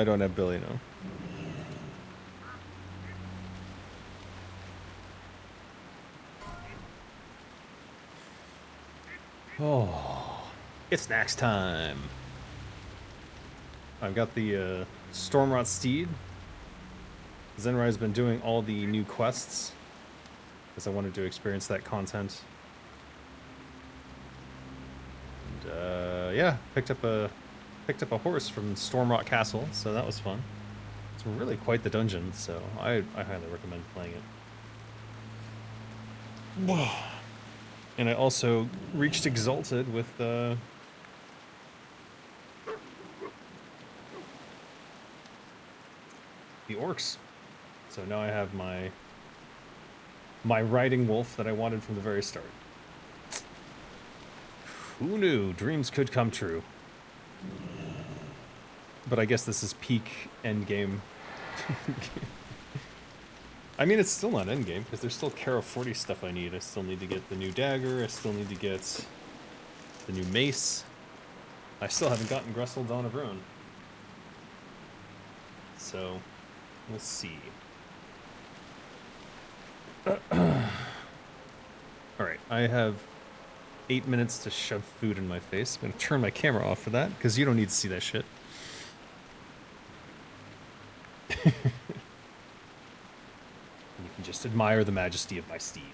don't have Billy, no. Oh, it's Naxx time. I've got the Stormrot Steed. Zenrai's been doing all the new quests because I wanted to experience that content. And yeah, picked up a horse from Stormrot Castle, so that was fun. It's really quite the dungeon, so I highly recommend playing it. And I also reached Exalted with the orcs. So now I have my riding wolf that I wanted from the very start. Who knew dreams could come true? But I guess this is peak endgame. I mean, it's still not endgame, because there's still Kara 40 stuff I need. I still need to get the new dagger, I still need to get the new mace. I still haven't gotten Gressel Dawn of Ruin. So, we'll see. Alright, I have 8 minutes to shove food in my face. I'm gonna turn my camera off for that, because you don't need to see that shit. You can just admire the majesty of my steed.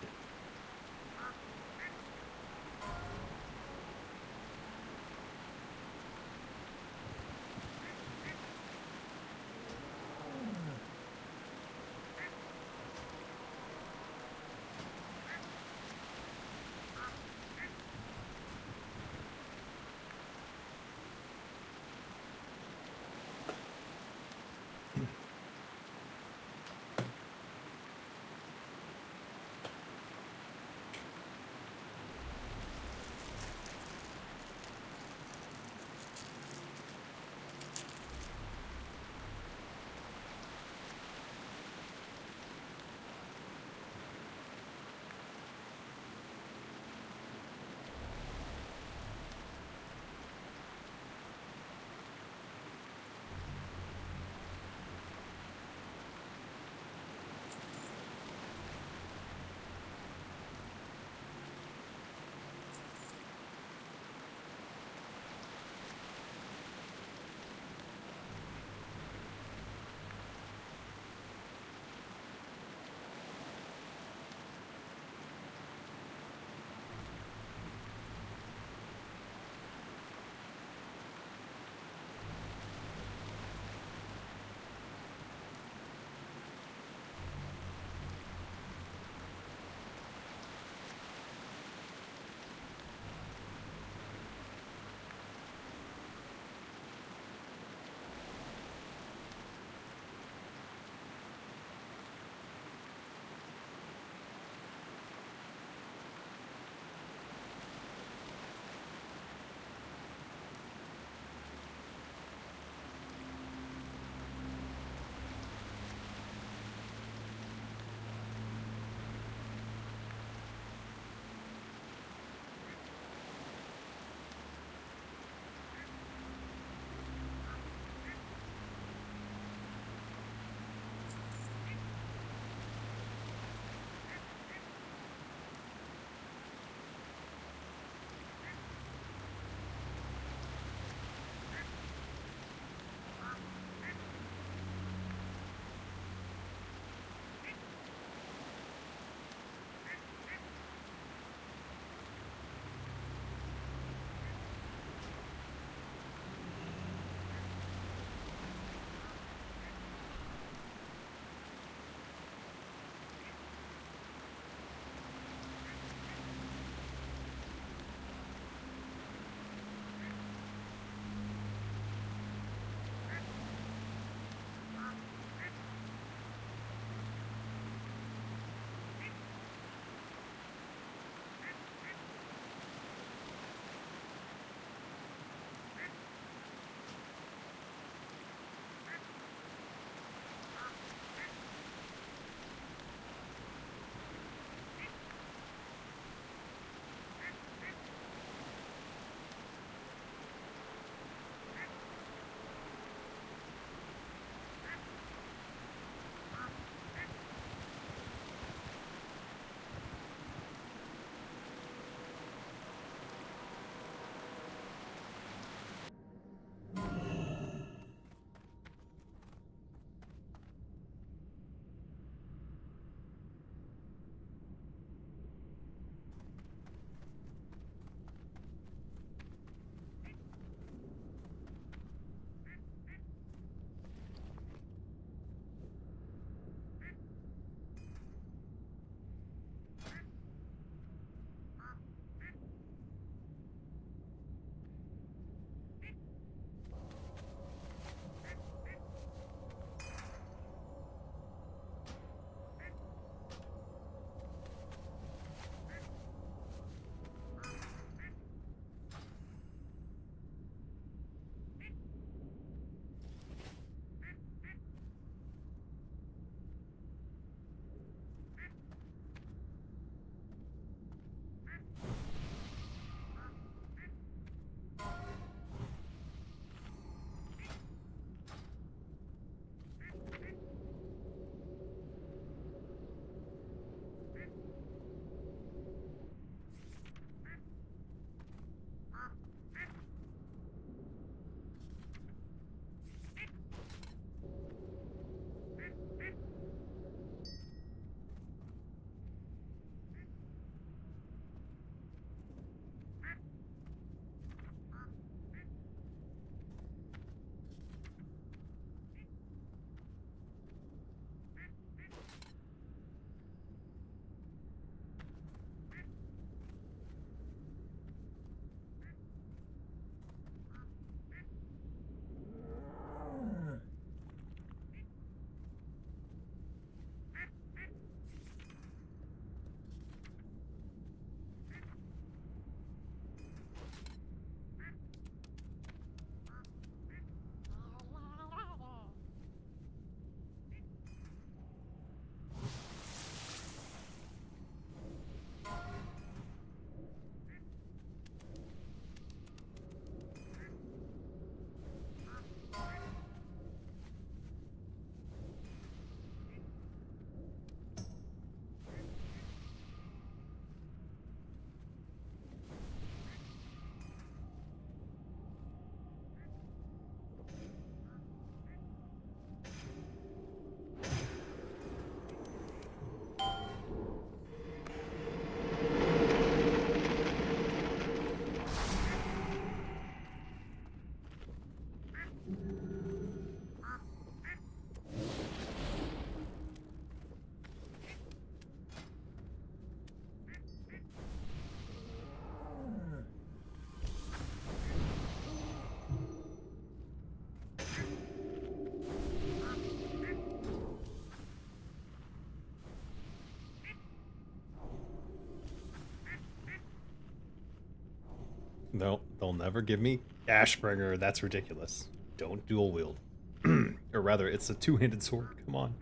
No, they'll never give me Ashbringer. That's ridiculous. Don't dual wield. Or rather, it's a two-handed sword. Come on.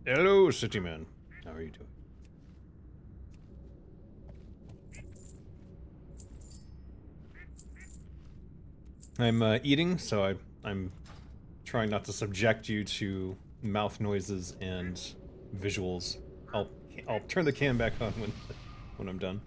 Hello, city man. How are you doing? I'm eating, so I'm trying not to subject you to mouth noises and visuals. I'll turn the cam back on when I'm done.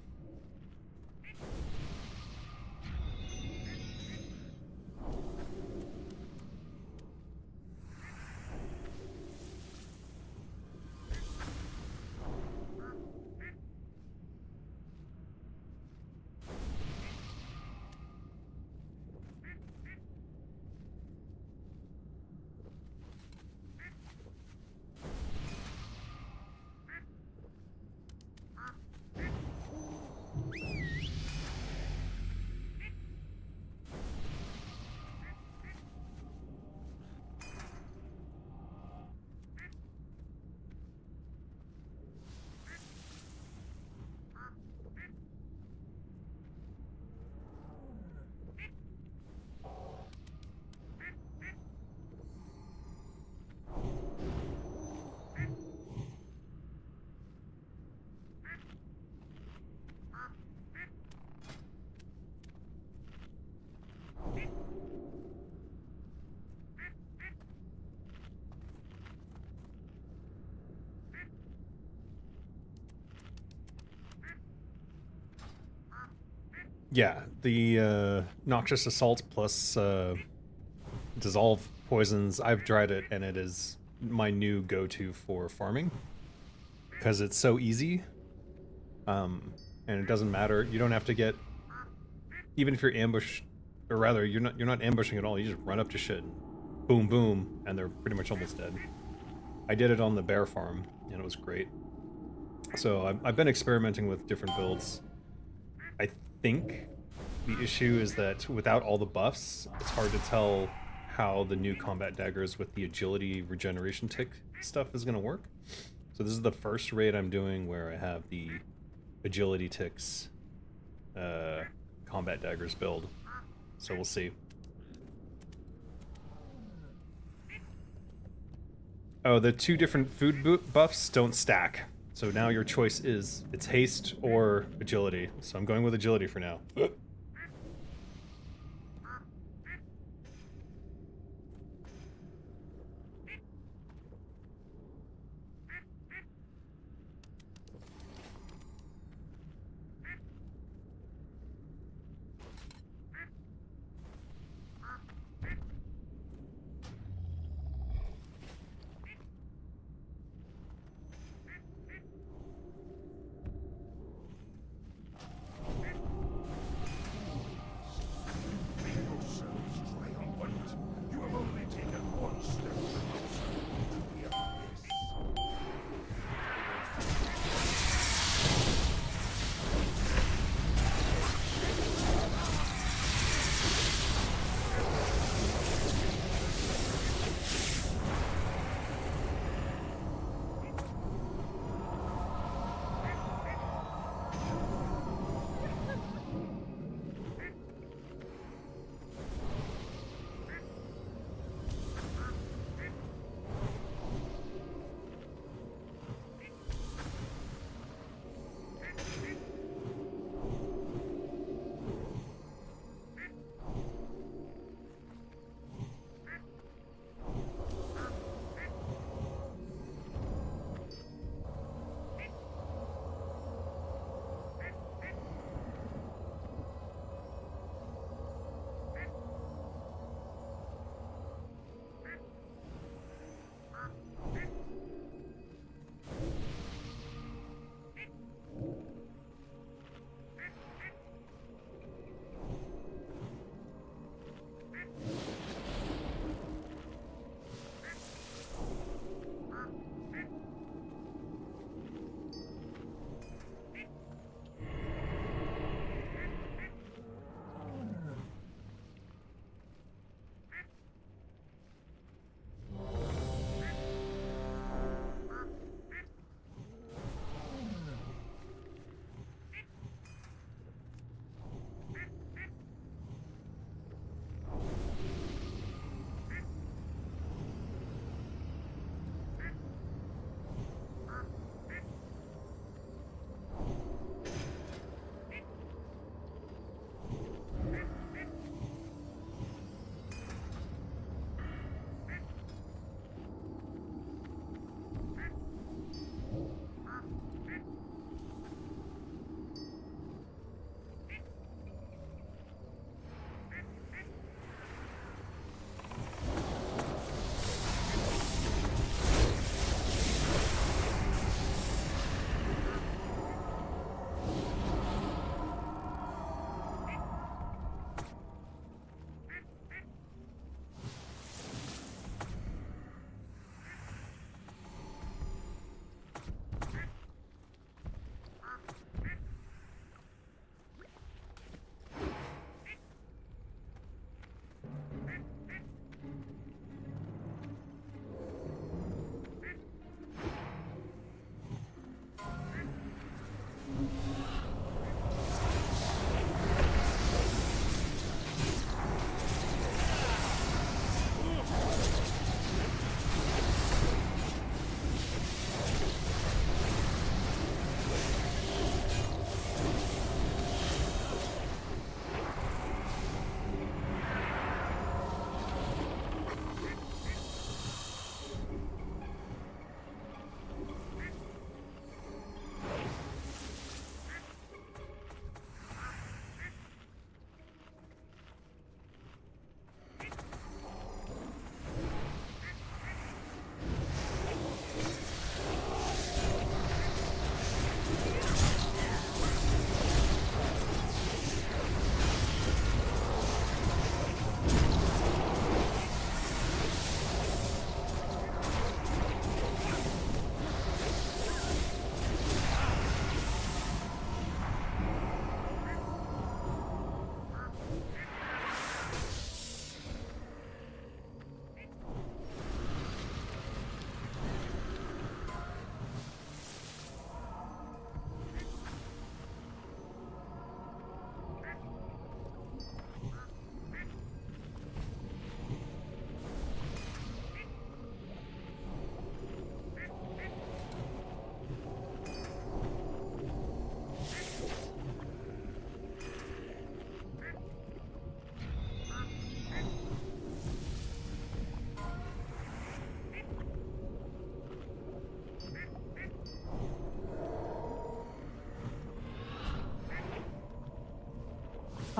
Yeah, the Noxious Assault plus Dissolve Poisons, I've tried it, and it is my new go-to for farming. Because it's so easy. And it doesn't matter. You don't have to get... Even if you're ambushed, or rather, you're not ambushing at all, you just run up to shit. Boom, boom, and they're pretty much almost dead. I did it on the bear farm, and it was great. So I've been experimenting with different builds. I think the issue is that without all the buffs, it's hard to tell how the new combat daggers with the agility regeneration tick stuff is going to work. So this is the first raid I'm doing where I have the agility ticks combat daggers build. So we'll see. Oh, the two different food buffs don't stack. So now your choice is, it's haste or agility. So I'm going with agility for now.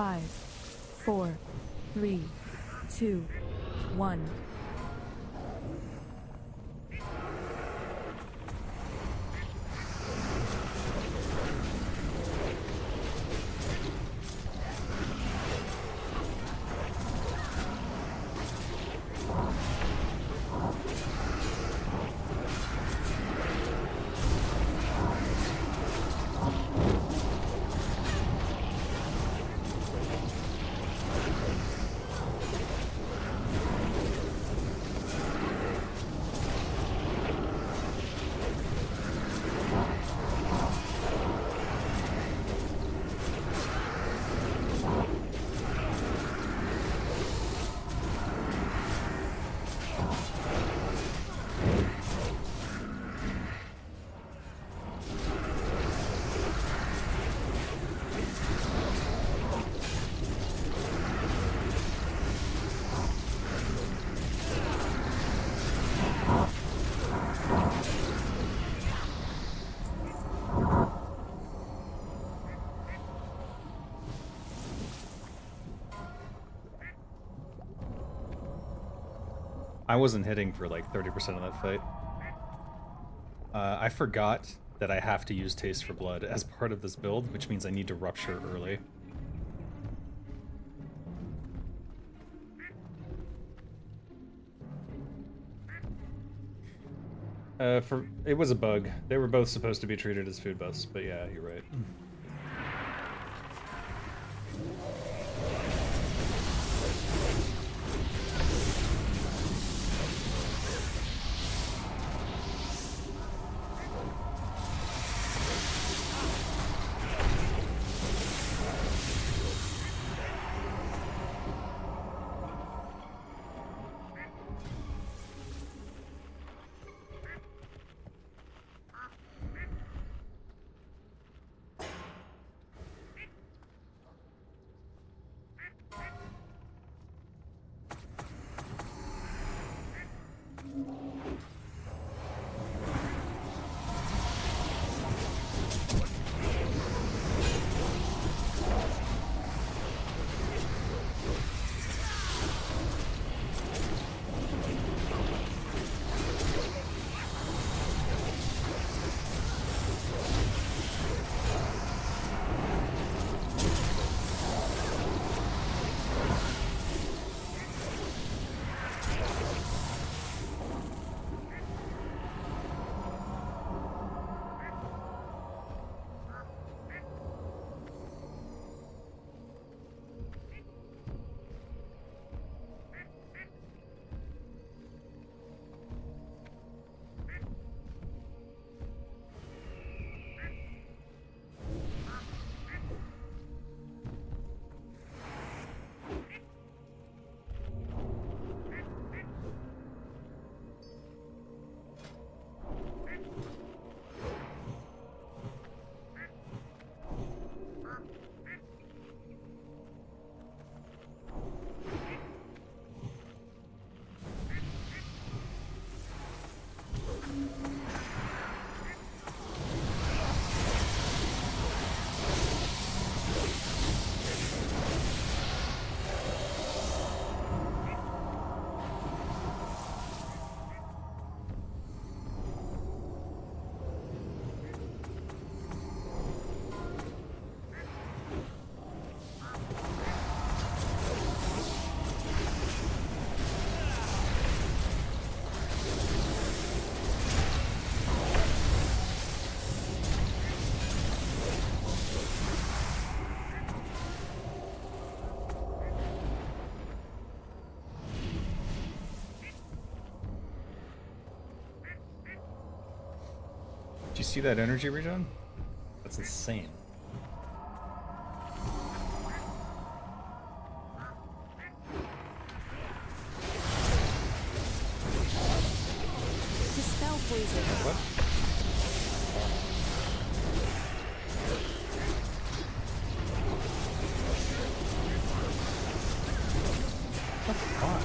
5, 4, 3, 2, 1. I wasn't hitting for like 30% of that fight. I forgot that I have to use Taste for Blood as part of this build, which means I need to Rupture early. It was a bug. They were both supposed to be treated as food buffs, but yeah, you're right. Did you see that energy regen? That's insane. Dispel poison. What? What the fuck?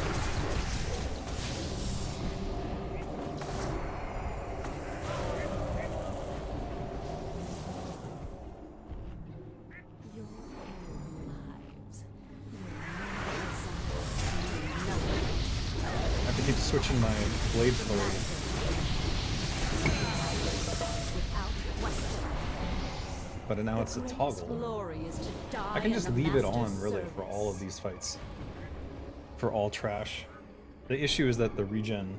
Your lives switching my blade forward. But now it's a toggle. I can just leave it on, really, for all of these fights. For all trash. The issue is that the regen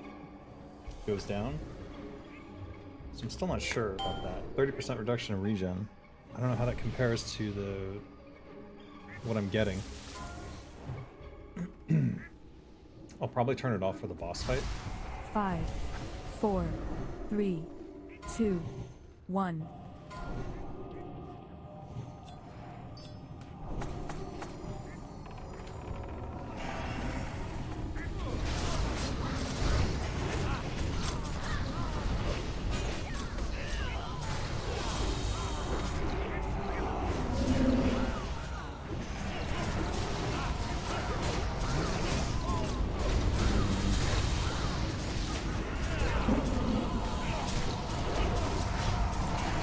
goes down. So I'm still not sure about that. 30% reduction in regen. I don't know how that compares to what I'm getting. I'll probably turn it off for the boss fight. 5, 4, 3, 2, 1.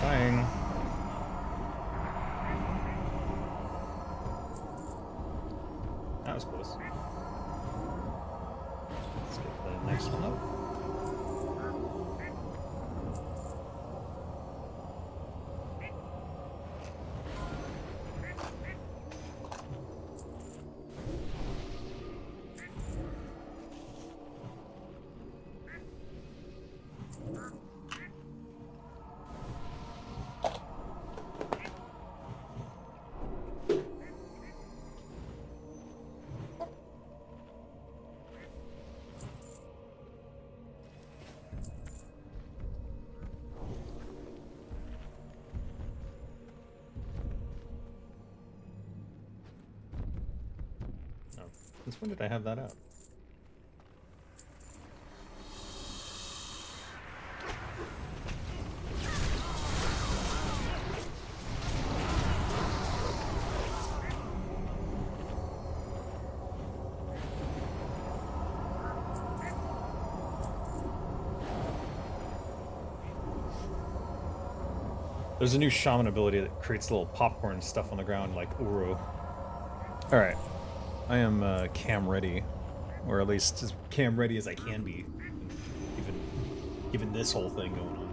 Dying. That was close. Let's get the next one up. Since when did I have that out? There's a new shaman ability that creates little popcorn stuff on the ground like Uro. Alright. I am cam ready, or at least as cam ready as I can be, given this whole thing going on.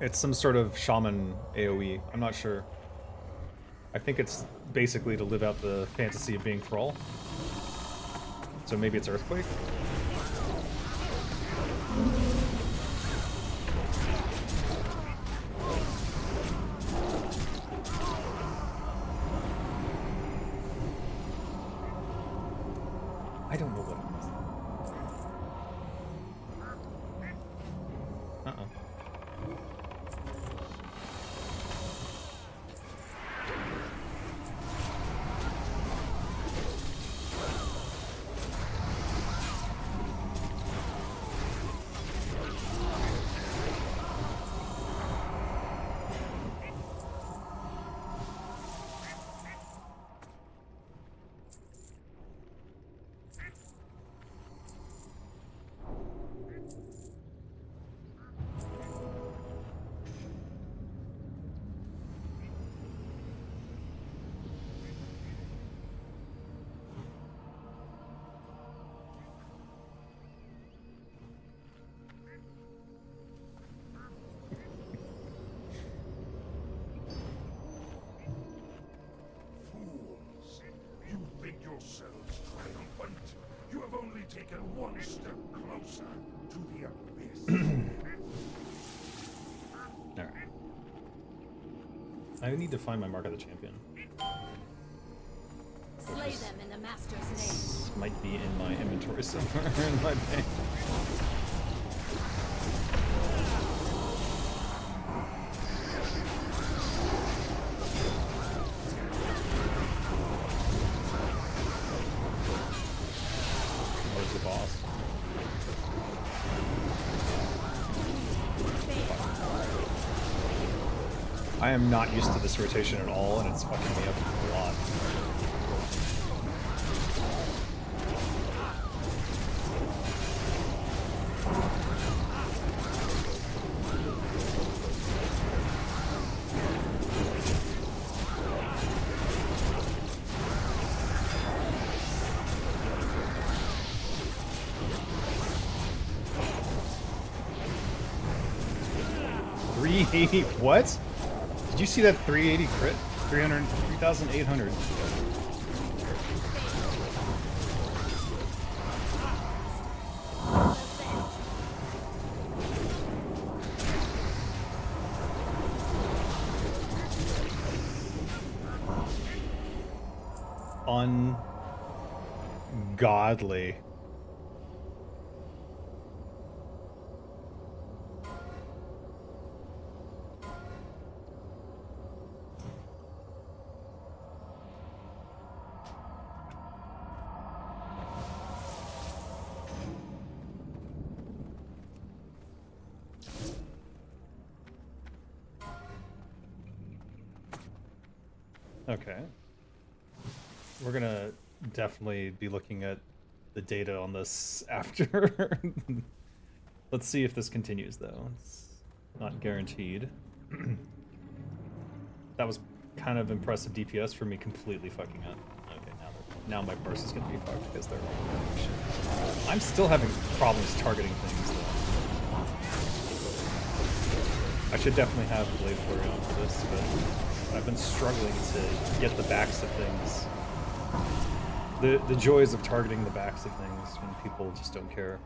It's some sort of shaman AoE. I'm not sure. I think it's basically to live out the fantasy of being Thrall. So maybe it's Earthquake? I don't know what it is. Uh-oh. yourselves triumphant. You have only taken one step closer to the abyss. Alright. I need to find my Mark of the Champion. Slay them in the Master's name. This might be in my inventory somewhere in my bank. I am not used to this rotation at all, and it's fucking me up a lot. What? Did you see that 380 crit? 3,800. Ungodly. Okay. We're gonna definitely be looking at the data on this after. Let's see if this continues, though. It's not guaranteed. That was kind of impressive DPS for me completely fucking up. Okay, now my parse is gonna be fucked because they're shit. I'm still having problems targeting things, though. I should definitely have Blade Flurry on for this, but I've been struggling to get the backs of things. The joys of targeting the backs of things when people just don't care.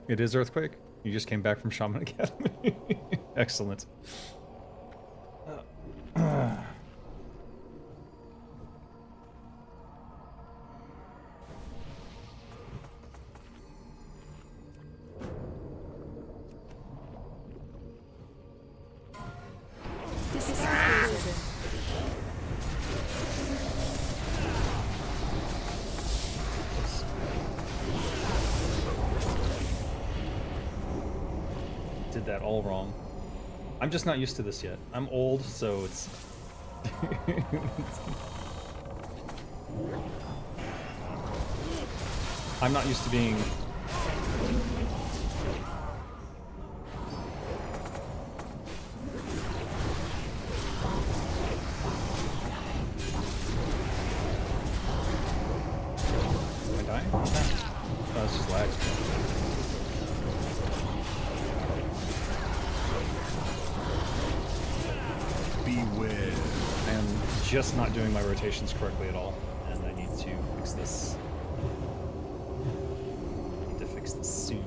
It is Earthquake? You just came back from Shaman Academy? Excellent. Did that all wrong. I'm just not used to this yet. I'm old, so it's... I'm not used to being... Am I dying? Oh, it's just lag. Beware. I am just not doing my rotations correctly at all, and I need to fix this. I need to fix this soon.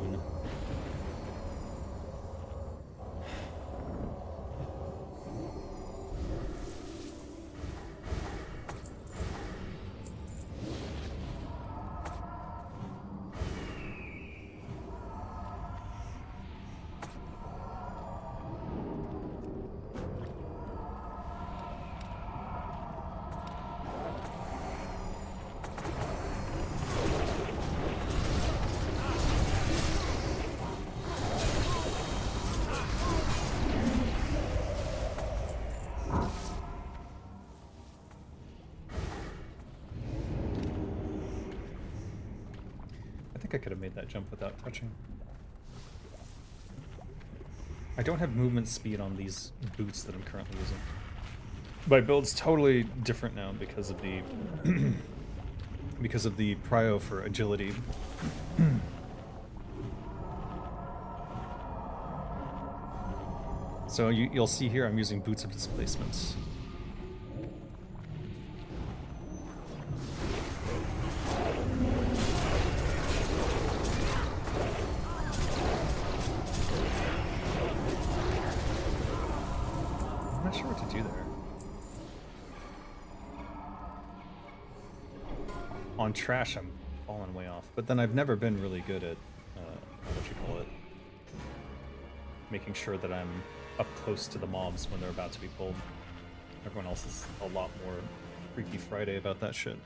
I think I could have made that jump without touching. I don't have movement speed on these boots that I'm currently using. My build's totally different now because of the because of the prio for agility. So you'll see here I'm using Boots of Displacement. I'm not sure what to do there. On trash, I'm falling way off. But then I've never been really good at, what you call it, making sure that I'm up close to the mobs when they're about to be pulled. Everyone else is a lot more Freaky Friday about that shit.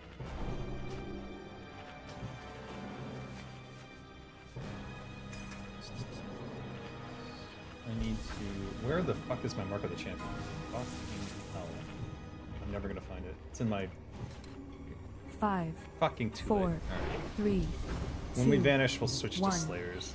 I need to... Where the fuck is my Mark of the Champion? Fucking hell. I'm never gonna find it. It's in my... 5, Fucking too 4, late. Alright. 3, When we 2, vanish, we'll switch 1. to Slayers.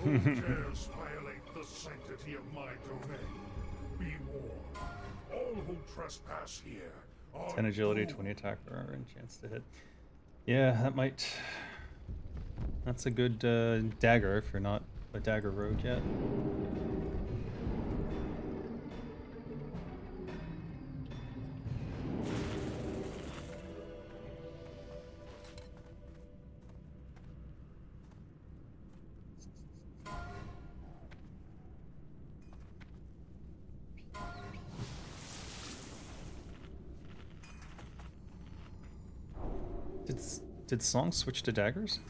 Who dares violate the sanctity of my domain? Be warned. All who trespass here are 10 agility, doomed. 20 attack power, and chance to hit. Yeah, that might... That's a good dagger if you're not a dagger rogue yet. Did Song switch to daggers?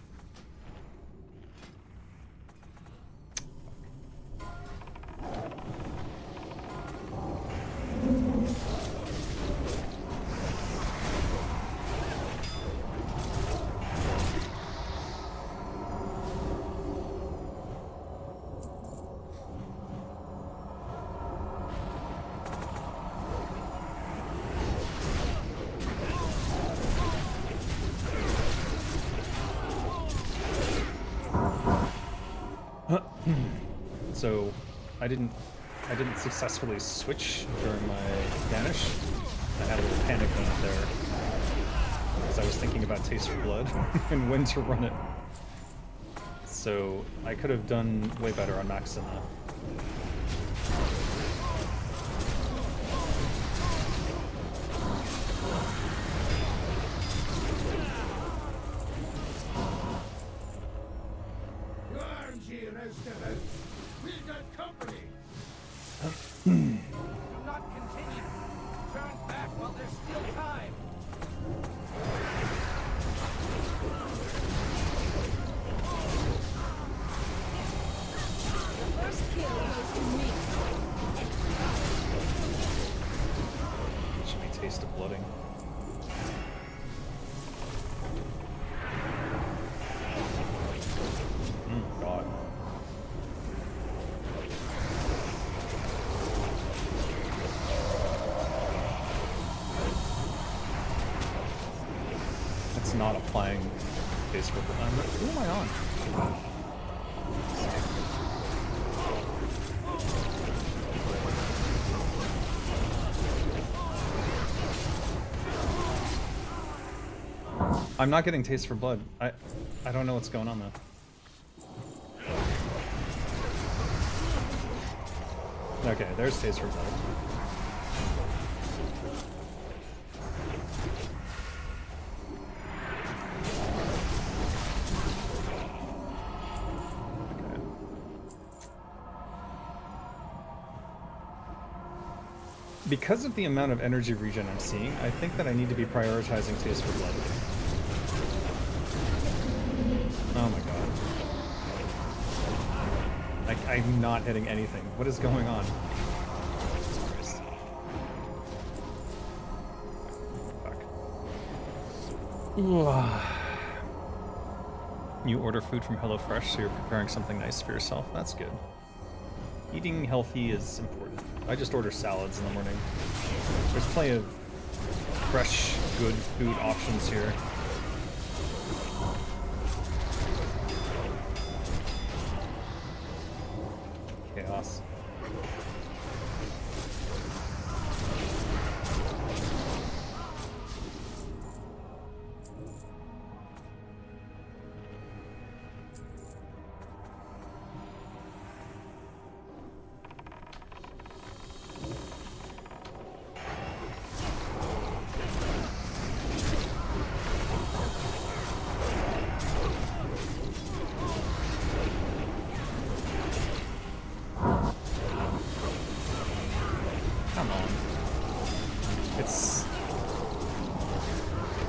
So I didn't successfully switch during my vanish. I had a little panic moment there because I was thinking about Taste for Blood and when to run it. So I could have done way better on Naxx than that. Taste of blooding. God. That's not applying taste for blood. Who am I on? I'm not getting Taste for Blood. I don't know what's going on though. Okay, there's Taste for Blood. Because of the amount of energy regen I'm seeing, I think that I need to be prioritizing Taste for Blood. Oh my god. I'm not hitting anything. What is going on? Jesus Christ. Fuck. You order food from HelloFresh, so you're preparing something nice for yourself. That's good. Eating healthy is important. I just order salads in the morning. There's plenty of fresh, good food options here. Chaos. Come on. It's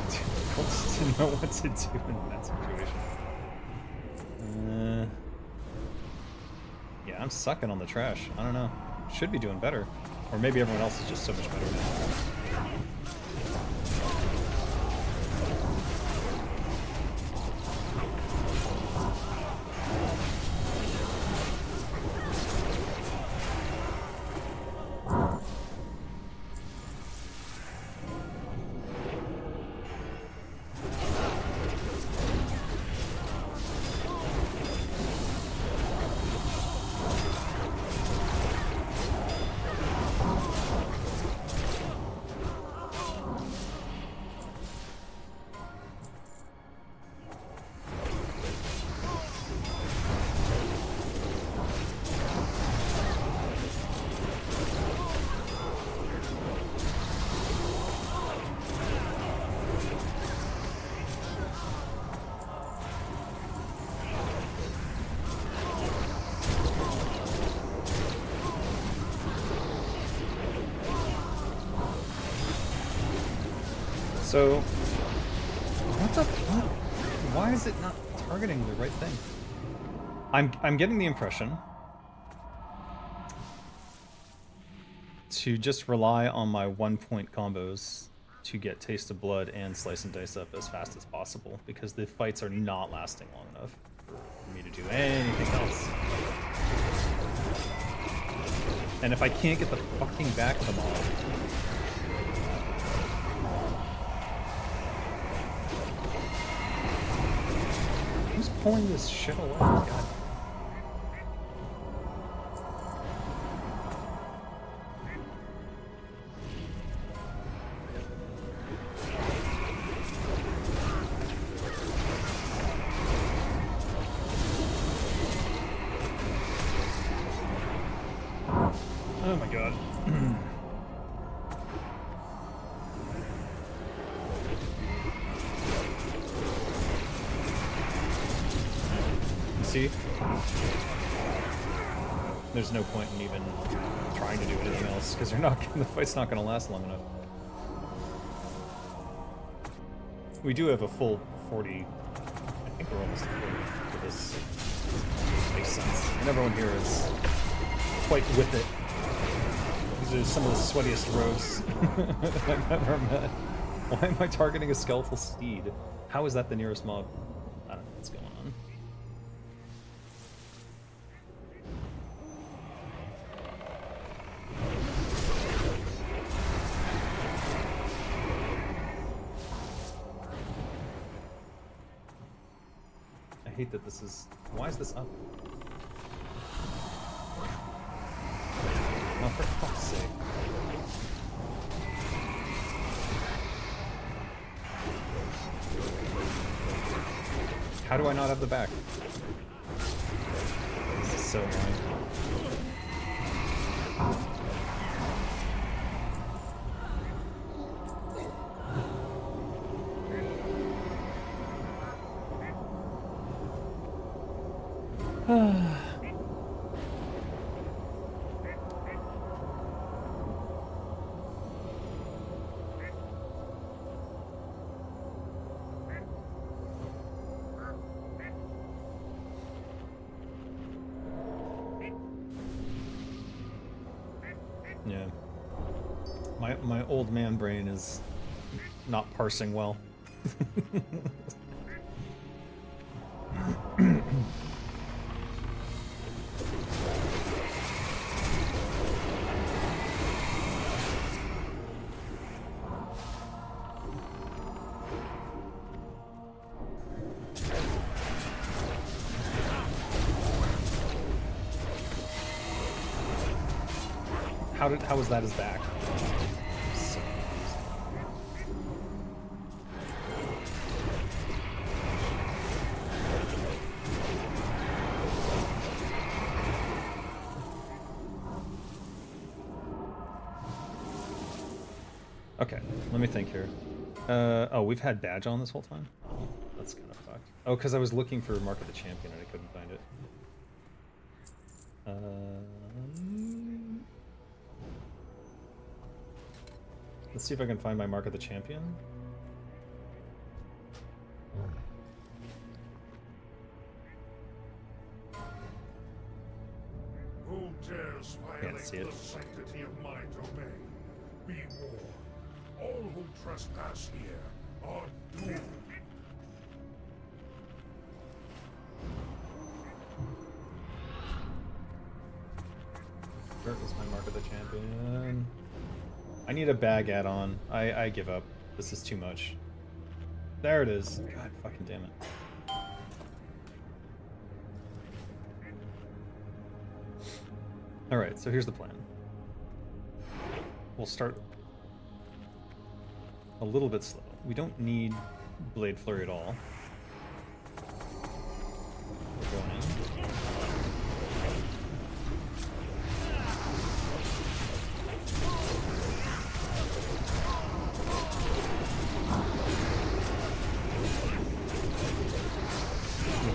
difficult to know what to do in that situation. Yeah, I'm sucking on the trash. I don't know. Should be doing better. Or maybe everyone else is just so much better now. So, what the fuck? Why is it not targeting the right thing? I'm getting the impression to just rely on my 1-point combos to get Taste of Blood and Slice and Dice up as fast as possible, because the fights are not lasting long enough for me to do anything else. And if I can't get the fucking back of them all, who's pulling this shit away? God. Oh my god. See? There's no point in even trying to do anything else, because you're not the fight's not going to last long enough. We do have a full 40. I think we're almost at 40 for this. Makes sense. And everyone here is quite with it. These are some of the sweatiest rogues I've ever met. Why am I targeting a skeletal steed? How is that the nearest mob? I don't know what's going on. I hate that this is... Why is this up? Oh, for fuck's sake. How do I not have the back? This is so annoying. Yeah. My old man brain is not parsing well. How was that his back? So okay, let me think here. Oh, we've had badge on this whole time? Oh, that's kind of fucked. Oh, because I was looking for Mark of the Champion and I couldn't find it. Let's see if I can find my Mark of the Champion. Who dares Can't see violate it. the sanctity of my domain? Be warned. All who trespass here are doomed. Where is my Mark of the Champion? I need a bag add-on. I give up. This is too much. There it is. God fucking damn it. Alright, so here's the plan. We'll start a little bit slow. We don't need Blade Flurry at all. We're going in.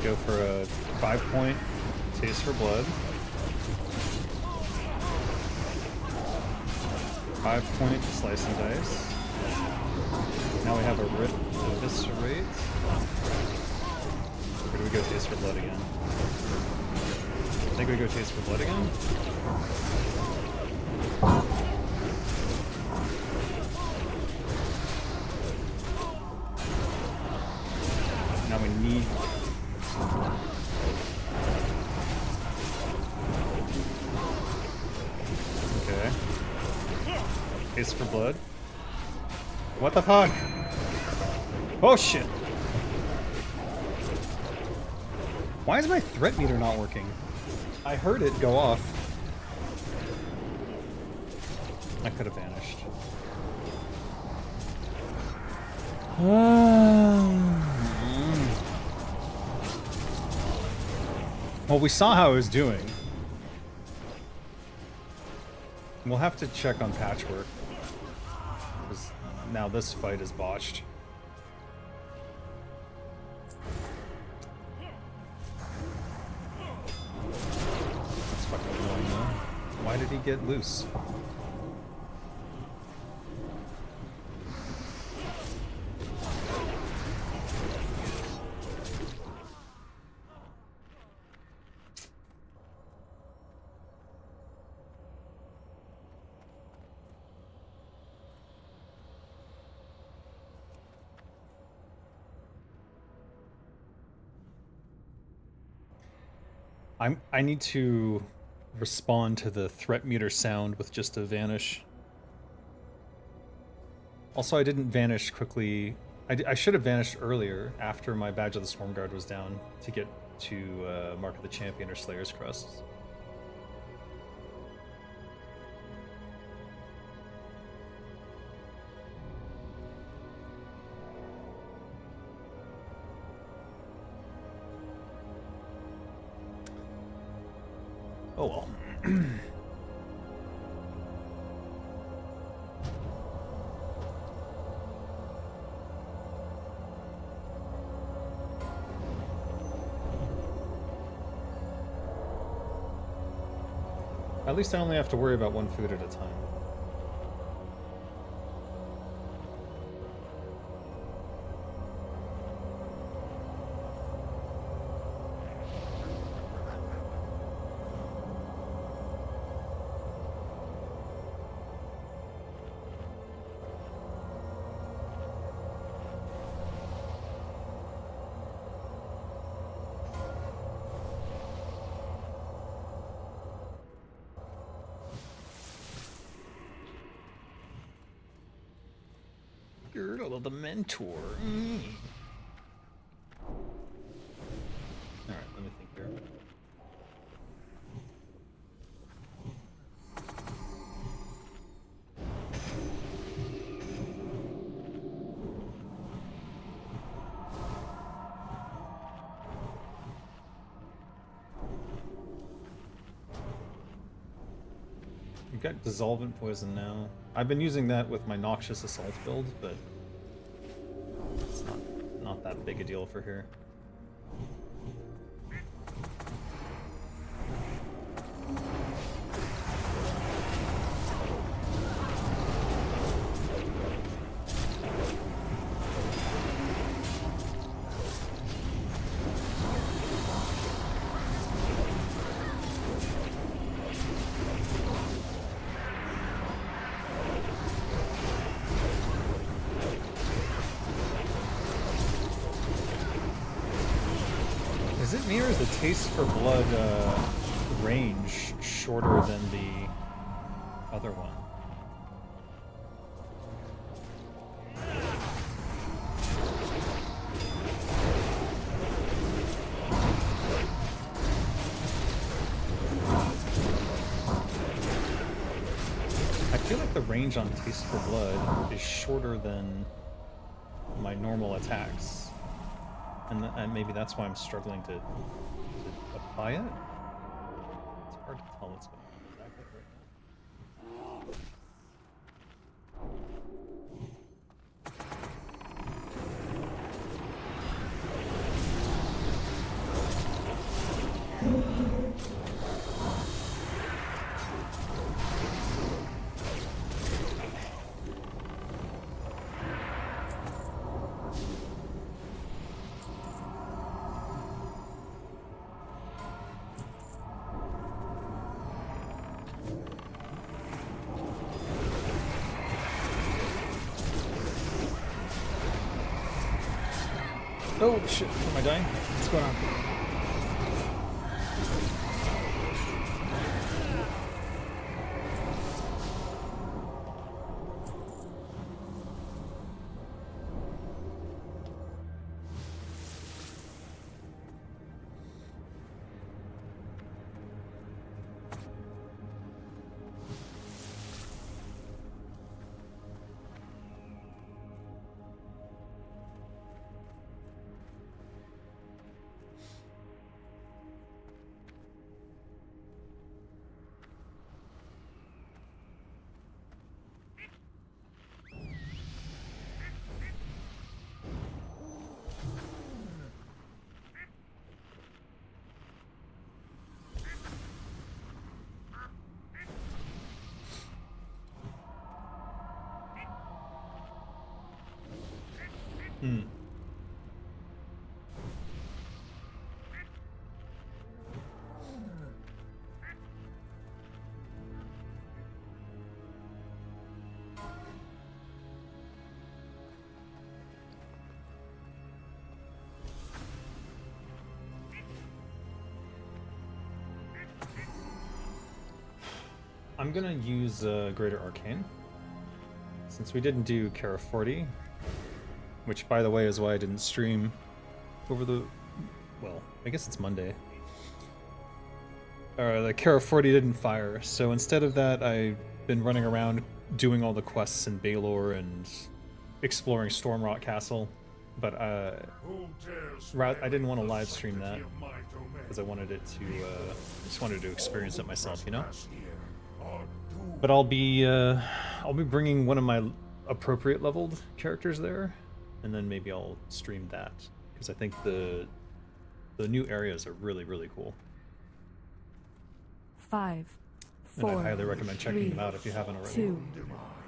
Go for a 5-point Taste for Blood. 5-point Slice and Dice. Now we have a Rip Eviscerate. Or do we go Taste for Blood again? I think we go Taste for Blood again? Now we need... Okay. Taste for Blood. What the fuck? Oh shit! Why is my threat meter not working? I heard it go off. I could have vanished. Well, we saw how it was doing. We'll have to check on Patchwork. Because now this fight is botched. That's fucking annoying though. Why did he get loose? I need to respond to the threat meter sound with just a vanish. Also, I didn't vanish quickly. I should have vanished earlier after my Badge of the Swarm Guard was down to get to Mark of the Champion or Slayer's Crest. Oh well. At least I only have to worry about one food at a time. Girdle of the Mentor. Alright, let me think here. We've got Dissolvent Poison now. I've been using that with my Noxious Assault build, but it's not that big a deal for here. Is it me or is the Taste for Blood range shorter than the other one? I feel like the range on Taste for Blood is shorter than my normal attacks. And maybe that's why I'm struggling to apply it. It's hard to tell what's going on exactly right now. Oh shit, am I dying? What's going on? I'm gonna use Greater Arcane, since we didn't do Kara 40, which, by the way, is why I didn't stream over the... well, I guess it's Monday. The Kara 40 didn't fire, so instead of that, I've been running around doing all the quests in Baelor and exploring Stormrot Castle, but I didn't want to live stream that, because I wanted it to, just wanted to experience it myself, you know? But I'll be bringing one of my appropriate leveled characters there, and then maybe I'll stream that, because I think the new areas are really, really cool. 5, And 4, I highly recommend checking 3, them out if you haven't already. 2,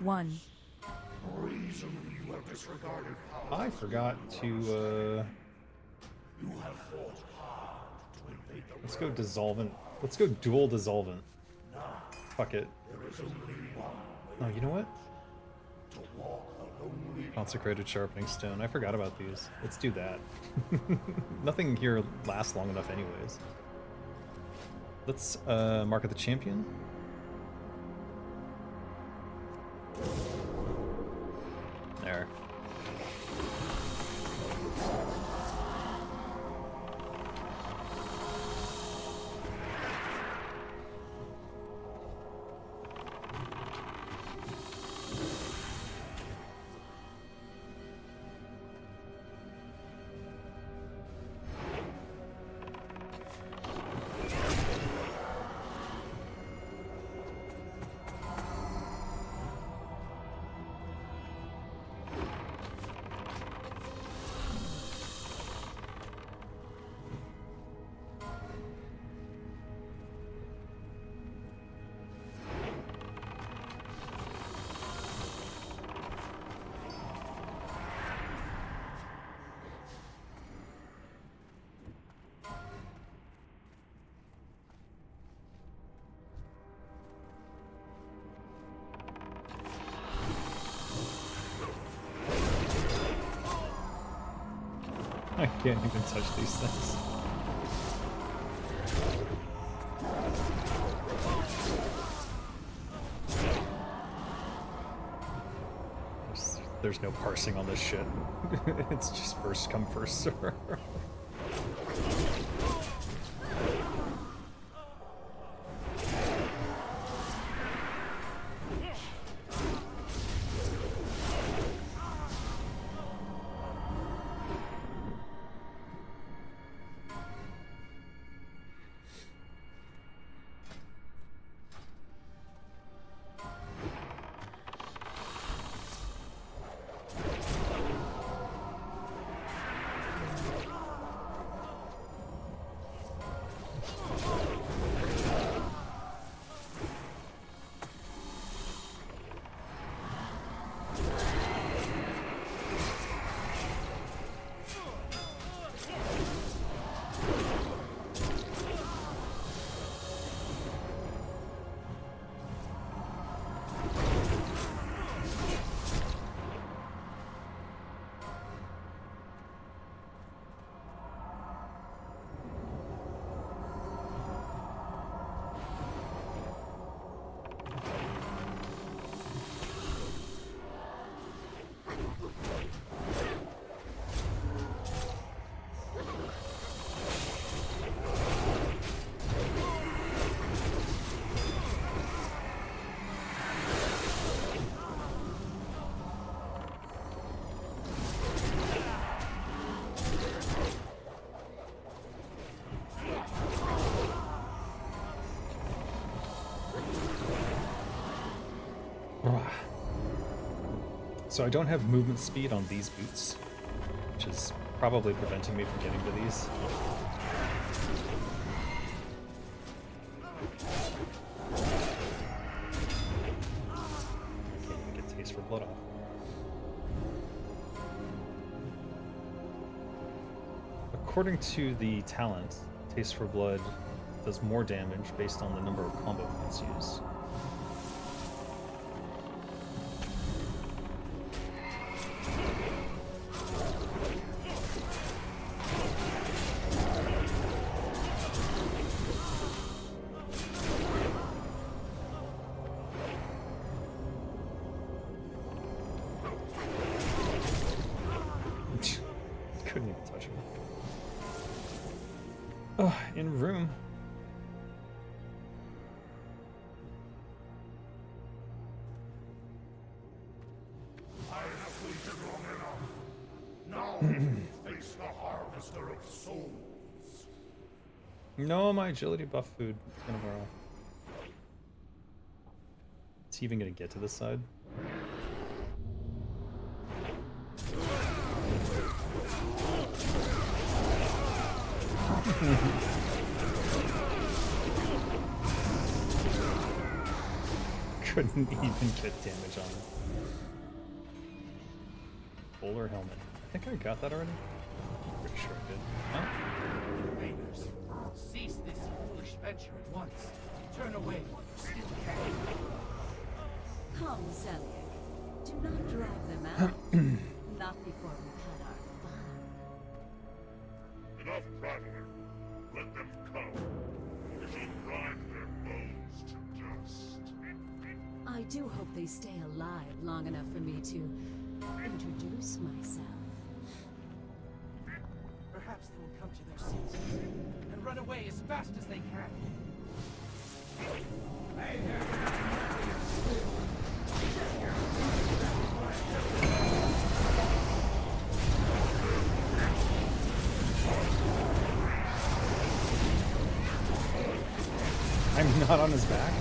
1. I forgot to, let's go Dissolvent. Let's go dual Dissolvent. Fuck it. Oh, you know what? Consecrated Sharpening Stone. I forgot about these. Let's do that. Nothing here lasts long enough anyways. Let's market the champion. There. I can't even touch these things. There's no parsing on this shit. It's just first come, first serve. So I don't have movement speed on these boots, which is probably preventing me from getting to these. Can't even get Taste for Blood off. According to the talent, Taste for Blood does more damage based on the number of combo points used. Couldn't even touch him. Oh, in room. I have waited long enough. Now face the harvester of souls. No, my agility buff food is gonna wear off. Is he even gonna get to this side? Couldn't even get damage on him. Bowler helmet. I think I got that already. Pretty sure I did. Oh. Raiders, cease this foolish venture at once. Turn away while you still can. Come, Zeliek. Do not drive them out. Not before we've had our fun. Enough prattling. Let them come. We shall grind their bones to dust. I do hope they stay alive long enough for me to introduce myself. Perhaps they will come to their senses and run away as fast as they can. I'm not on his back?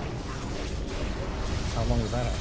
How long was that at?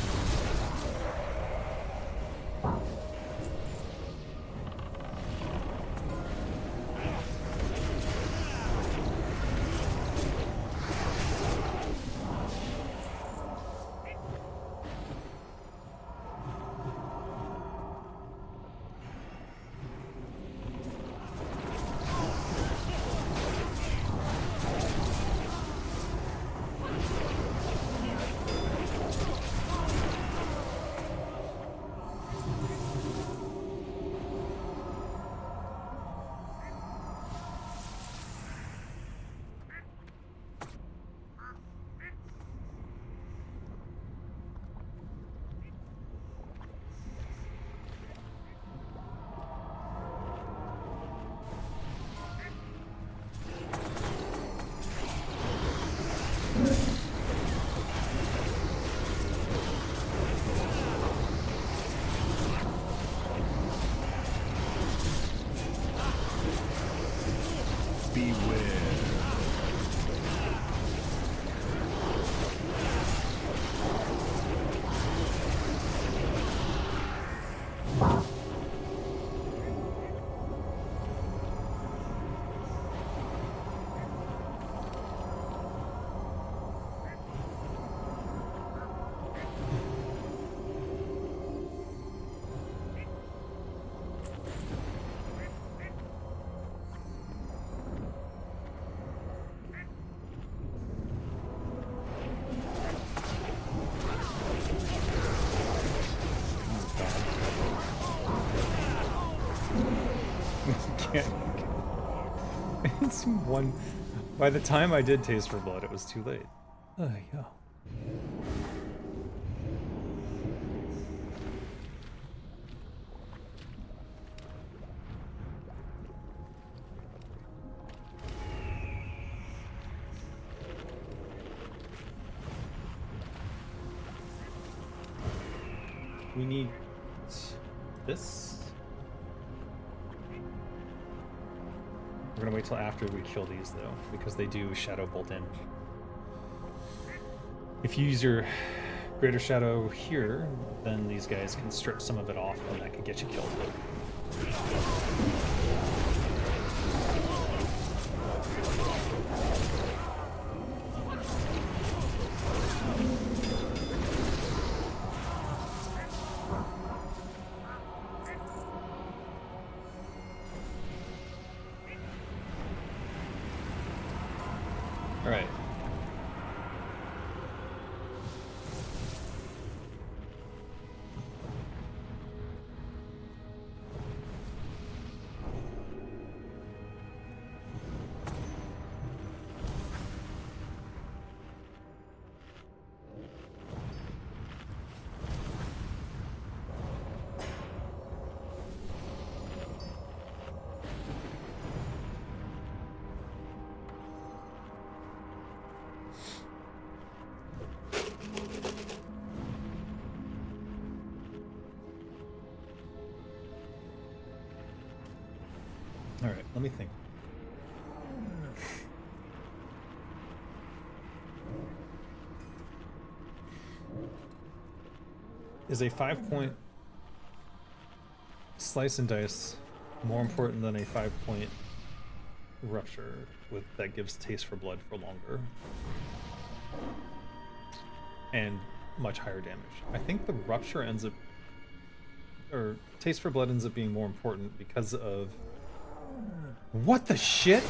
can't. It's one. By the time I did Taste for Blood, it was too late. Yeah. We need this. We're gonna wait till after we kill these though, because they do shadow bolt damage. If you use your greater shadow here, then these guys can strip some of it off and that could get you killed. Alright. Alright, let me think. Is a 5-point slice and dice more important than a 5-point rupture with that gives Taste for Blood for longer and much higher damage? I think the rupture ends up, or Taste for Blood ends up being more important because of what the shit?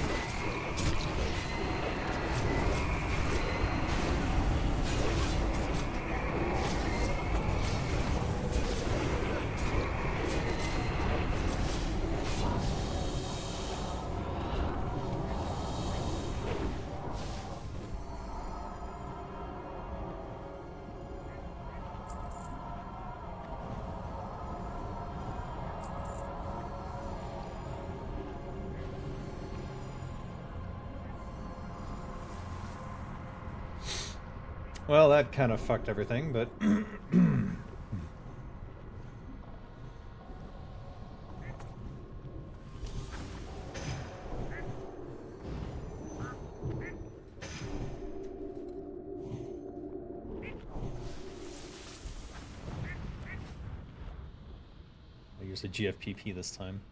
Well, that kind of fucked everything, but... I use a GFPP this time.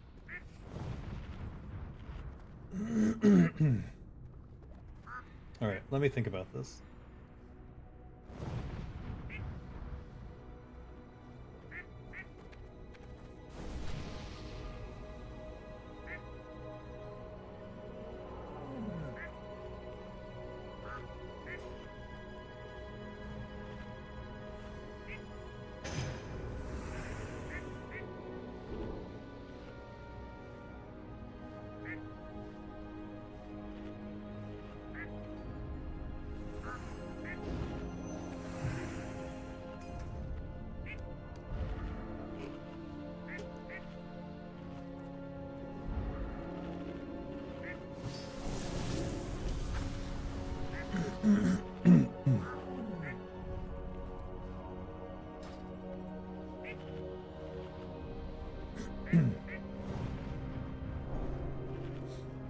Alright, let me think about this.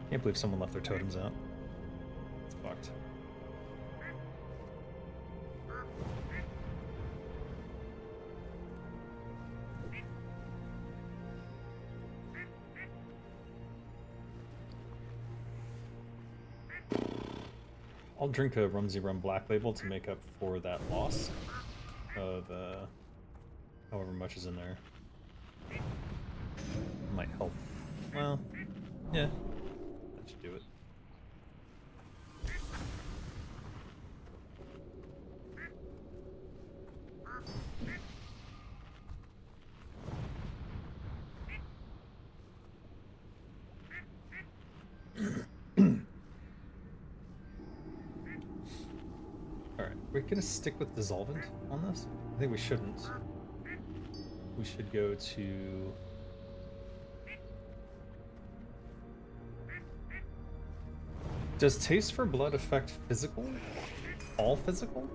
Can't believe someone left their totems out. It's fucked. I'll drink a Rumsey Rum Black Label to make up for that loss of however much is in there. Might help. Well, yeah. That should do it. We're gonna stick with dissolvent on this? I think we shouldn't. We should go to... Does Taste for Blood affect physical? All physical?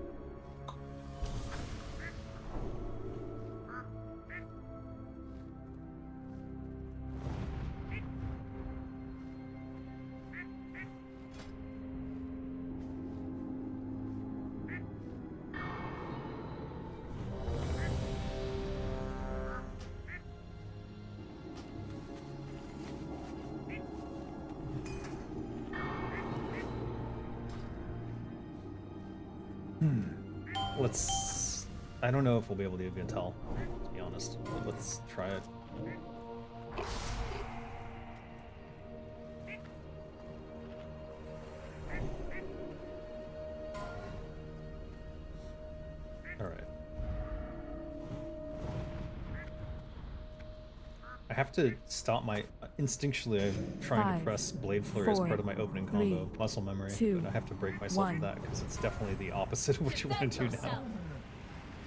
Let's... I don't know if we'll be able to even tell, to be honest. But let's try it. Alright. I have to stop my... Instinctually, I'm trying to 5, press Blade Flurry as 4, part of my opening 3, combo, muscle memory, 2, but I have to break myself of 1. that, because it's definitely the opposite of what you want to do now. Yourself.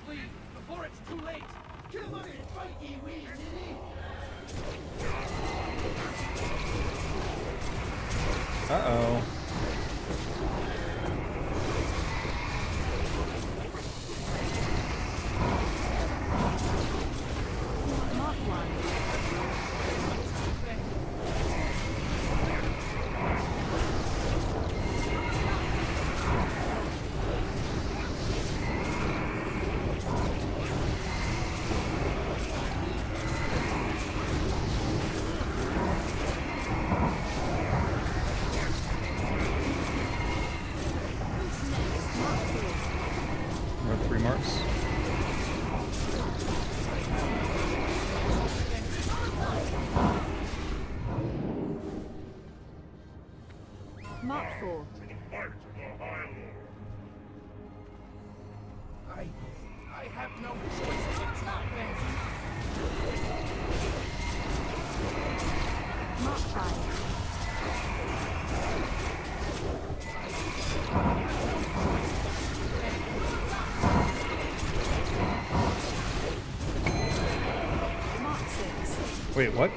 Flee before it's too late. Come on and fight, ye wee ninny. Uh-oh. Mark 1. We're at 3 marks. Mark 4. I have no choice but to obey. Mark 5. Mark 6. Wait, what?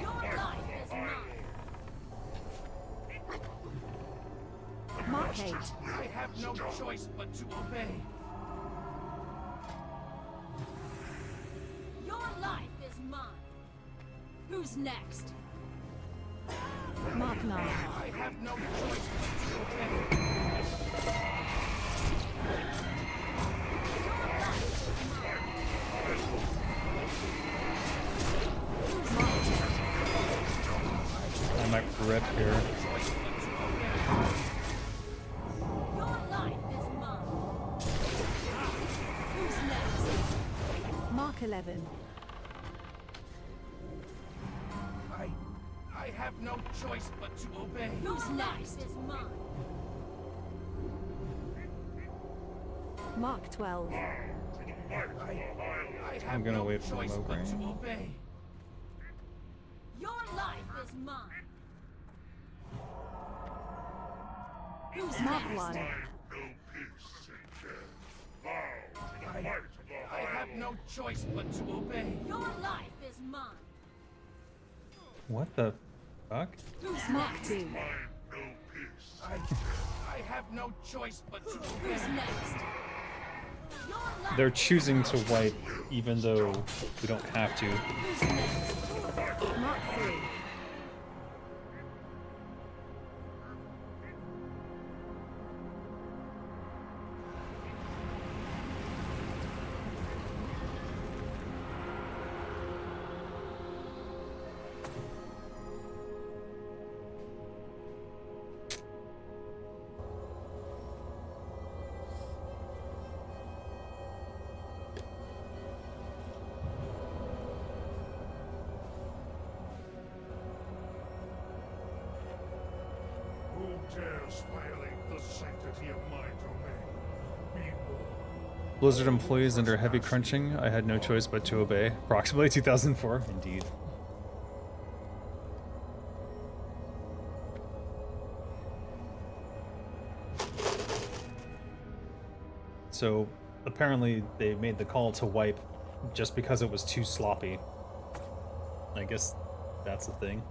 Your life is mine. Mark 8. I have no choice but to obey. Your life is mine. Who's next? Mark 9. I have no choice but to obey. Mark 10. I might rip here. Your life is mine. Who's next? Mark 11. I have no choice but to obey. Who's next is mine. Mark 12. I have I'm gonna no wait for choice but to Mograne. obey. Your life is mine. Who's Mark next? 1. I have no choice but to obey. Your life is mine. What the fuck? Who's Mark next? 2. I have no choice but to obey. Who's next? Your life. They're choosing to wipe even though we don't have to. Who's next? Mark 3. Blizzard employees under heavy crunching. I had no choice but to obey. Approximately 2004. Indeed. So apparently they made the call to wipe just because it was too sloppy. I guess that's the thing.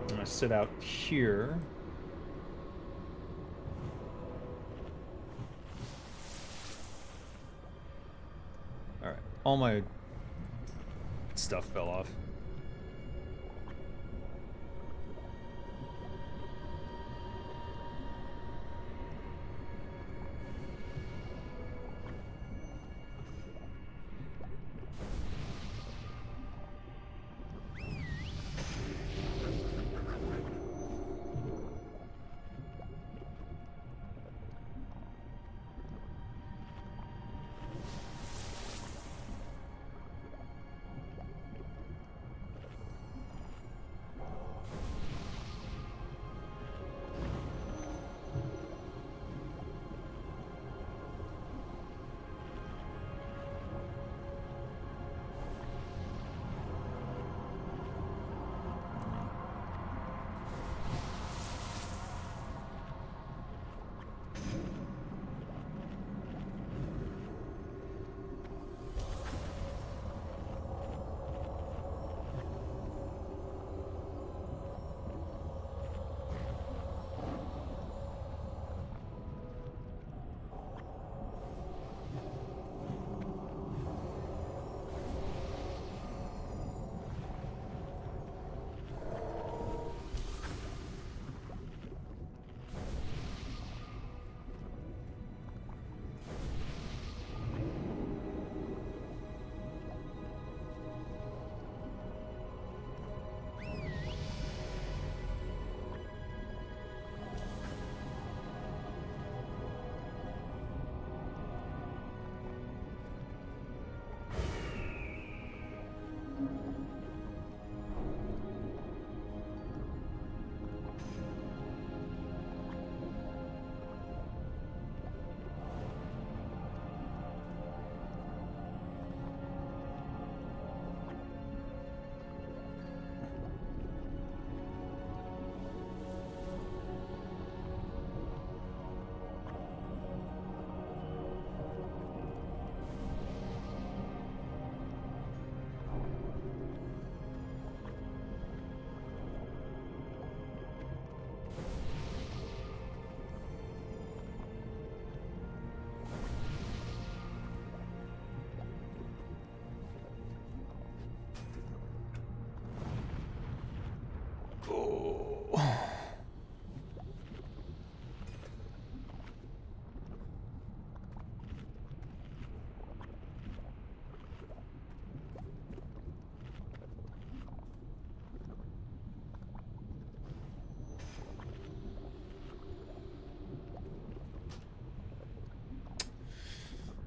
I'm gonna sit out here. Alright, all my stuff fell off.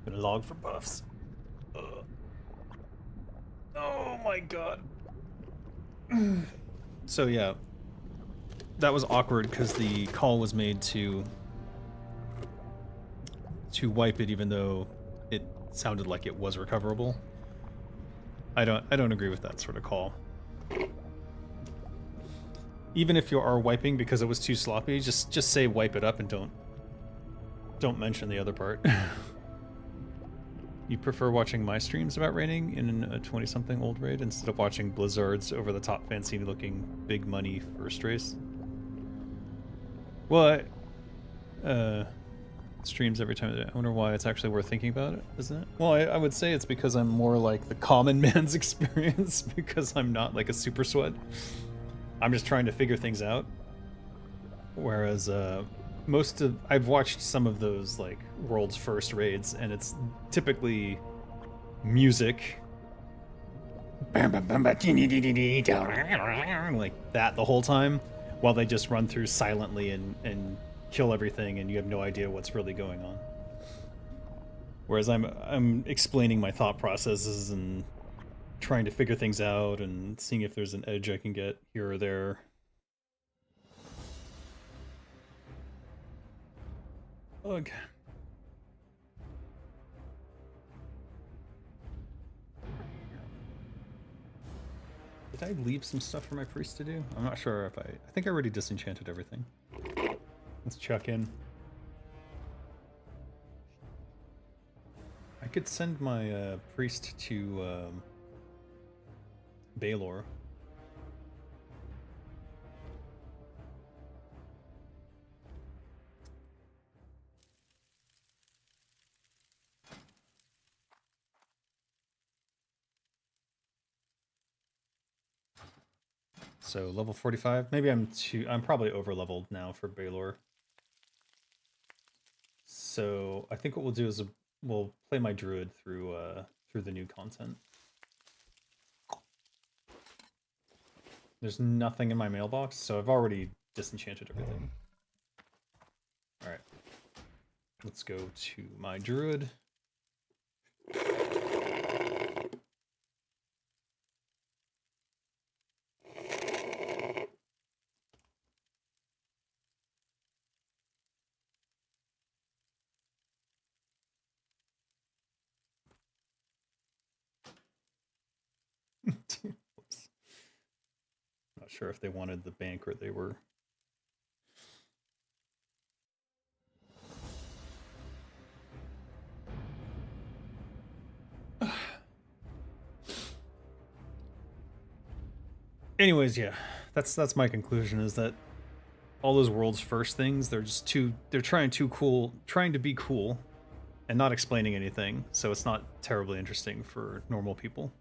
Gonna log for buffs. Oh my god. So yeah, that was awkward because the call was made to wipe it, even though it sounded like it was recoverable. I don't agree with that sort of call. Even if you are wiping because it was too sloppy, just say wipe it up and don't mention the other part. You prefer watching my streams about raiding in a 20-something old raid instead of watching Blizzard's over-the-top fancy-looking big money first race? Well, streams every time. I wonder why it's actually worth thinking about it, isn't it? Well, I would say it's because I'm more like the common man's experience because I'm not like a super sweat. I'm just trying to figure things out. Whereas, I've watched some of those like world's first raids, and it's typically music like that the whole time, while they just run through silently and kill everything, and you have no idea what's really going on. Whereas I'm explaining my thought processes and trying to figure things out and seeing if there's an edge I can get here or there. Ugh. Did I leave some stuff for my priest to do? I'm not sure if I think I already disenchanted everything. Let's check in. I could send my priest to Baylor. So level 45. Maybe I'm probably over leveled now for Baylor. So I think what we'll do is we'll play my druid through the new content. There's nothing in my mailbox, so I've already disenchanted everything. All right, let's go to my druid. Whoops. Not sure if they wanted the bank or they were. Anyways, yeah, that's my conclusion, is that all those world's first things, they're trying to be cool and not explaining anything, so it's not terribly interesting for normal people.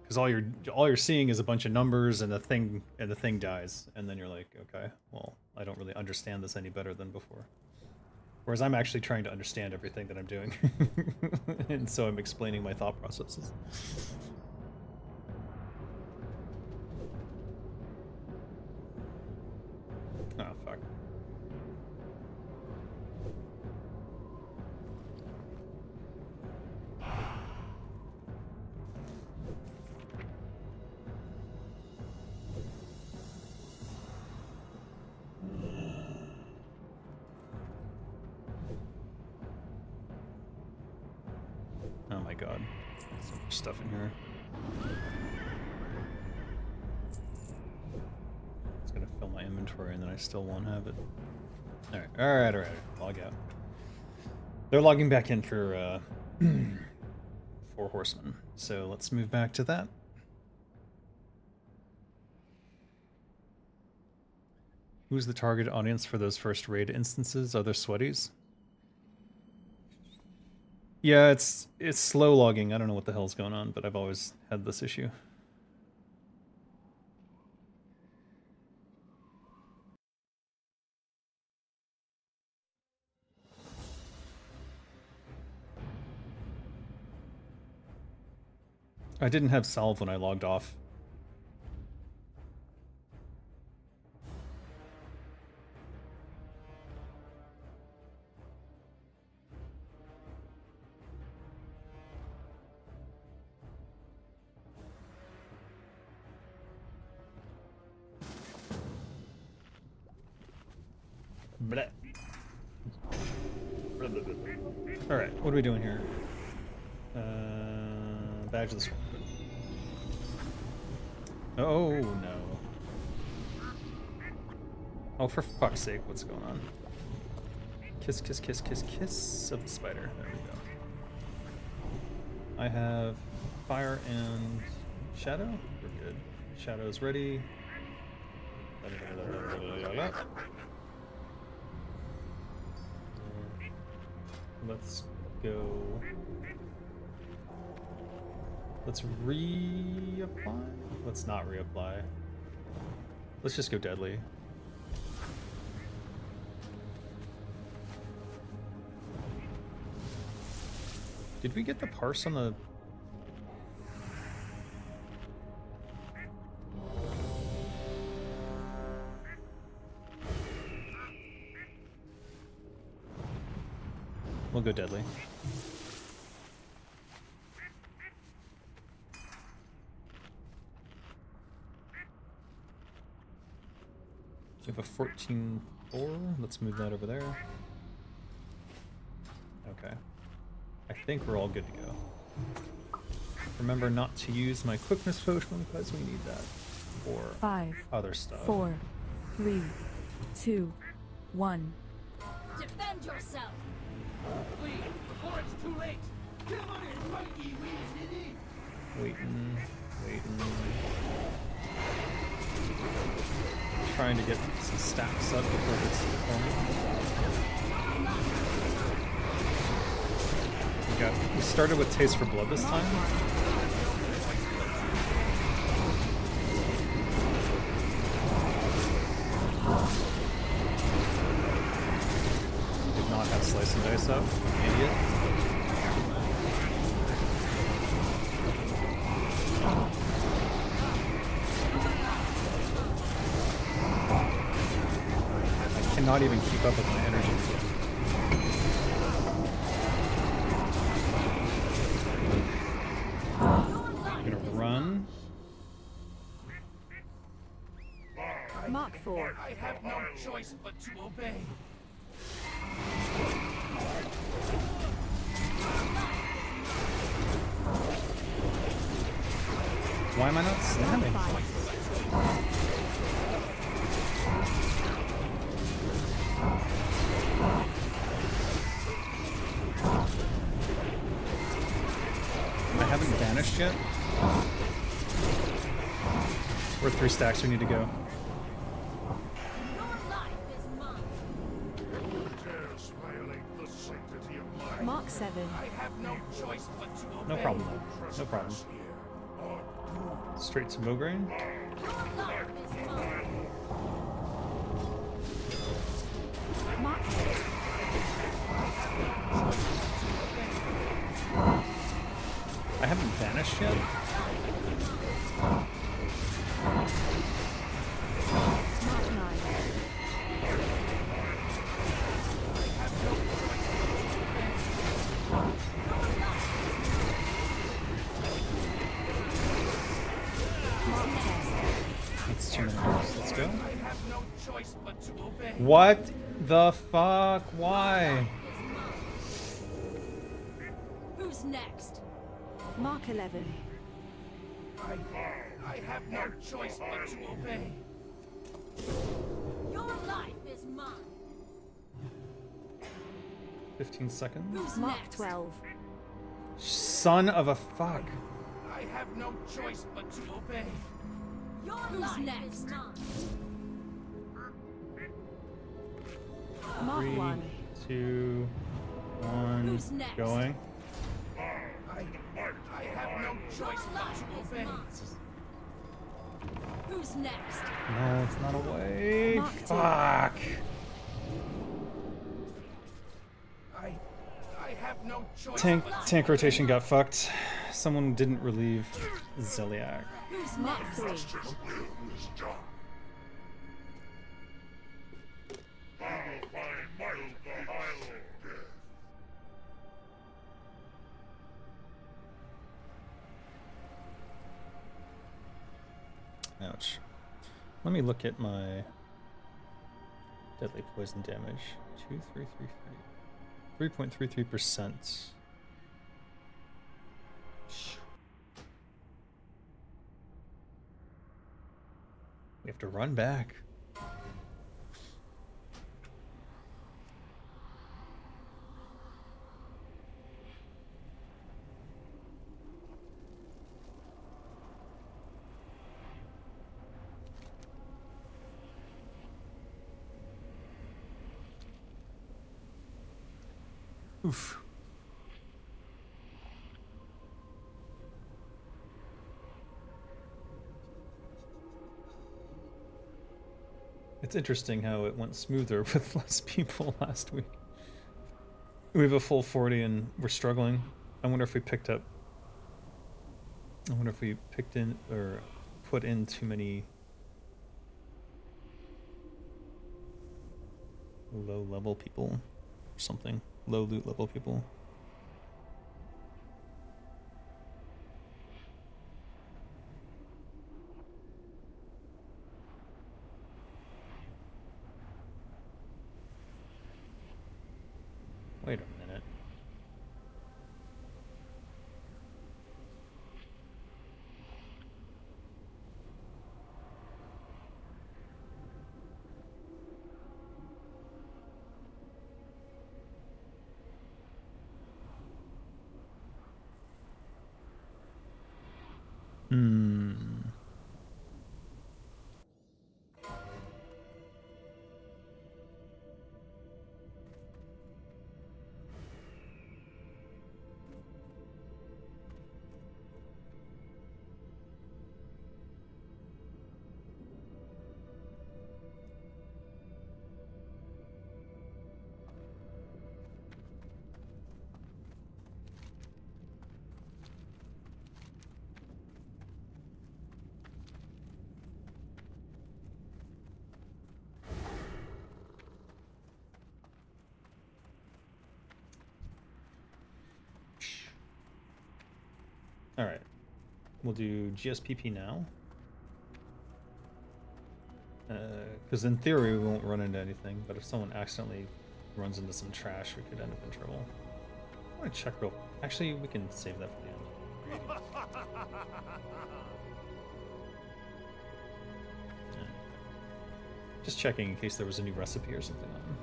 Because all you're seeing is a bunch of numbers and the thing dies, and then you're like, okay, well, I don't really understand this any better than before. Whereas I'm actually trying to understand everything that I'm doing, and so I'm explaining my thought processes. Oh fuck. Oh my god. So much stuff in here. It's gonna fill my inventory and then I still won't have it. Alright. Log out. They're logging back in for 4 horsemen. So let's move back to that. Who's the target audience for those first raid instances? Other sweaties? Yeah, it's slow logging. I don't know what the hell's going on, but I've always had this issue. I didn't have salve when I logged off. Alright, what are we doing here? Badge of the Sword. Oh no. Oh, for fuck's sake, what's going on? Kiss, kiss, kiss, kiss, kiss of the spider. There we go. I have fire and shadow. We're good. Shadow's ready. Let's go. Let's reapply? Let's not reapply. Let's just go deadly. Did we get the parse on the... We'll go deadly. We have a 14-4. Let's move that over there. Okay. I think we're all good to go. Remember not to use my quickness potion because we need that for 5, other stuff. 4, 3, 2, 1. Defend yourself! Flee before it's too late. Come on in, monkey, wee, Waiting. Trying to get some stacks up before it gets to the corner. We started with Taste for Blood this time. Did not have Slice and Dice up. Idiot. I cannot even keep up with my energy. I'm gonna run. Mark 4. I have no choice but to obey. Why am I not snapping? 5. I haven't vanished yet. We're 3 stacks, we need to go. Your life is mine. Who dares violate the sanctity of life? Mark 7. I have no choice but to obey. No problem, though. No problem. Trespass here, or do Straight to Mograine. Your life is mine. Mark 8. I haven't vanished yet. Mark 9. Mark 10. That's 2 minutes. Let's go. I have no choice but to obey. What the fuck? Why? Who's next? Mark 11. I have no choice but to obey. Your life is mine. 15 seconds. Who's Mark next? 12. Son of a fuck. I have no choice but to obey. Your life is mine. Mark 3, 1. 2, 1. Who's next? Going. I have no choice Your but life to is obey. mine. Who's next? No, it's not away. Mark 2. Fuck. I have no choice Tank but tank rotation got fucked. Someone didn't relieve Zeliak. Who's Mark next? 3. is done. I will find my death. Ouch. Let me look at my deadly poison damage. 2333. 3.33%. We have to run back. Oof. It's interesting how it went smoother with less people last week. We have a full 40 and we're struggling. I wonder if we picked up. I wonder if we picked in or put in too many low level people or something. Low loot level people. Wait a minute. Hmm. All right, we'll do GSPP now. Because in theory we won't run into anything, but if someone accidentally runs into some trash, we could end up in trouble. I want to check real. Actually, we can save that for the end. Yeah. Just checking in case there was a new recipe or something on.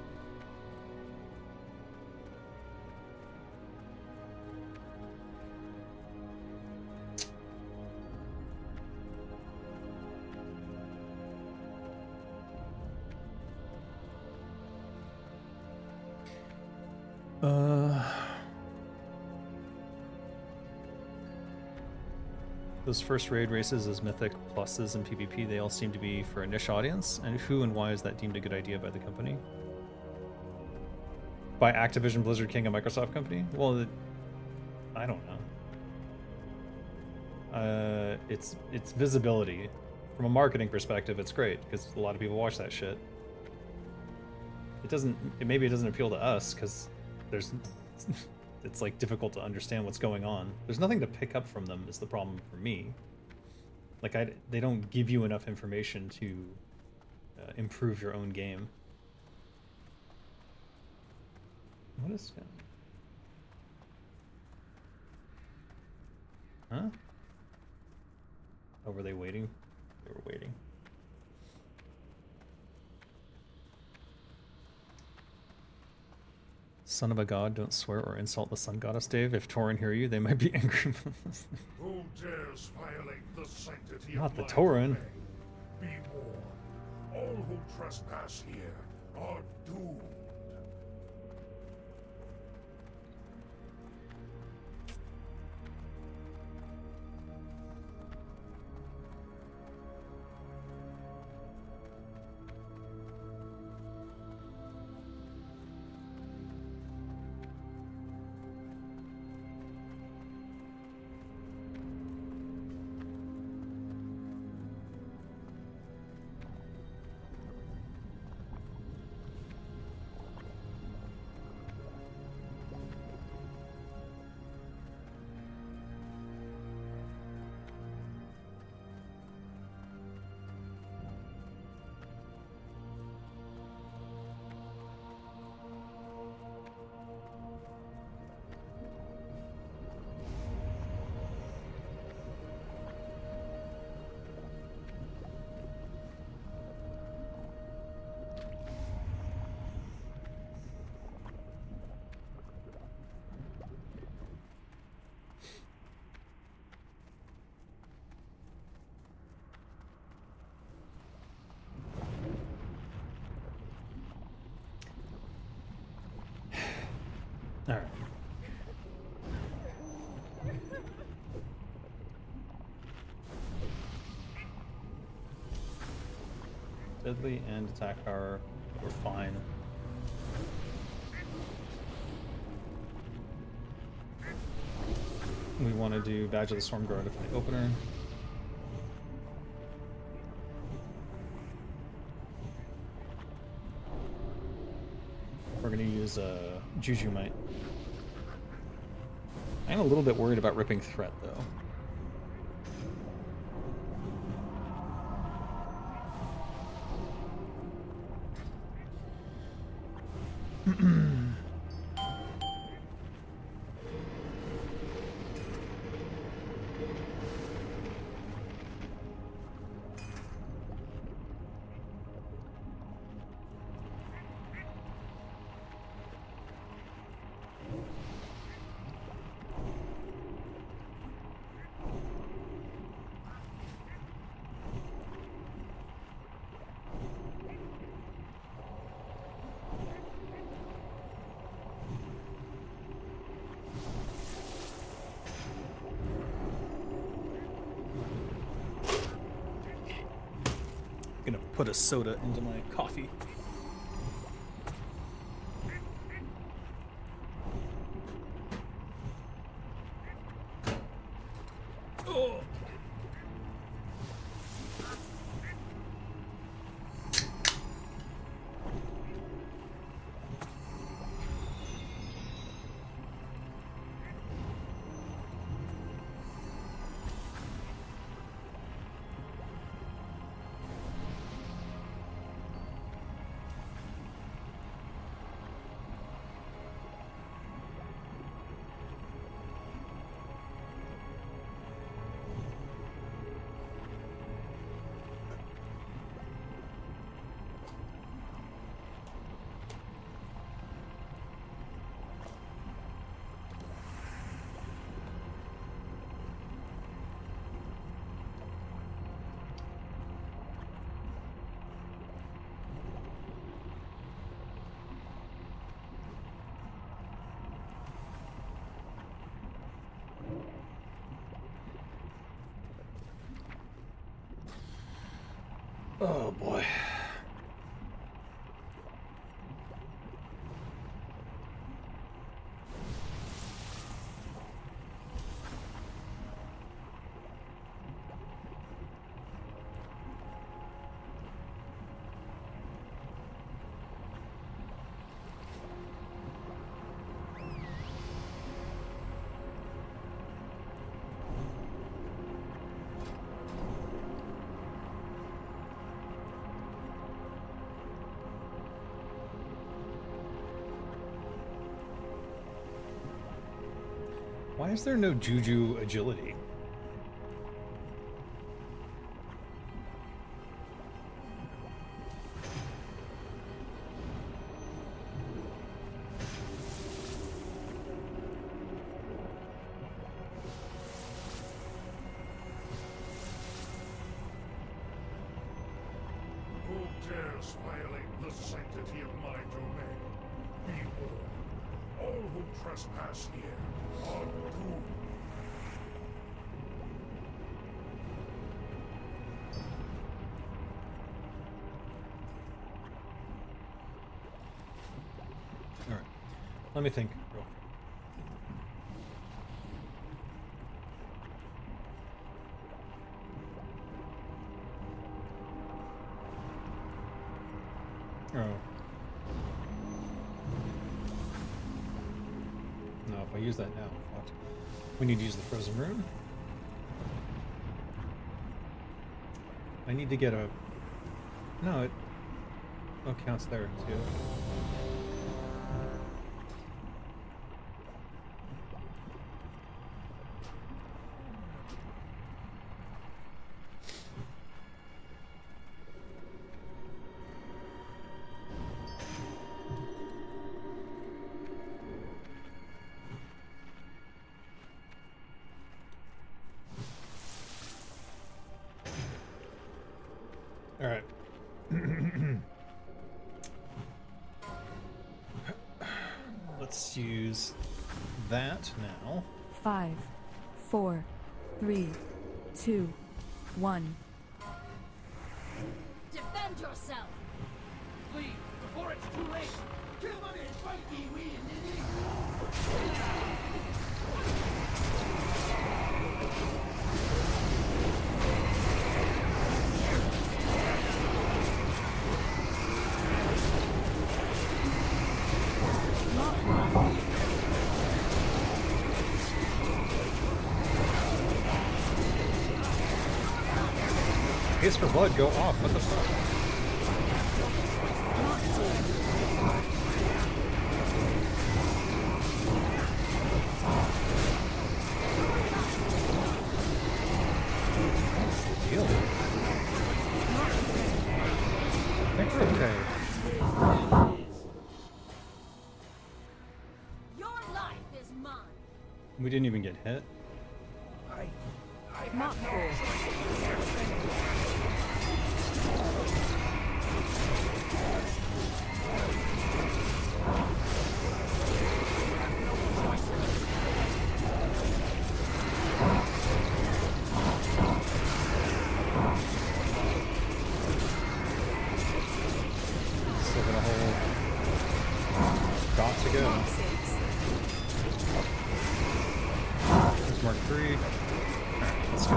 Those first raid races as mythic pluses in PvP, they all seem to be for a niche audience. And who and why is that deemed a good idea by the company? By Activision, Blizzard King, a Microsoft company? Well, I don't know. It's visibility. From a marketing perspective, it's great because a lot of people watch that shit. Maybe it doesn't appeal to us because there's it's like difficult to understand what's going on. There's nothing to pick up from them is the problem for me. Like they don't give you enough information to improve your own game. What is that? Huh? Oh, were they waiting? They were waiting. Son of a god, don't swear or insult the sun goddess, Dave. If Tauren hear you, they might be angry. Who dares violate the sanctity Not of the life Tauren. Be warned. All who trespass here are doomed. All right. Deadly and attack power were fine. We want to do Badge of the Storm Guard for the opener. We're going to use Juju Might. I'm a little bit worried about Ripping Threat, though. Gonna put a soda into my coffee. Oh. Oh boy. Why is there no Juju agility? Who dares violate the sanctity of my domain? Be warned. All who trespass here are doomed. All right. Let me think. Real quick. Oh. No, if I use that now, fucked. We need to use the Frozen Rune. I need to get a... No, it... Oh, counts there, too. All right. Let's use that now. 5, 4, 3, 2, 1. Defend yourself! Flee before it's too late. Kill money, fight me, we Haste for blood, go off. What the fuck? What's the deal? I think we're okay. Your life is mine. We didn't even get hit. Mark 4. Still got a whole dot to go. Mark 6. There's Mark 3. Alright, let's go.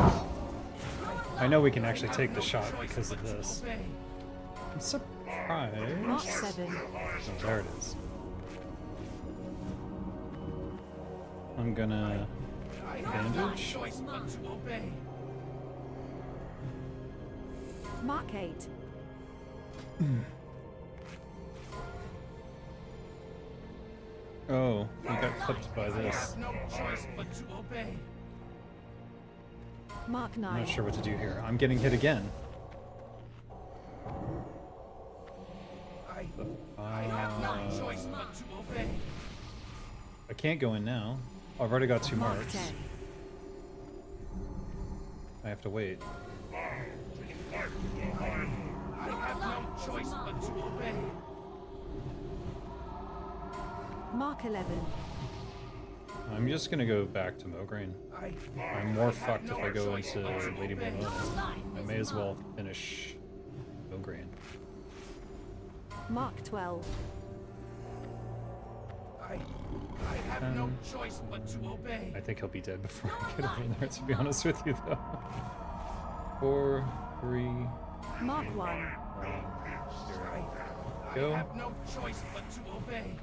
I know we can actually take the shot because of this. I'm surprised. Mark 7. Oh, there it is. I'm gonna bandage. Choice but to obey. Mark 8. Oh, we got clipped by this. No choice but to obey. Mark I'm 9. not sure what to do here. I'm getting hit again. I have no choice but to obey. I can't go in now. Oh, I've already got 2 Mark marks. 10. I have to wait. I have no choice but to obey. Mark 11. I'm just gonna go back to Mograine. I'm more fucked if I go into Lady Malone. I may as well finish Mograine. Mark 12. I have no choice but to obey. I think he'll be dead before I get over there, to be honest with you, though. 4, 3, Mark 1. 1, I 0. have no choice but to obey.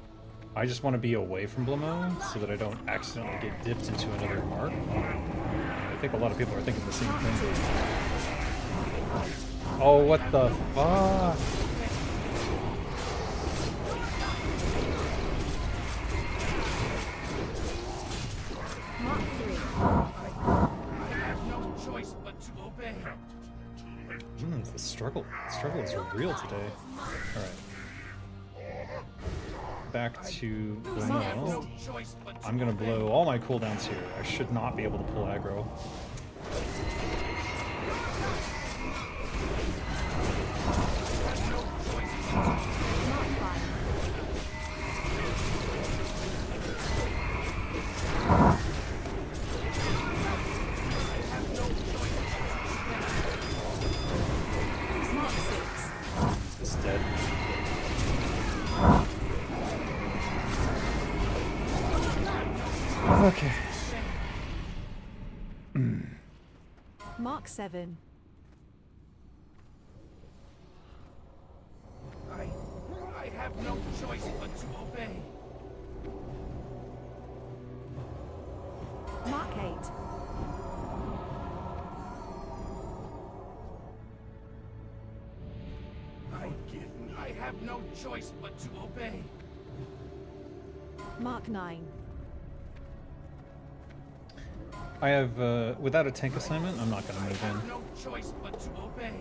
I just want to be away from Blamo so that I don't accidentally get dipped into another mark. I think a lot of people are thinking the same Mark thing. 2. Oh, what the fuck? Mark 3. I have no choice but to obey. The struggle. The struggle is real today. Alright. Back to Blamo. No choice but to I'm gonna blow all my cooldowns here. I should not be able to pull aggro. Mark 5. Mark 6. It's dead. Okay. Mark 7. I have no choice but to obey. Mark 8. I have no choice but to obey. Mark 9. I have, without a tank assignment, I'm not gonna move I have in. no choice but to obey.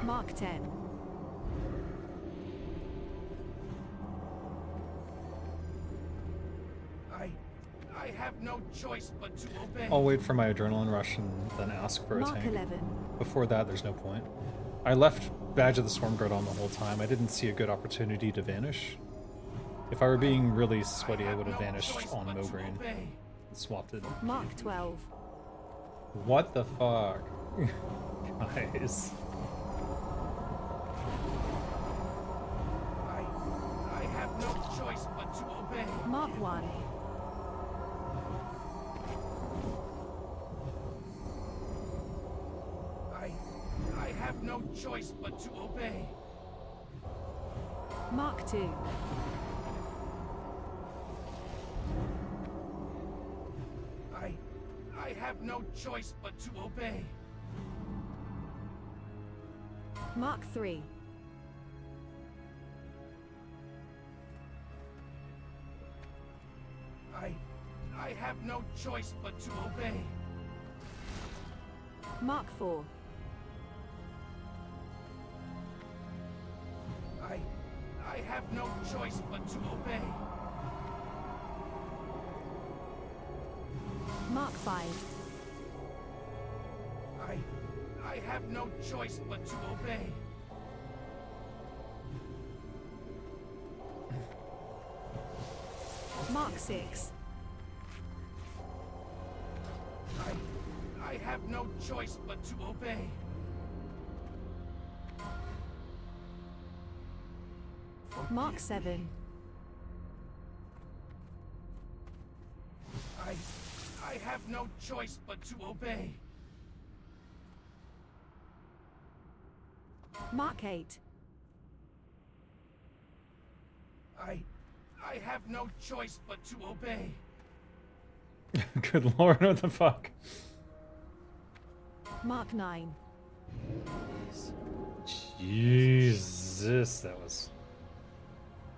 Mark 10. I have no choice but to obey. I'll wait for my adrenaline rush and then ask for a Mark tank. 11. Before that, there's no point. I left Badge of the Stormguard on the whole time. I didn't see a good opportunity to vanish. If I were being really sweaty, I would have vanished on Mograine. Swapped it. Mark 12. What the fuck? Guys. I have no choice but to obey. Mark 1. I have no choice but to obey. Mark 2. I have no choice but to obey. Mark 3. I have no choice but to obey. Mark 4. I have no choice but to obey. Mark 5. I have no choice but to obey. Mark 6. I have no choice but to obey. Mark 7. I have no choice but to obey. Mark 8. I have no choice but to obey. Good lord, what the fuck? Mark 9. Jesus, that was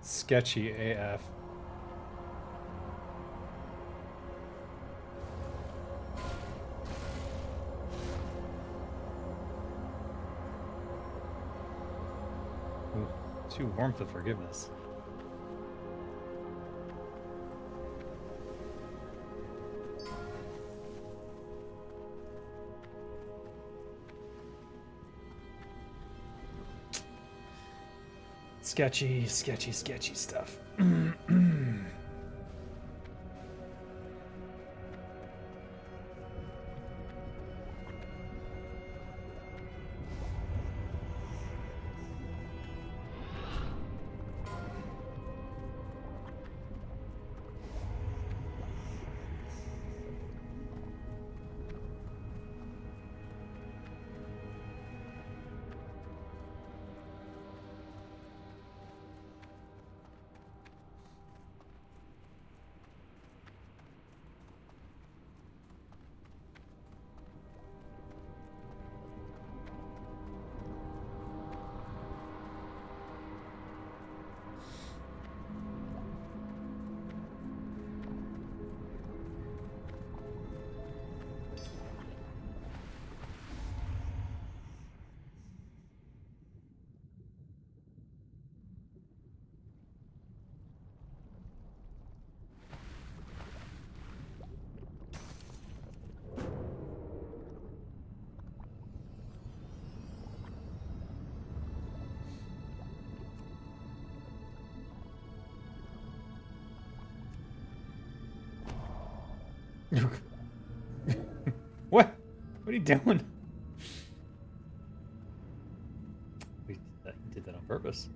sketchy AF. Ooh, too warmth of forgiveness. Sketchy, sketchy, sketchy stuff. What? What are you doing? He did that on purpose.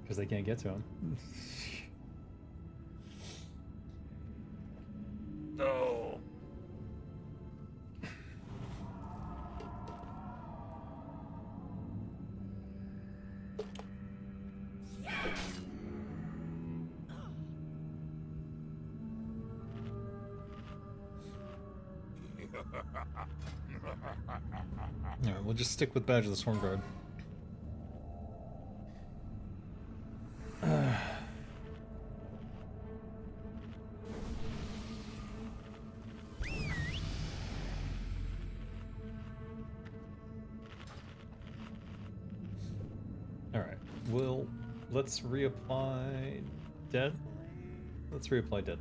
Because they can't get to him. No. Alright, we'll just stick with Badge of the Swarm Guard. Alright, let's reapply Dead. Let's reapply Dead.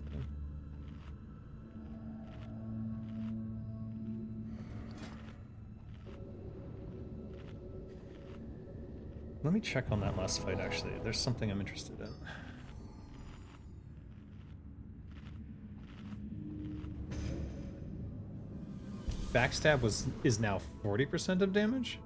Let me check on that last fight, actually. There's something I'm interested in. Backstab is now 40% of damage?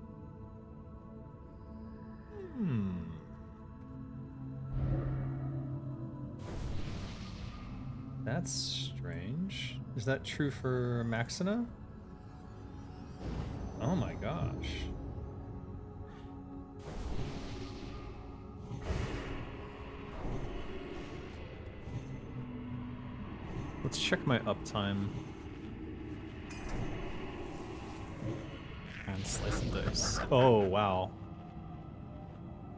That's strange. Is that true for Maxina? Oh my gosh. Let's check my uptime. And slice and dice. Oh, wow.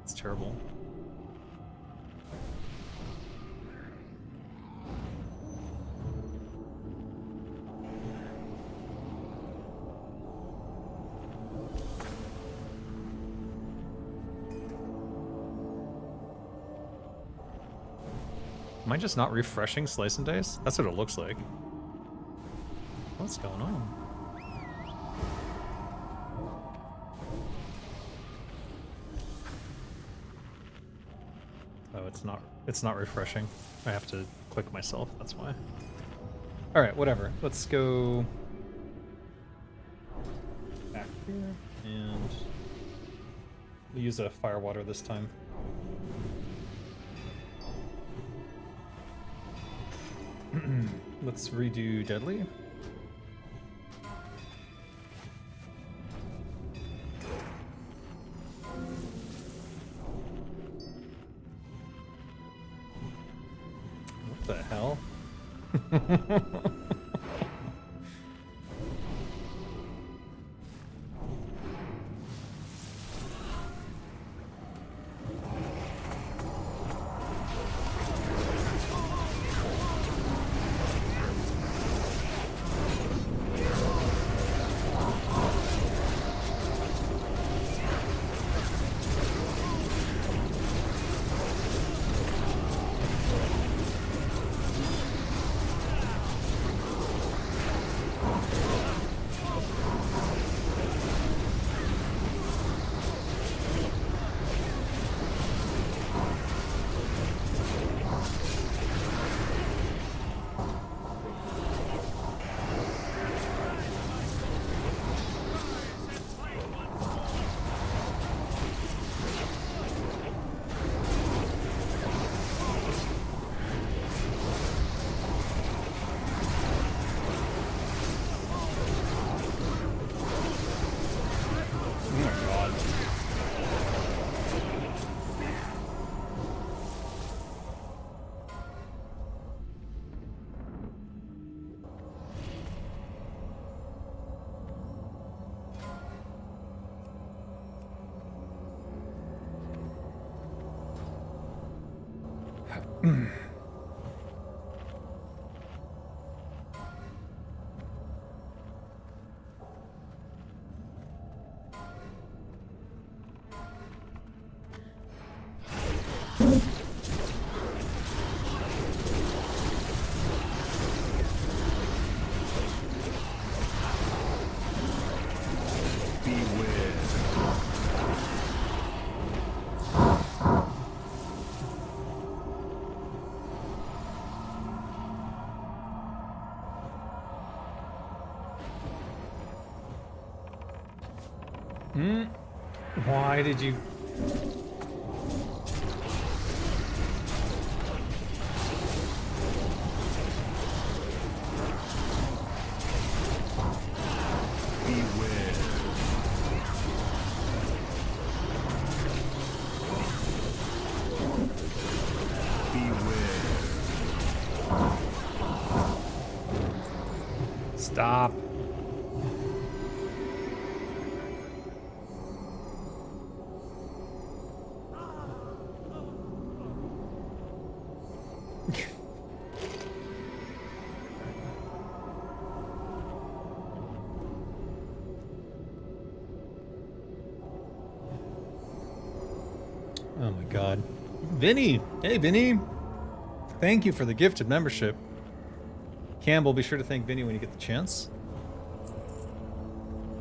It's terrible. Am I just not refreshing slice and dice? That's what it looks like. What's going on? Oh, it's not refreshing. I have to click myself, that's why. Alright, whatever. Let's go back here and we'll use a fire water this time. Let's redo Deadly. What the hell? Why did you... Stop. Oh my god. Vinny! Hey, Vinny! Thank you for the gifted membership. Campbell, be sure to thank Vinny when you get the chance.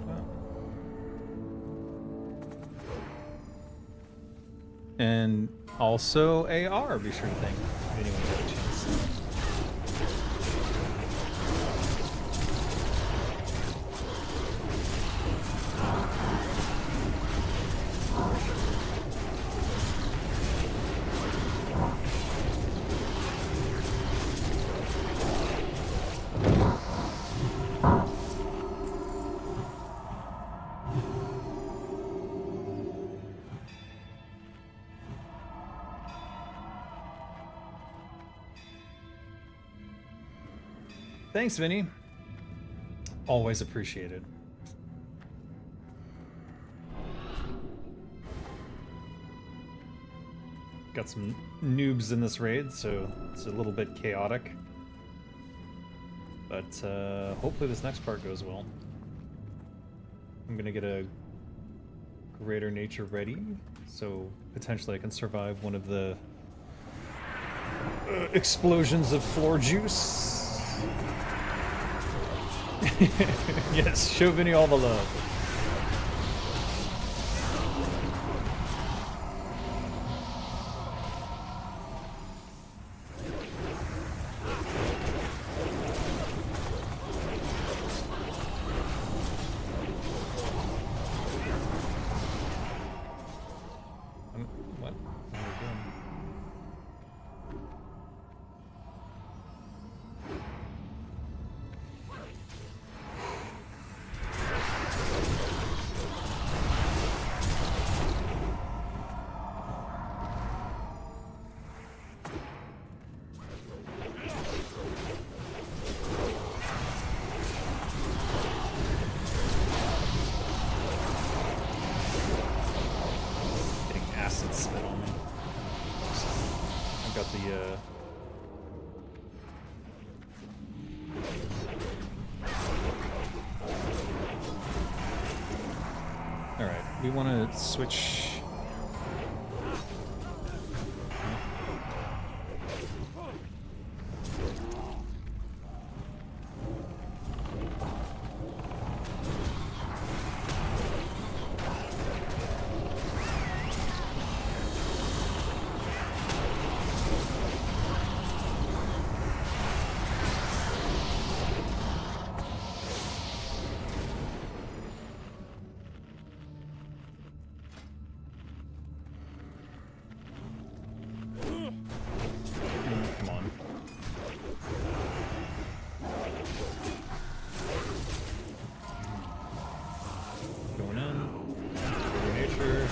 Wow. And also AR, be sure to thank Vinny when you get the chance. Thanks, Vinny. Always appreciated. Got some noobs in this raid, so it's a little bit chaotic. But hopefully this next part goes well. I'm gonna get a greater nature ready, so potentially I can survive one of the explosions of floor juice. Yes, show Vinny all the love. What? What are we doing? Getting acid spit on me. I've got the Alright, we want to switch. Come on. Going in. Greater nature.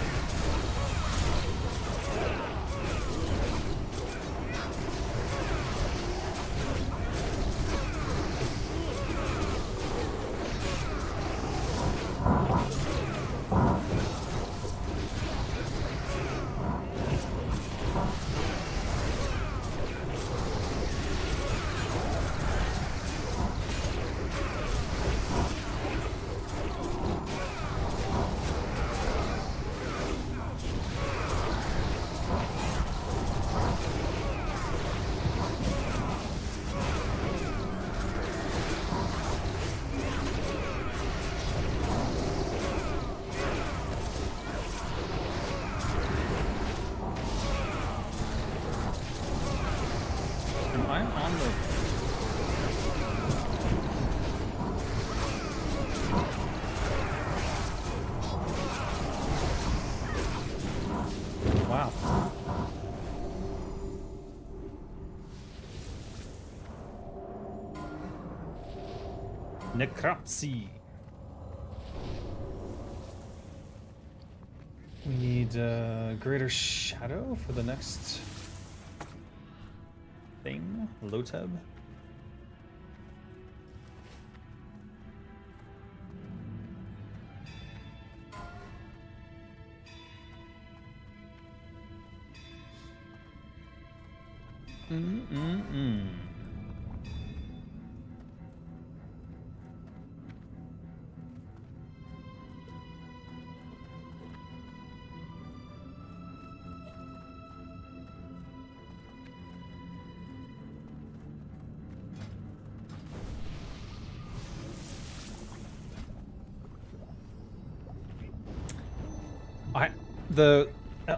Am I on the... Wow. Necropsy. We need greater shadow for the next thing. Loteb.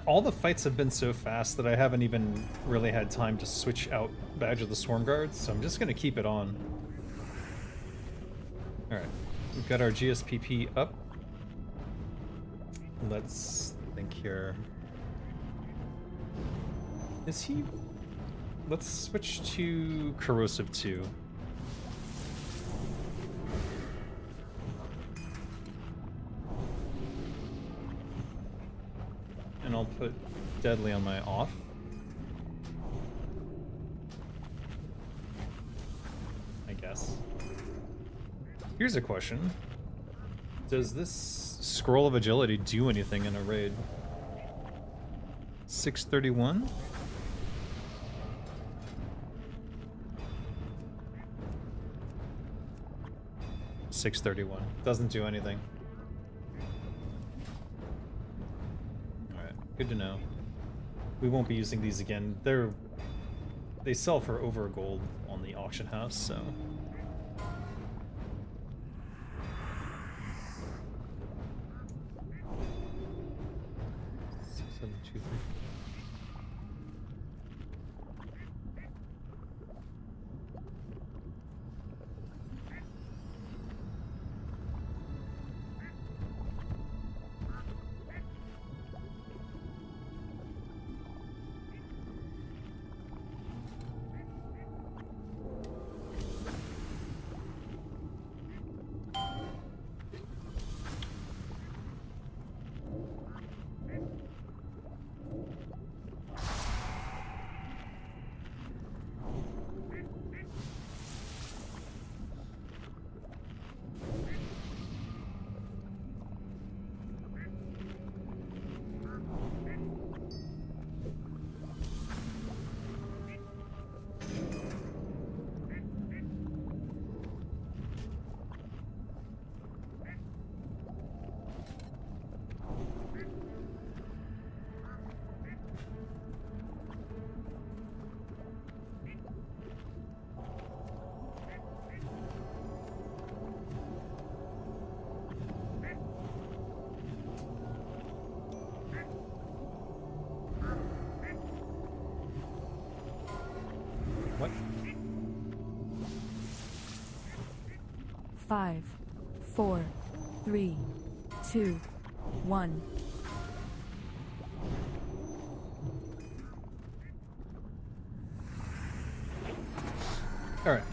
All the fights have been so fast that I haven't even really had time to switch out Badge of the Swarm Guards, so I'm just gonna keep it on. Alright, we've got our GSPP up. Let's think here. Is he... Let's switch to Corrosive 2. And I'll put Deadly on my off. I guess. Here's a question. Does this Scroll of Agility do anything in a raid? 631? $631. Doesn't do anything. Alright, good to know. We won't be using these again. They sell for over a gold on the auction house, so... What? 5, 4, 3, 2, 1. All right.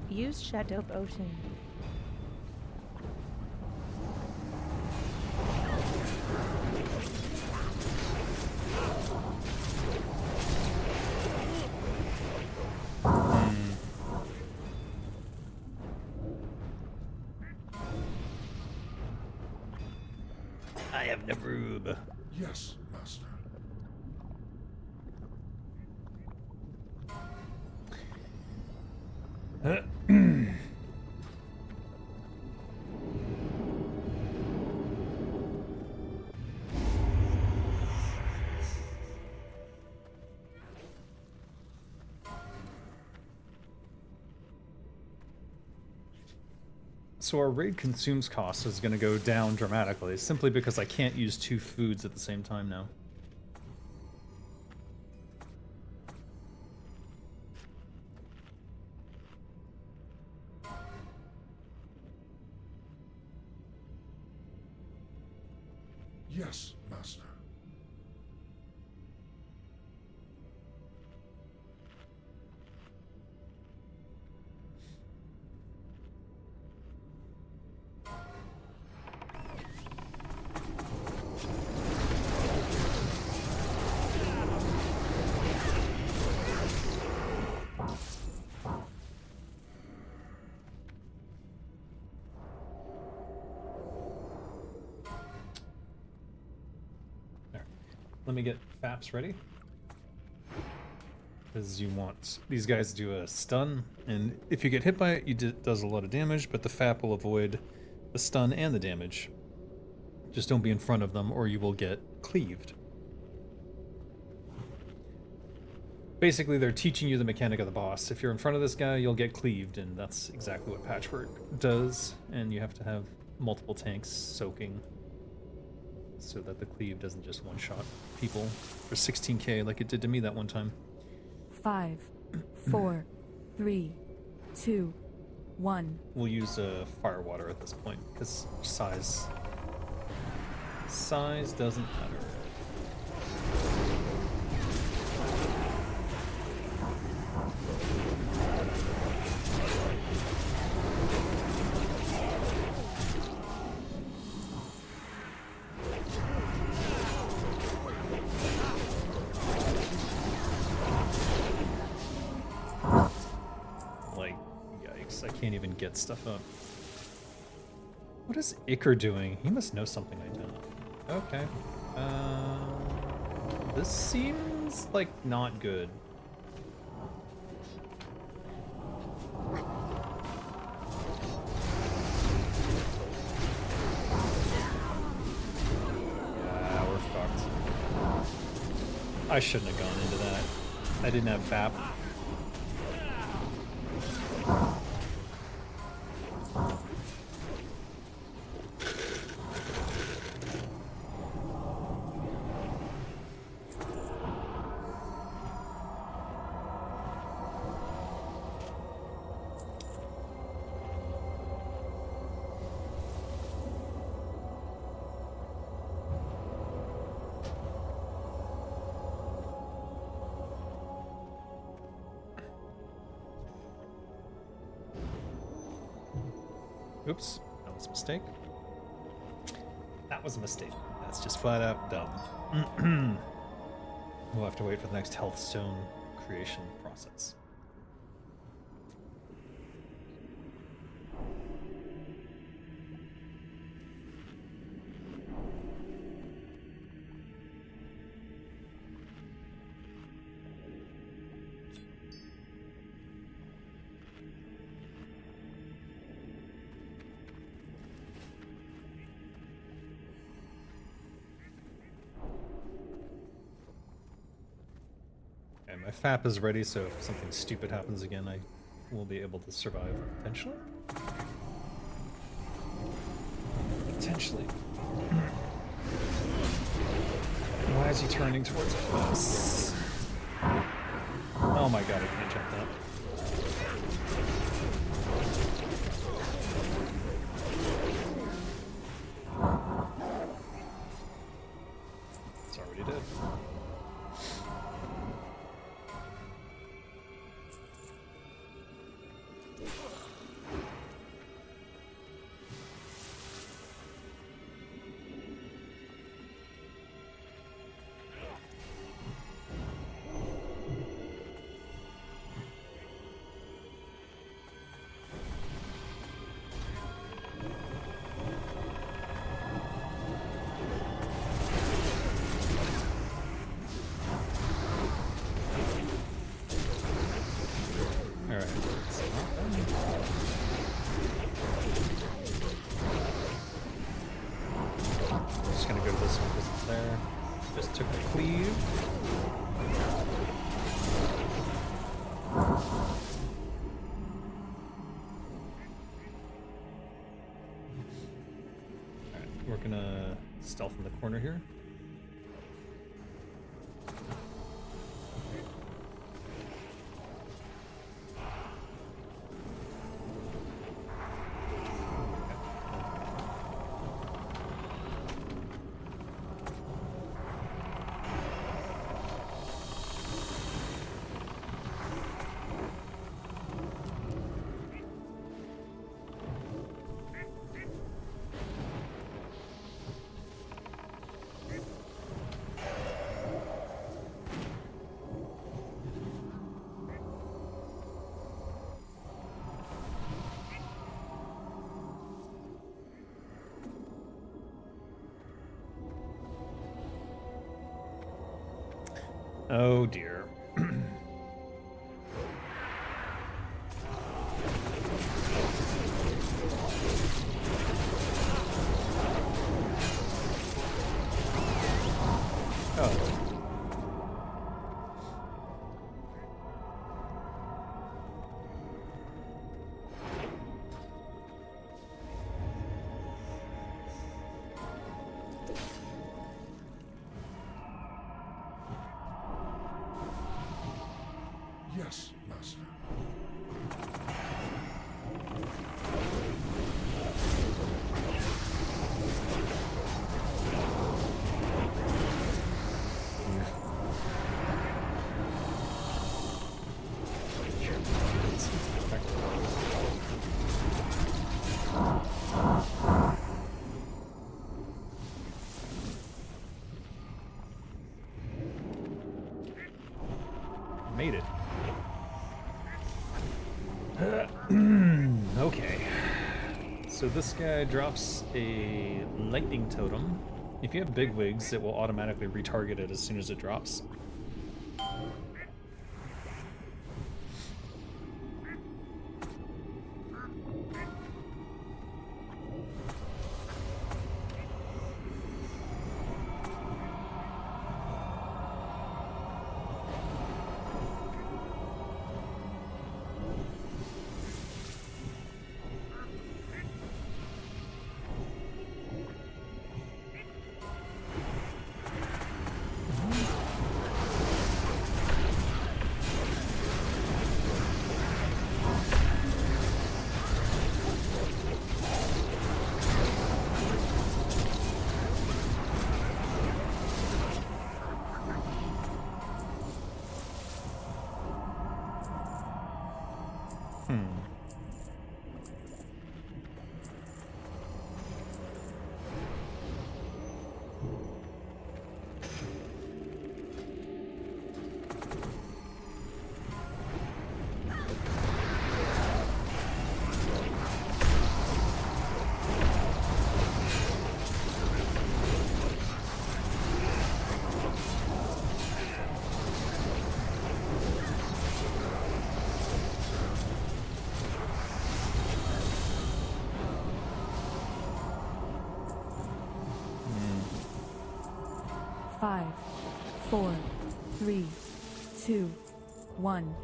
Use Shadow Ocean. I have no rube. Yes, Master. So our raid consumes cost is going to go down dramatically, simply because I can't use 2 foods at the same time now. Yes, Master. Let me get FAPs ready. Because you want these guys to do a stun, and if you get hit by it, it does a lot of damage, but the FAP will avoid the stun and the damage. Just don't be in front of them, or you will get cleaved. Basically, they're teaching you the mechanic of the boss. If you're in front of this guy, you'll get cleaved, and that's exactly what Patchwork does, and you have to have multiple tanks soaking so that the cleave doesn't just one-shot people for 16k like it did to me that one time. 5, 4, 3, 2, 1. We'll use fire water at this point because size doesn't matter. I can't even get stuff up. What is Iker doing? He must know something I don't. Okay. This seems like not good. Yeah, we're fucked. I shouldn't have gone into that. I didn't have FAP. Oops, that was a mistake. That was a mistake. That's just flat out dumb. We'll have to wait for the next health stone creation process. My FAP is ready, so if something stupid happens again, I will be able to survive, potentially? Potentially. Why is he turning towards us? Oh my god, I can't jump that. It's already dead. Just gonna go to this one because it's there. Just took the cleave. gonna stealth in the corner here. Oh dear. Oh. Yes, Master. Made it. Okay. So this guy drops a lightning totem. If you have big wigs, it will automatically retarget it as soon as it drops. Five, 4, 3, 2, 1.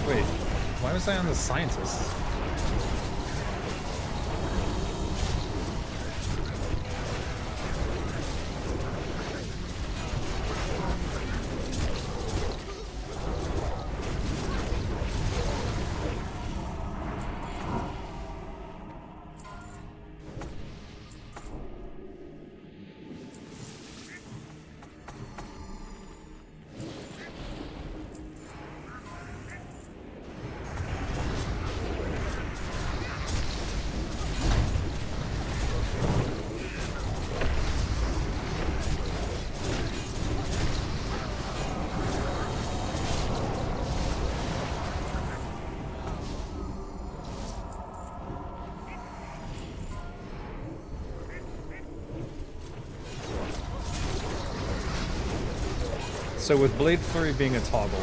Wait, why was I on the scientist? So with Blade Flurry being a toggle,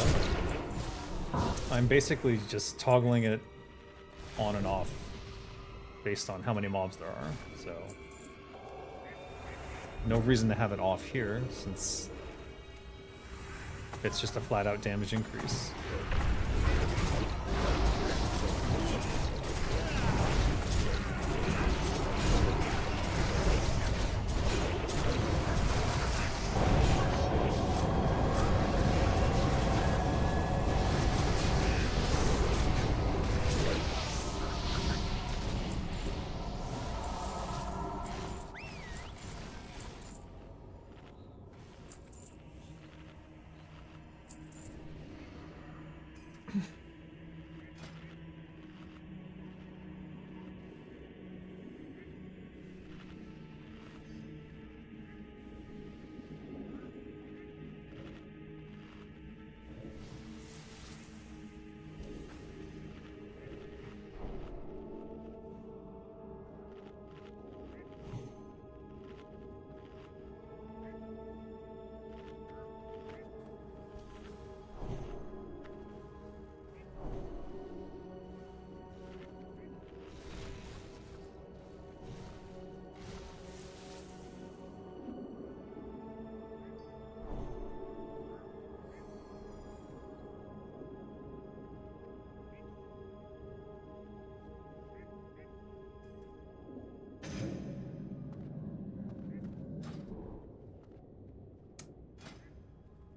I'm basically just toggling it on and off based on how many mobs there are. So no reason to have it off here since it's just a flat out damage increase.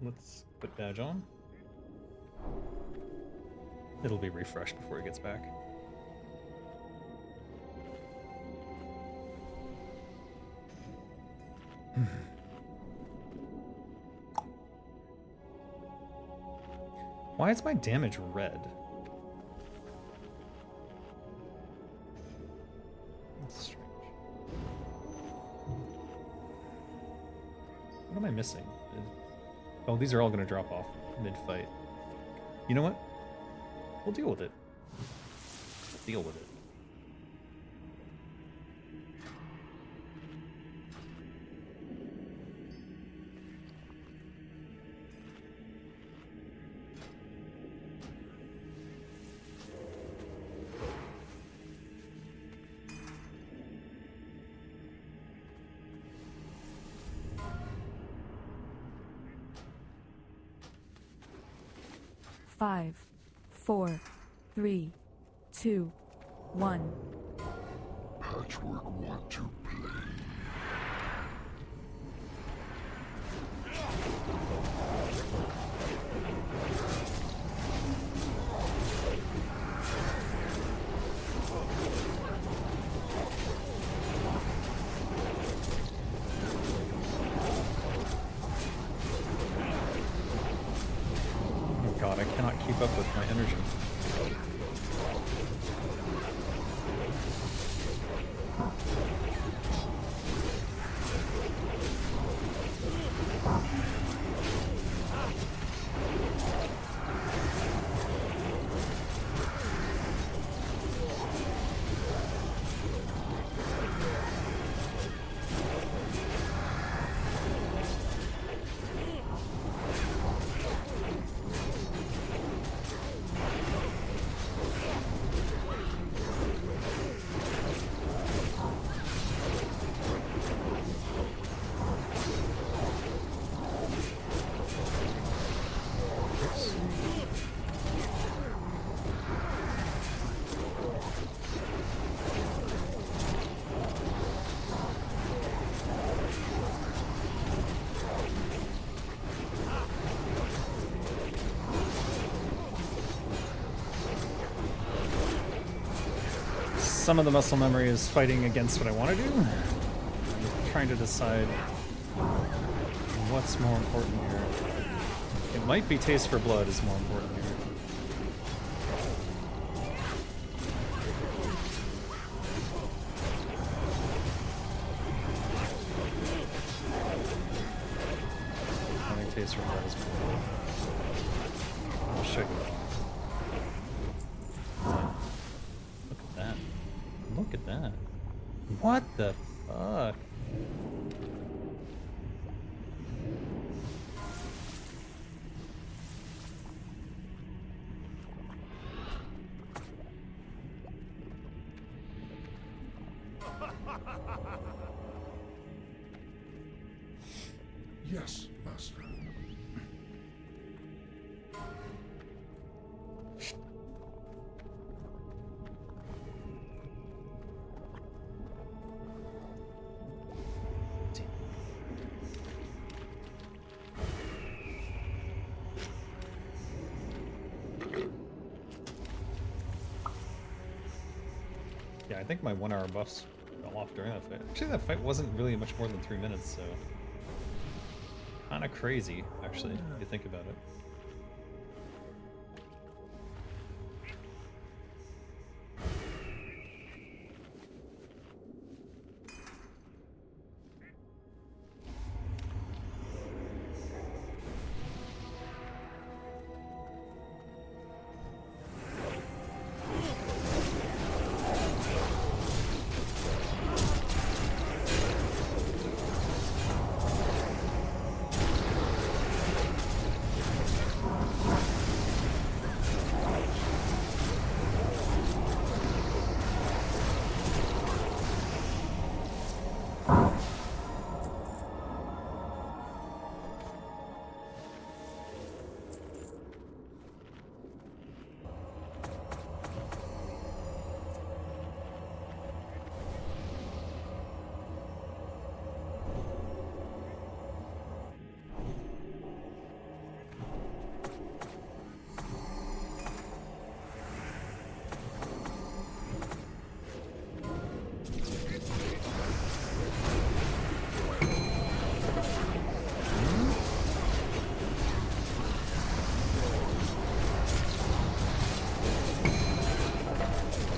Let's put badge on. It'll be refreshed before he gets back. Why is my damage red? That's strange. What am I missing? Oh, these are all going to drop off mid-fight. You know what? We'll deal with it. Deal with it. Five, 4, 3, 2, 1. Patchwork want to play. God, I cannot keep up with my energy. Some of the muscle memory is fighting against what I want to do. I'm trying to decide what's more important here. It might be taste for blood is more important here. I think taste for blood is more important. I'll show you. Look at that. What the fuck? Yes, master. Yeah, I think my 1 hour buffs fell off during that fight. Actually, that fight wasn't really much more than 3 minutes, so kind of crazy, actually, if you think about it.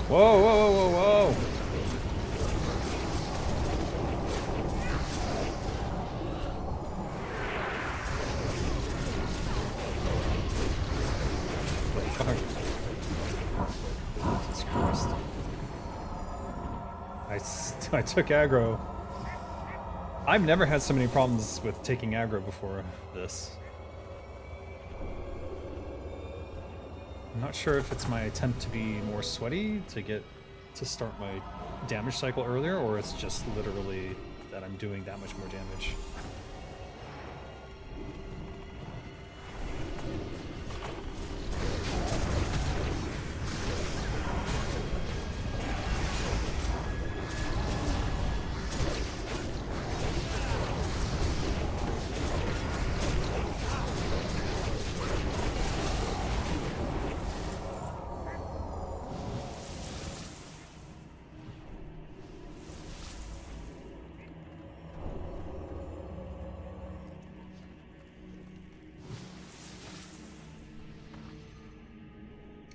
Whoa, whoa, whoa, whoa, whoa! Fuck. Jesus Christ. I took aggro. I've never had so many problems with taking aggro before this. I'm not sure if it's my attempt to be more sweaty to start my damage cycle earlier, or it's just literally that I'm doing that much more damage.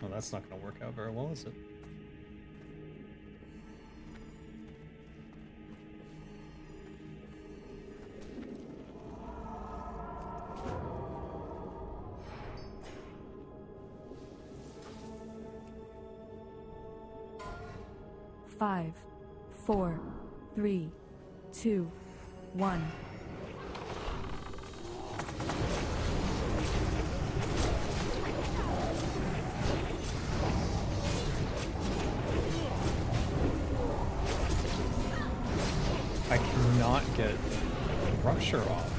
Well, that's not going to work out very well, is it? Five, 4, 3, 2, 1. I cannot get Rupture off.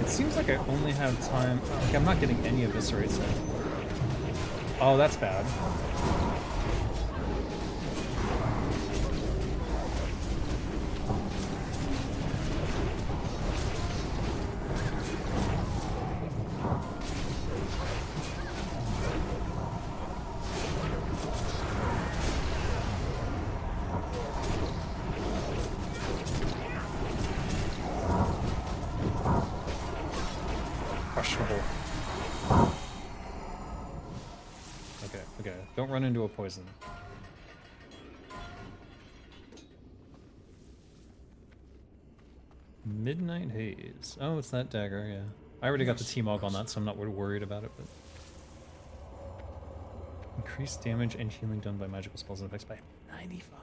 It seems like I only have time. Like, I'm not getting any eviscerates in. Oh, that's bad. Questionable. Okay, okay. Don't run into a poison. Midnight Haze. Oh, it's that dagger, yeah. I already got the T-Mog on that, so I'm not worried about it, but... Increased damage and healing done by magical spells and effects by 95.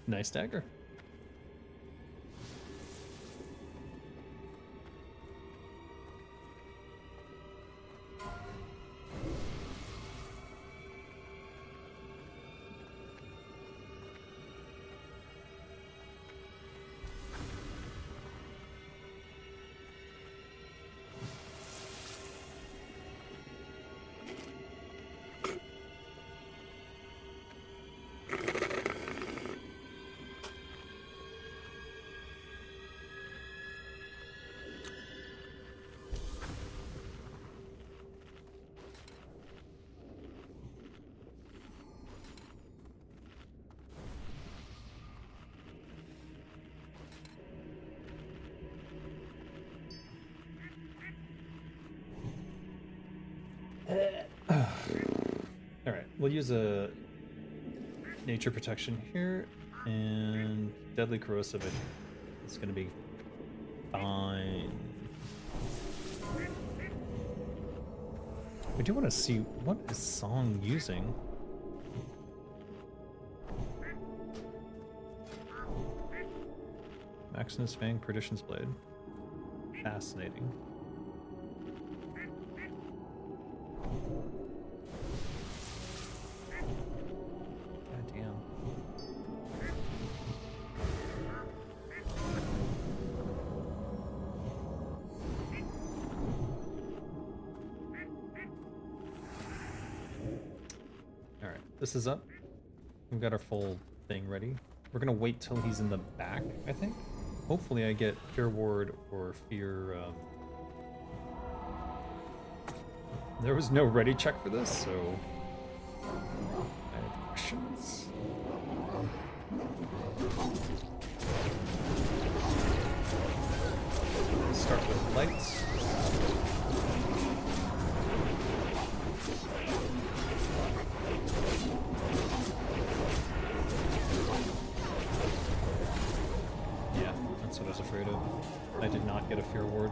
Nice dagger. Alright, we'll use a nature protection here, and deadly corrosive. It's gonna be fine. I do want to see what is Song using. Maximus Fang, Perdition's Blade. Fascinating. God damn. Alright, this is up. We've got our full thing ready. We're gonna wait till he's in the back, I think. Hopefully I get Fear Ward or Fear... There was no ready check for this, so... I have questions. Start with lights. Yeah, that's what I was afraid of. I did not get a Fear Ward.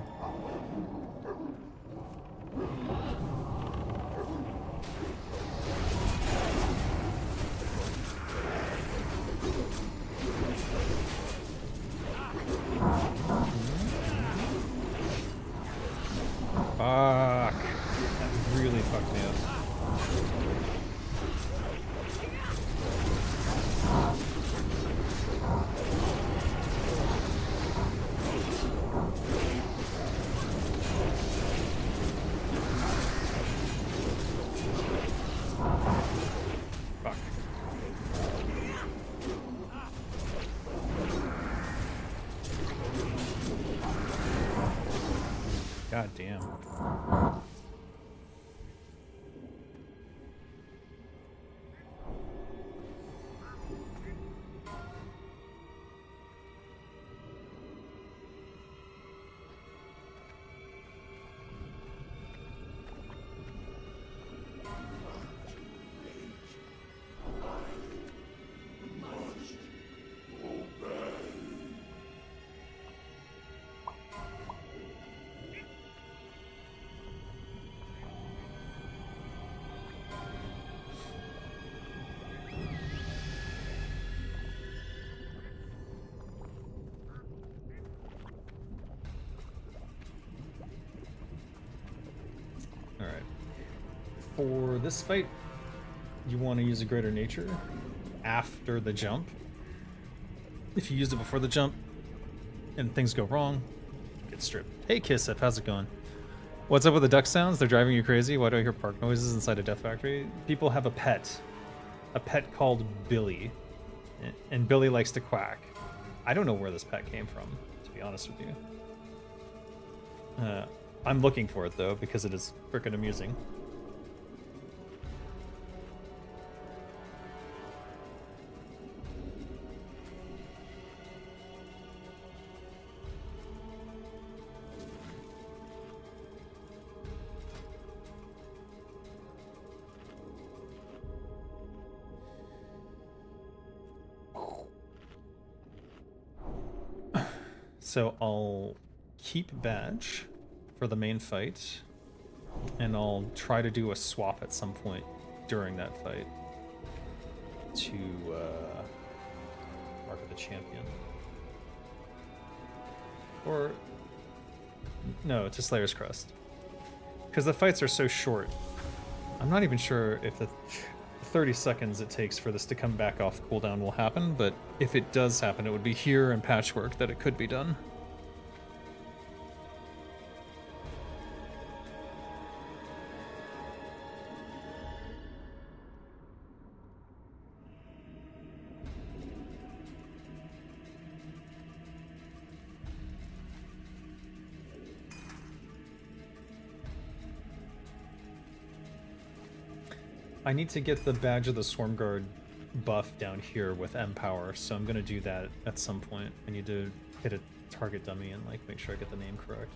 Fuck. That really fucked me up. Fuck. God damn. Alright. For this fight, you want to use a Greater Nature after the jump. If you used it before the jump and things go wrong, get stripped. Hey Kissip, how's it going? What's up with the duck sounds? They're driving you crazy? Why do I hear park noises inside a death factory? People have a pet called Billy, and Billy likes to quack. I don't know where this pet came from, to be honest with you. I'm looking for it though, because it is frickin' amusing. So I'll keep badge for the main fight, and I'll try to do a swap at some point during that fight to Mark of the Champion. Or no, to Slayer's Crest. Because the fights are so short. I'm not even sure if the 30 seconds it takes for this to come back off cooldown will happen, but if it does happen, it would be here in Patchwork that it could be done. I need to get the Badge of the Swarmguard buff down here with M-Power, so I'm gonna do that at some point. I need to hit a target dummy and like make sure I get the name correct.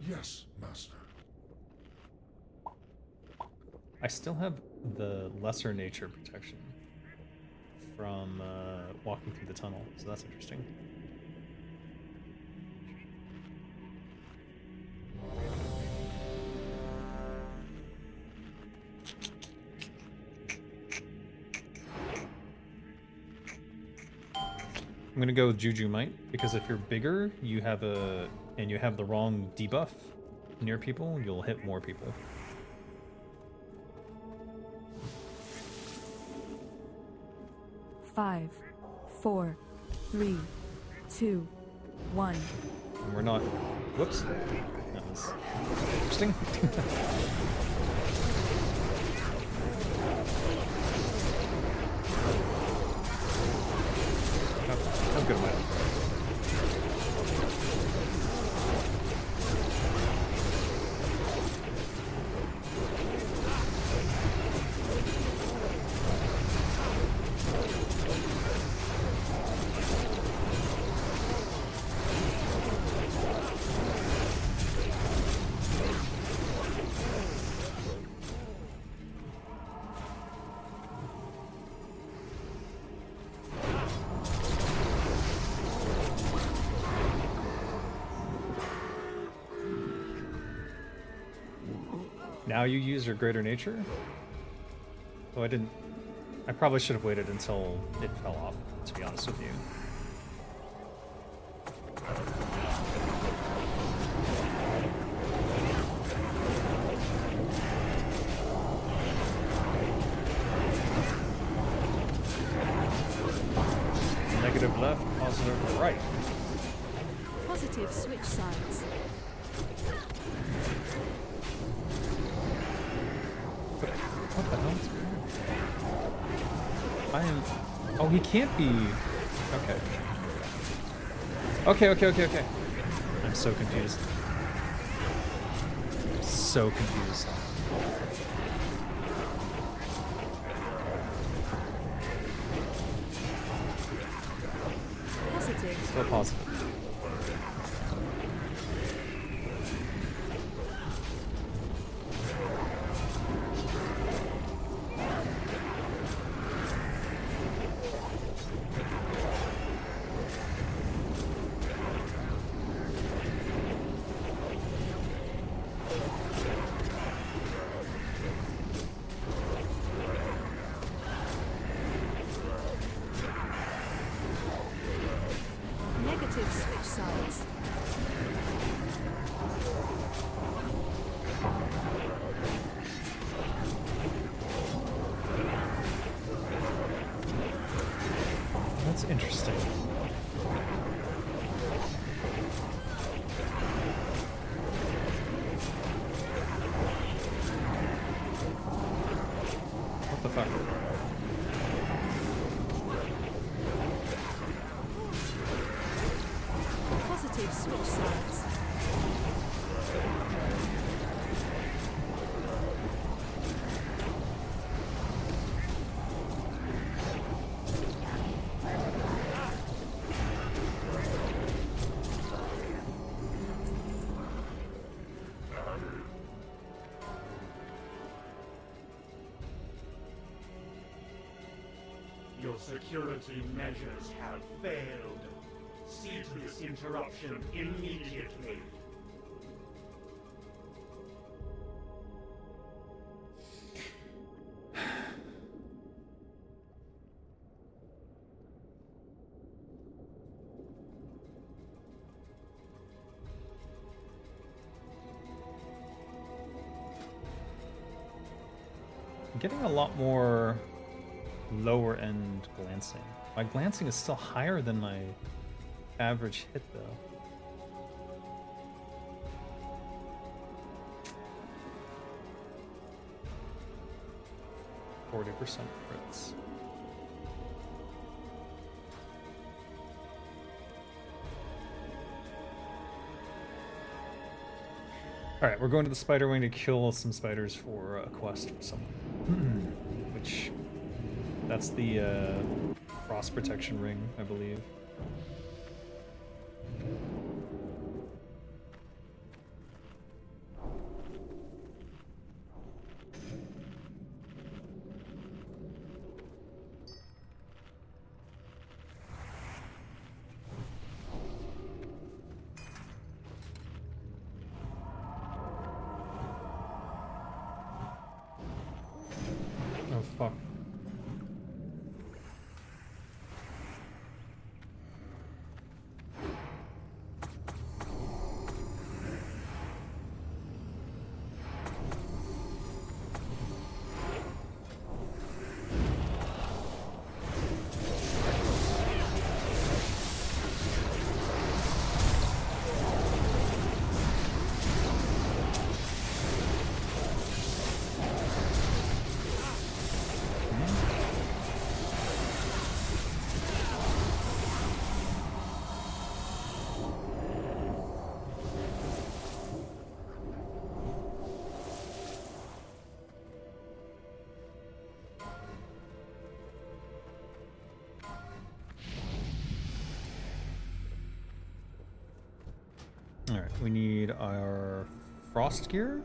Yes, Master. I still have the lesser nature protection from walking through the tunnel, so that's interesting. I'm gonna go with Juju Might, because if you're bigger, you have the wrong debuff near people, you'll hit more people. Five, 4, 3, 2, 1. And we're not. Whoops. That was interesting. How good am I? Now you use your greater nature? Oh, I didn't. I probably should have waited until it fell off, to be honest with you. Negative left, positive right. Positive switch sides. What the hell? I am. Oh, he can't be. Okay. Okay. I'm so confused. So confused. Positive. Still positive. Negative switch sides. That's interesting. What the fuck? Positive switch sides. Your security measures have failed. See to this interruption immediately. I'm getting a lot more lower end glancing. My glancing is still higher than my average hit though. %, 40% crits. Alright, we're going to the spider wing to kill some spiders for a quest for someone. Which, that's the frost protection ring, I believe. Oh fuck. Alright, we need our frost gear,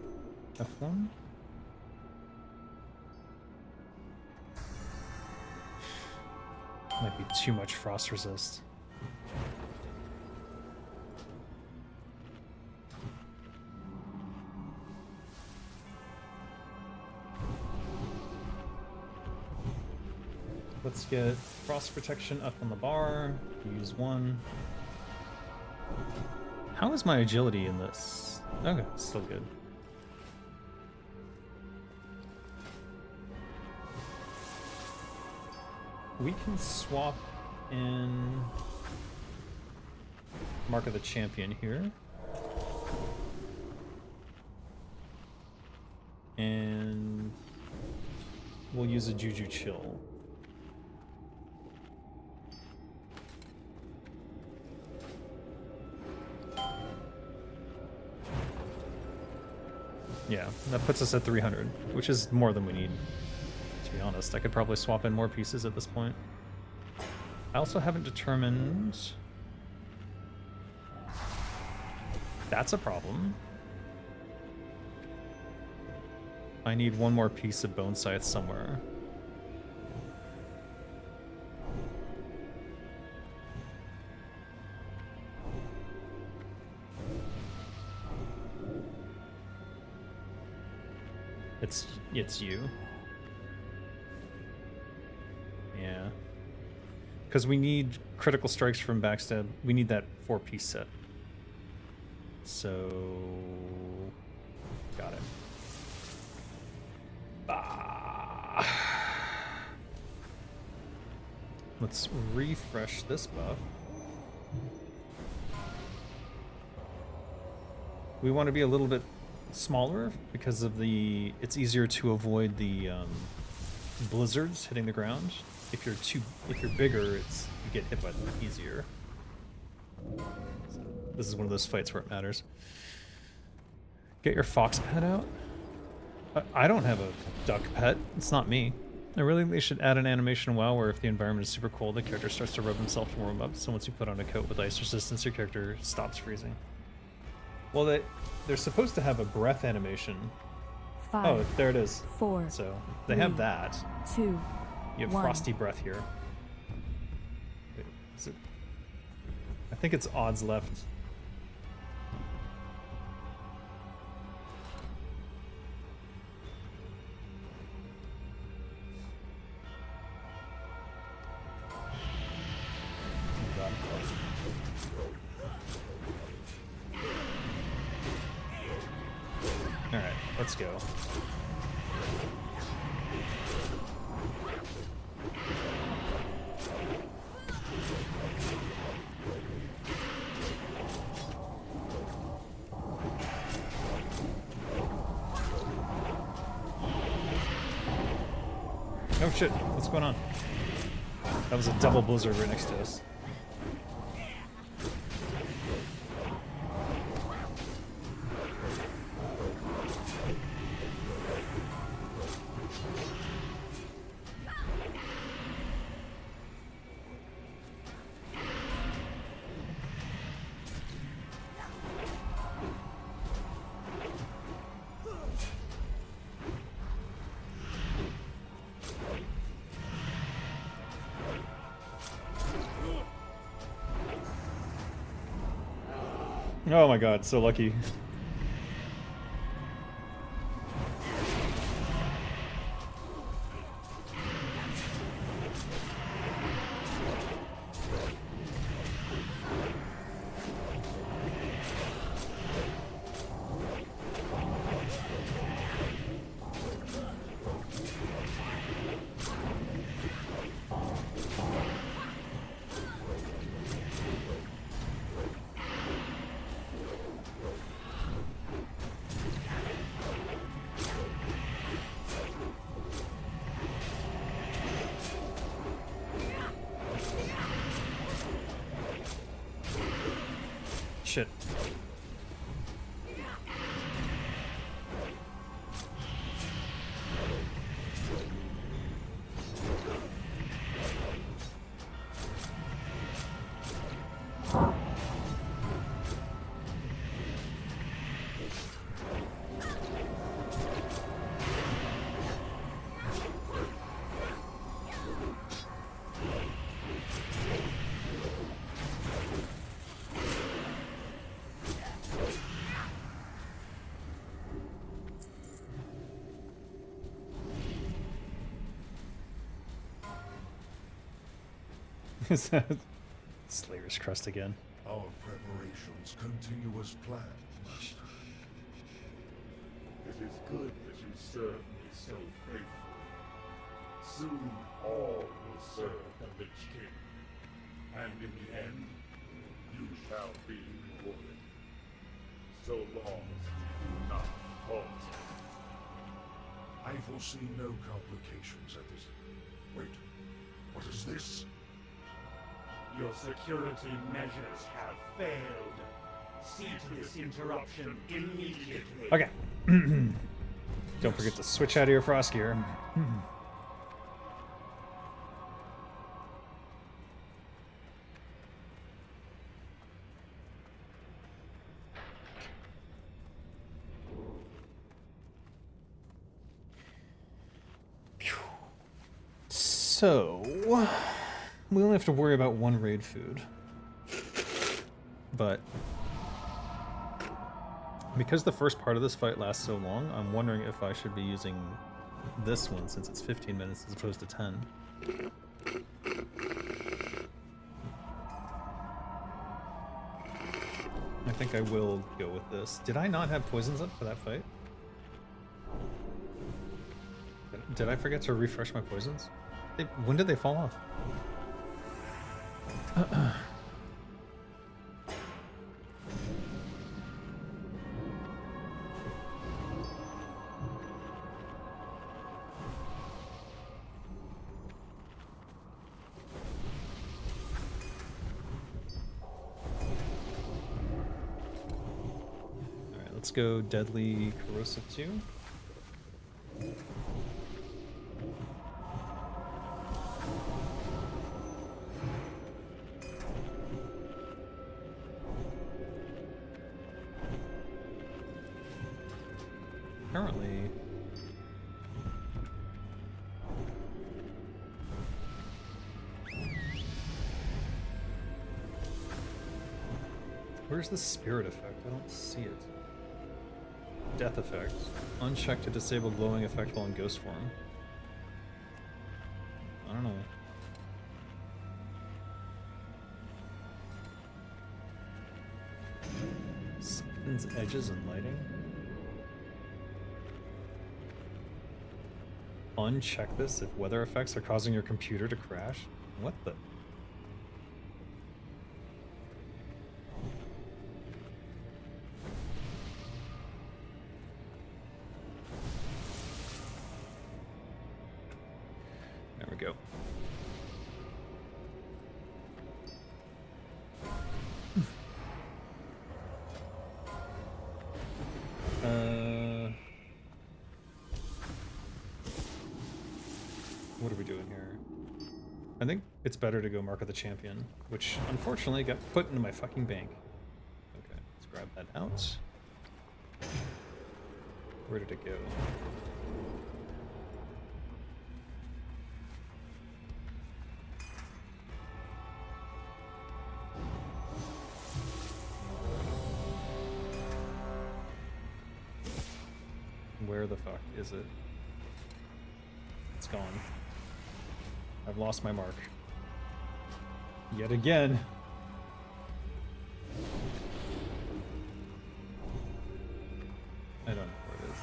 F1. Might be too much frost resist. Let's get frost protection up on the bar. Use one. How is my agility in this? Okay, still good. We can swap in Mark of the Champion here. And we'll use a Juju Chill. Yeah, that puts us at 300, which is more than we need, to be honest. I could probably swap in more pieces at this point. I also haven't determined... That's a problem. I need one more piece of bone scythe somewhere. It's you. Yeah. Because we need critical strikes from backstab. We need that 4-piece set. So... Got it. Let's refresh this buff. We want to be a little bit smaller because of the... It's easier to avoid the blizzards hitting the ground. If you're bigger, you get hit by them easier. So this is one of those fights where it matters. Get your fox pet out. I don't have a duck pet. It's not me. I really think they should add an animation in WoW where if the environment is super cold, the character starts to rub himself to warm up. So once you put on a coat with ice resistance, your character stops freezing. Well, they're supposed to have a breath animation. 5, oh, there it is. 4. So they have that. 2. You have 1. frosty breath here. Is it? I think it's odds left. All right, let's go. Oh shit, what's going on? That was a double blizzard right next to us. Oh my god, so lucky. Shit. Is that Slayer's Crust again? Our preparations continue as planned, Master. It is good that you serve me so faithfully. Soon all will serve the Lich King. And in the end, you shall be rewarded. So long as you do not falter. I foresee no complications at this. Wait, what is this? Your security measures have failed. See to this interruption immediately. Okay. Don't forget to switch out of your frost gear. So, we only have to worry about one raid food. But because the first part of this fight lasts so long, I'm wondering if I should be using this one since it's 15 minutes as opposed to 10. I think I will go with this. Did I not have poisons up for that fight? Did I forget to refresh my poisons? When did they fall off? Alright, let's go Deadly Corrosive 2. Currently, Where's the spirit effect? I don't see it. Death effect. Uncheck to disable glowing effect while in ghost form. I don't know. Softens edges and lighting. Uncheck this if weather effects are causing your computer to crash. What the? There we go. What are we doing here? I think it's better to go Mark of the Champion, which unfortunately got put into my fucking bank. Okay, let's grab that out. Where did it go? Where the fuck is it? It's gone. I've lost my mark. Yet again. I don't know where it is.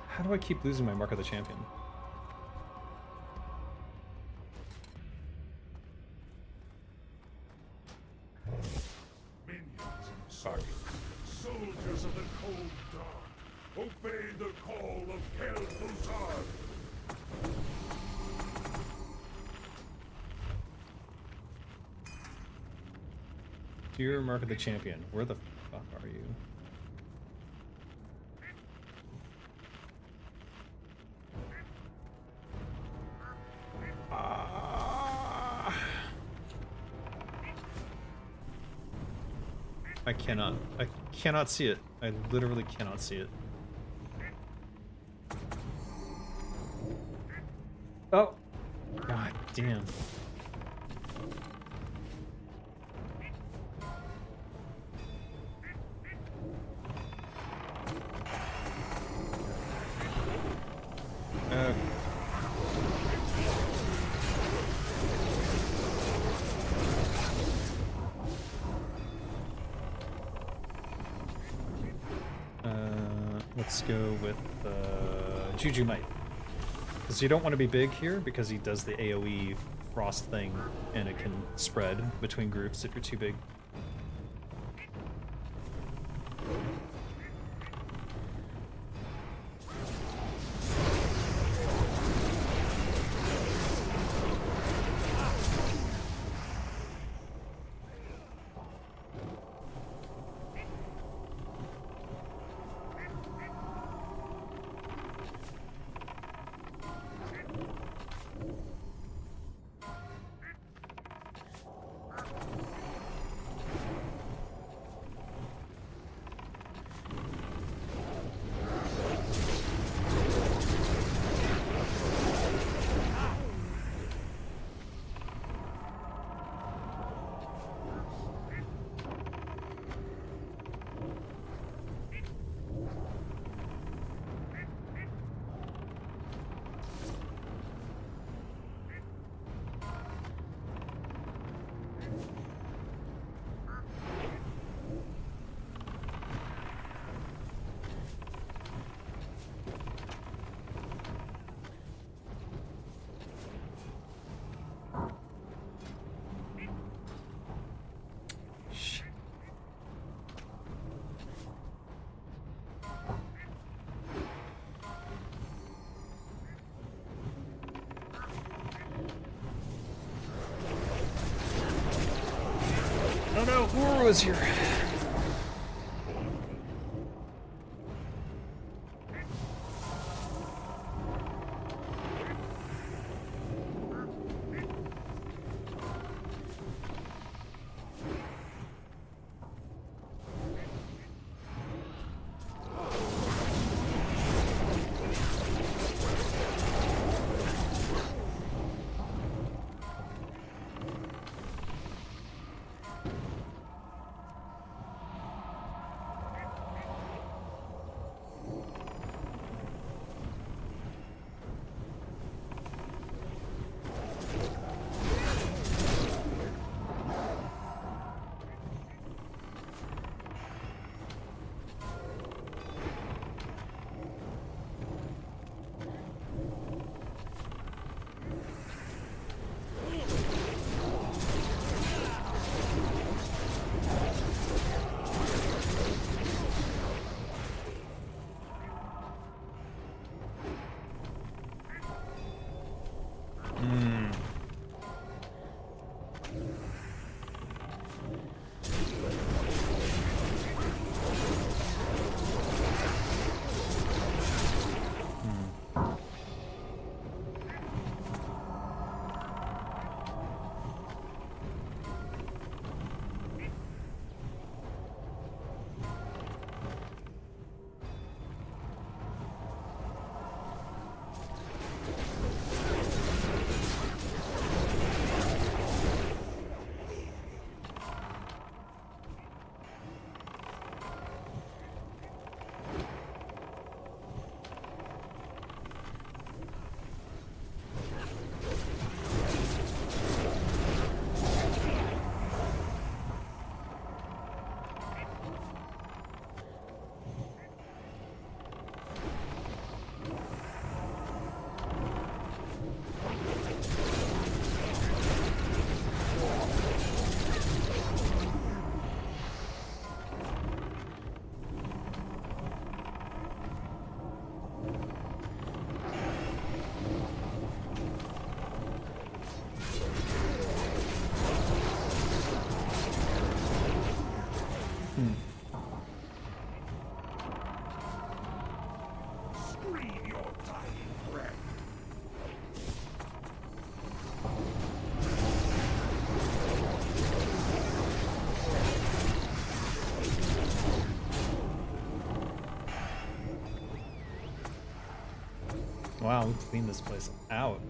How do I keep losing my mark of the champion? Fuck. Soldiers of the Cold Dawn, obey the call of Kel-Buzar. Dear Mark of the Champion, where the fuck are you? I cannot see it. I literally cannot see it. Oh! God damn. Let's go with Juju Might. Because you don't want to be big here, because he does the AoE frost thing, and it can spread between groups if you're too big. Oh no, Guru is here. Breathe your dying breath. Wow, we cleaned this place out.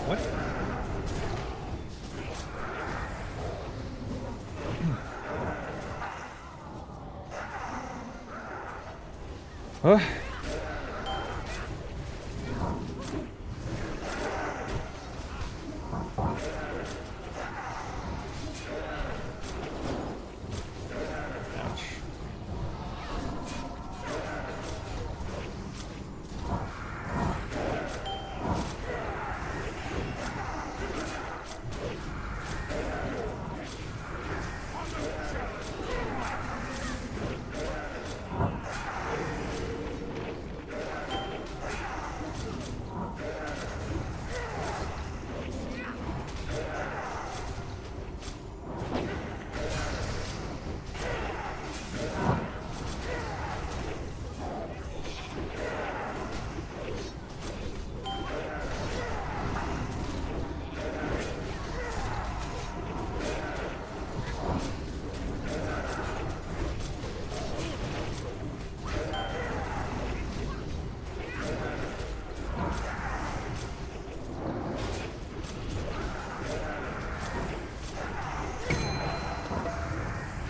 What? Huh? Ouch.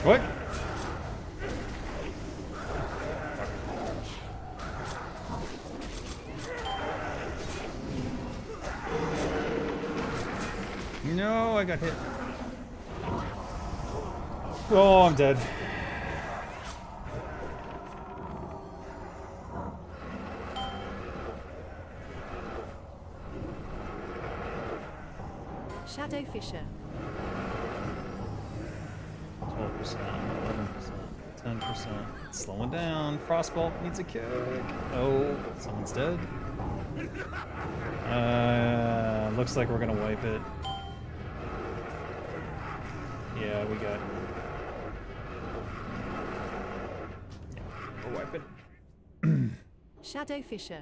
What? No, I got hit. Oh, I'm dead. Shadow Fisher. 12%, 11%, 10%. It's slowing down. Frostbolt needs a kick. Oh, someone's dead. Looks like we're gonna wipe it. Yeah, we got. Yeah, we're wiping. Shadow Fisher.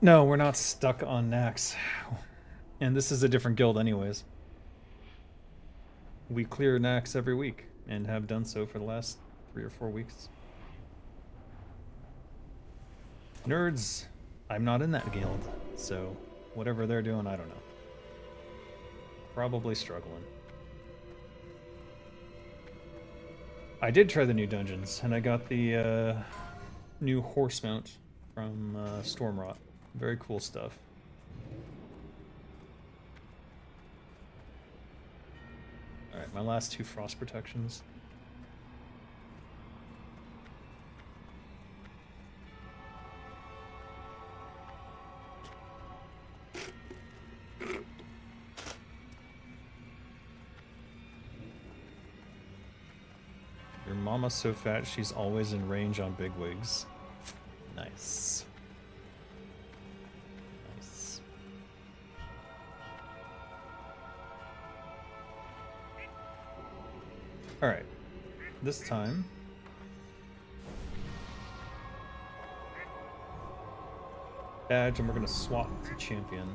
No, we're not stuck on Naxx. And this is a different guild anyways. We clear Naxx every week, and have done so for the last 3 or 4 weeks. Nerds, I'm not in that guild, so whatever they're doing, I don't know. Probably struggling. I did try the new dungeons, and I got the new horse mount from Stormrot. Very cool stuff. Alright, my last 2 frost protections. Your mama's so fat she's always in range on bigwigs. Nice. Nice. Alright. This time. Badge, and we're gonna swap to champion.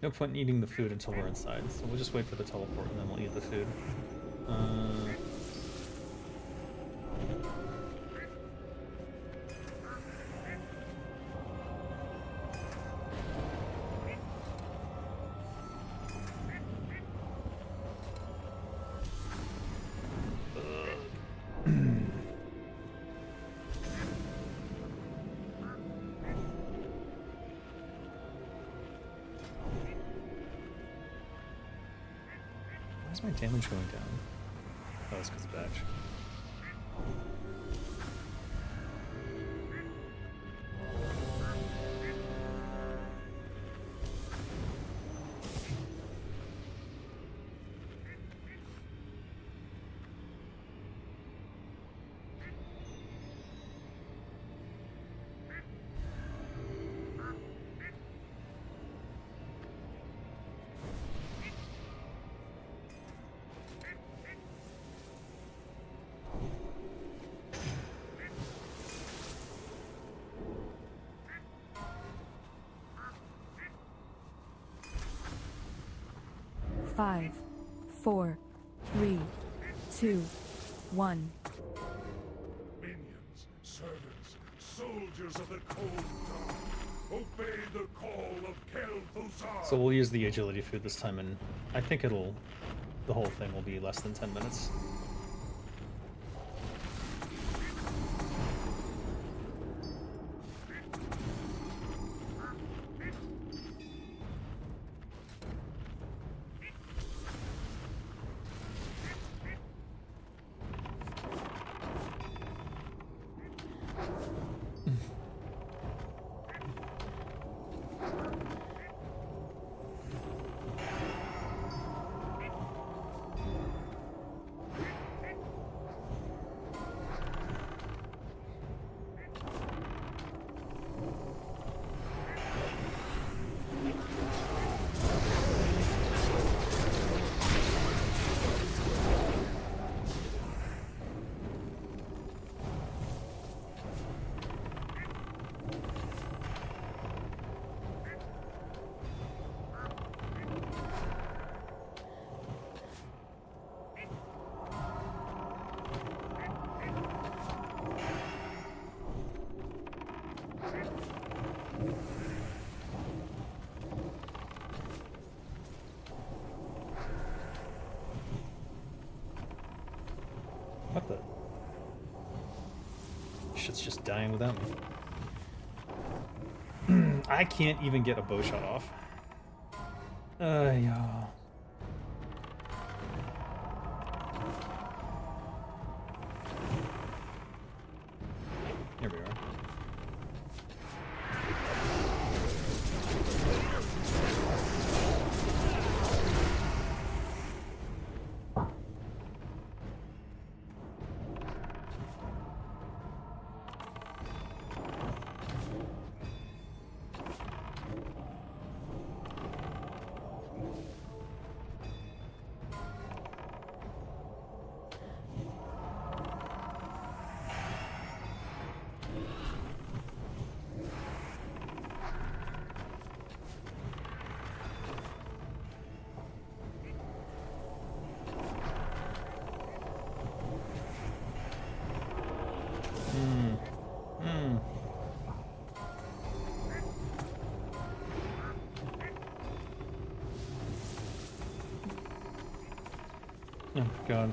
No point in eating the food until we're inside, so we'll just wait for the teleport and then we'll eat the food. Why is my damage going down? Oh, it's because of batch. Five, 4, 3, 2, 1. Minions, servants, soldiers of the Cold God, obey the call of Kel'Thuzar! So we'll use the agility food this time, and I think the whole thing will be less than 10 minutes. What the? Shit's just dying without me. I can't even get a bow shot off. Yeah. Here we are. Oh, God.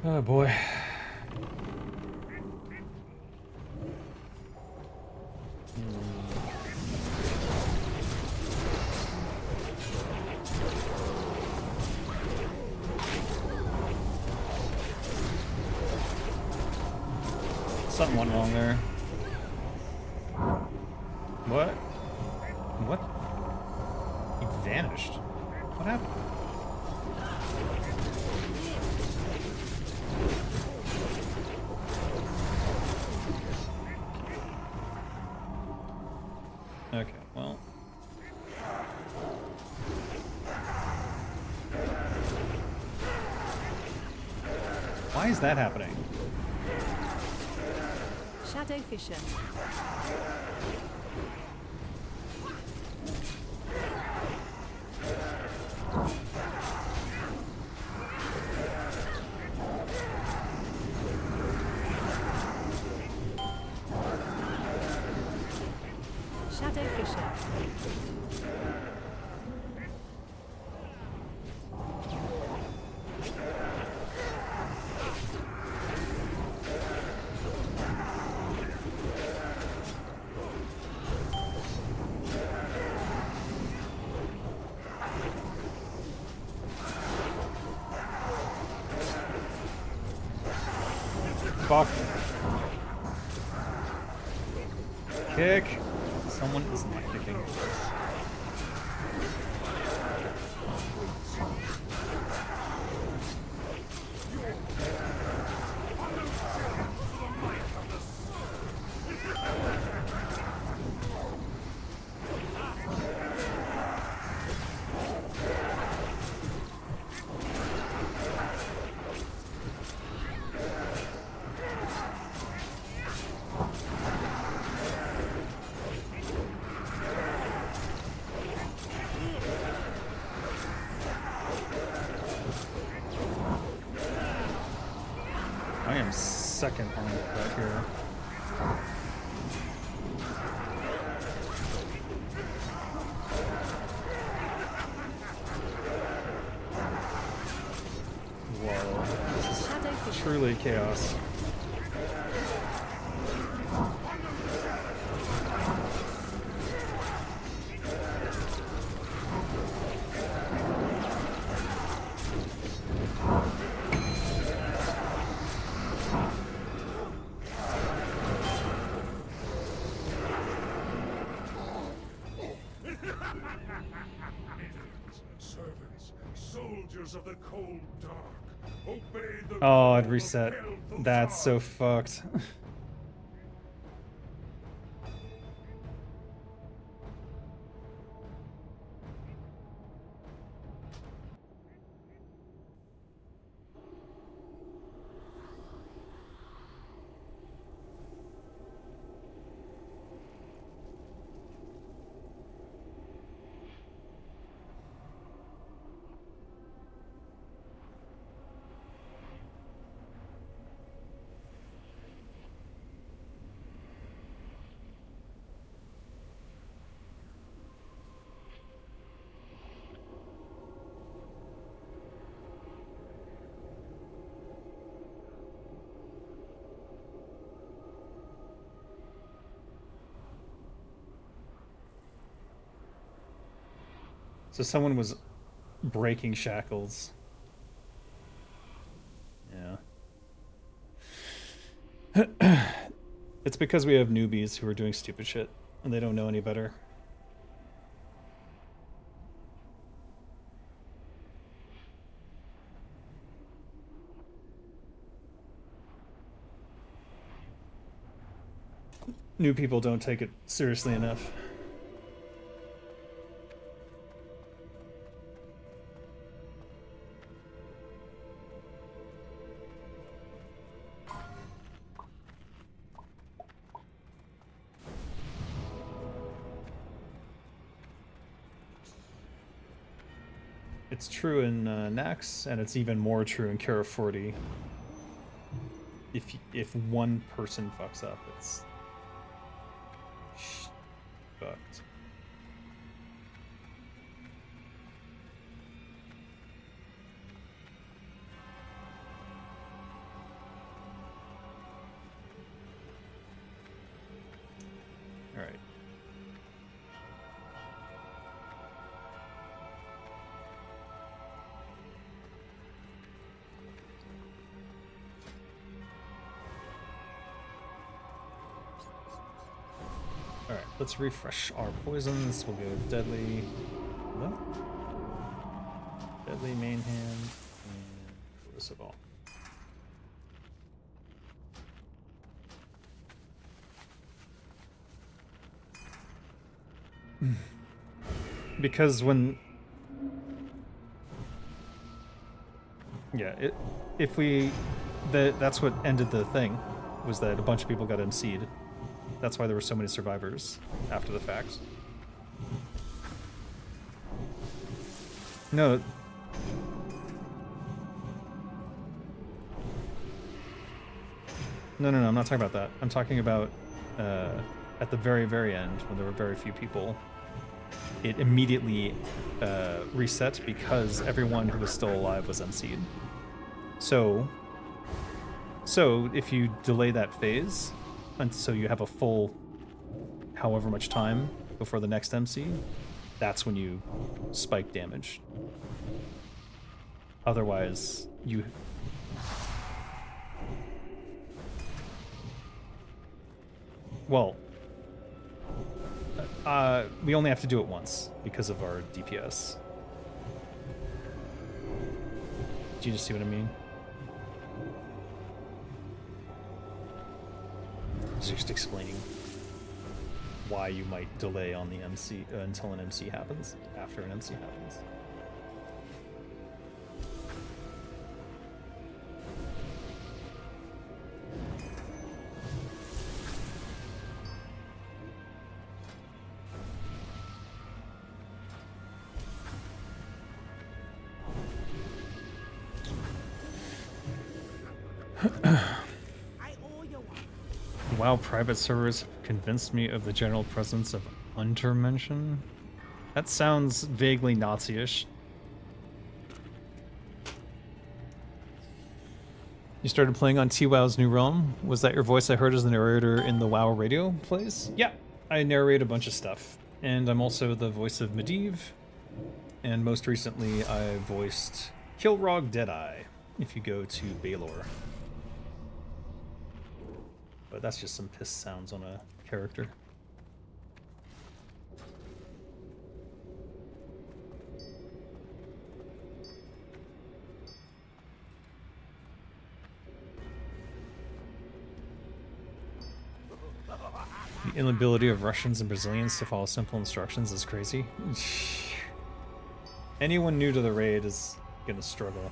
Oh boy. Something went wrong there. What? What? He vanished. What happened? Okay, well. Why is that happening? Shadow Fisher. Shadow Fisher. Fuck. Kick. Someone is not kicking. I am second on that here. Whoa, this Shadow is Fisher. truly chaos. Servants, soldiers of the cold dark, obey the Oh, call I'd of reset. Kel'Thuzar. That's so fucked. So someone was breaking shackles. Yeah. It's because we have newbies who are doing stupid shit and they don't know any better. New people don't take it seriously enough. It's true in Naxx, and it's even more true in Kara 40. If one person fucks up, it's fucked. Alright, let's refresh our poisons. We'll go deadly. What? Deadly main hand and corrosive. Because when if we that's what ended the thing, was that a bunch of people got MC'd. That's why there were so many survivors after the fact. No. No, I'm not talking about that. I'm talking about at the very, very end, when there were very few people, it immediately reset because everyone who was still alive was MC'd. So if you delay that phase until you have a full however much time before the next MC, that's when you spike damage. Otherwise, you... Well, we only have to do it once because of our DPS. Do you just see what I mean? Just explaining why you might delay on the MC until an MC happens, after an MC happens. WoW private servers have convinced me of the general presence of Untermenschen. That sounds vaguely Nazi-ish. You started playing on T-WoW's New Realm? Was that your voice I heard as the narrator in the WoW radio plays? Yeah, I narrate a bunch of stuff. And I'm also the voice of Medivh. And most recently I voiced Kilrog Deadeye, if you go to Baelor. But that's just some piss sounds on a character. The inability of Russians and Brazilians to follow simple instructions is crazy. Anyone new to the raid is gonna struggle.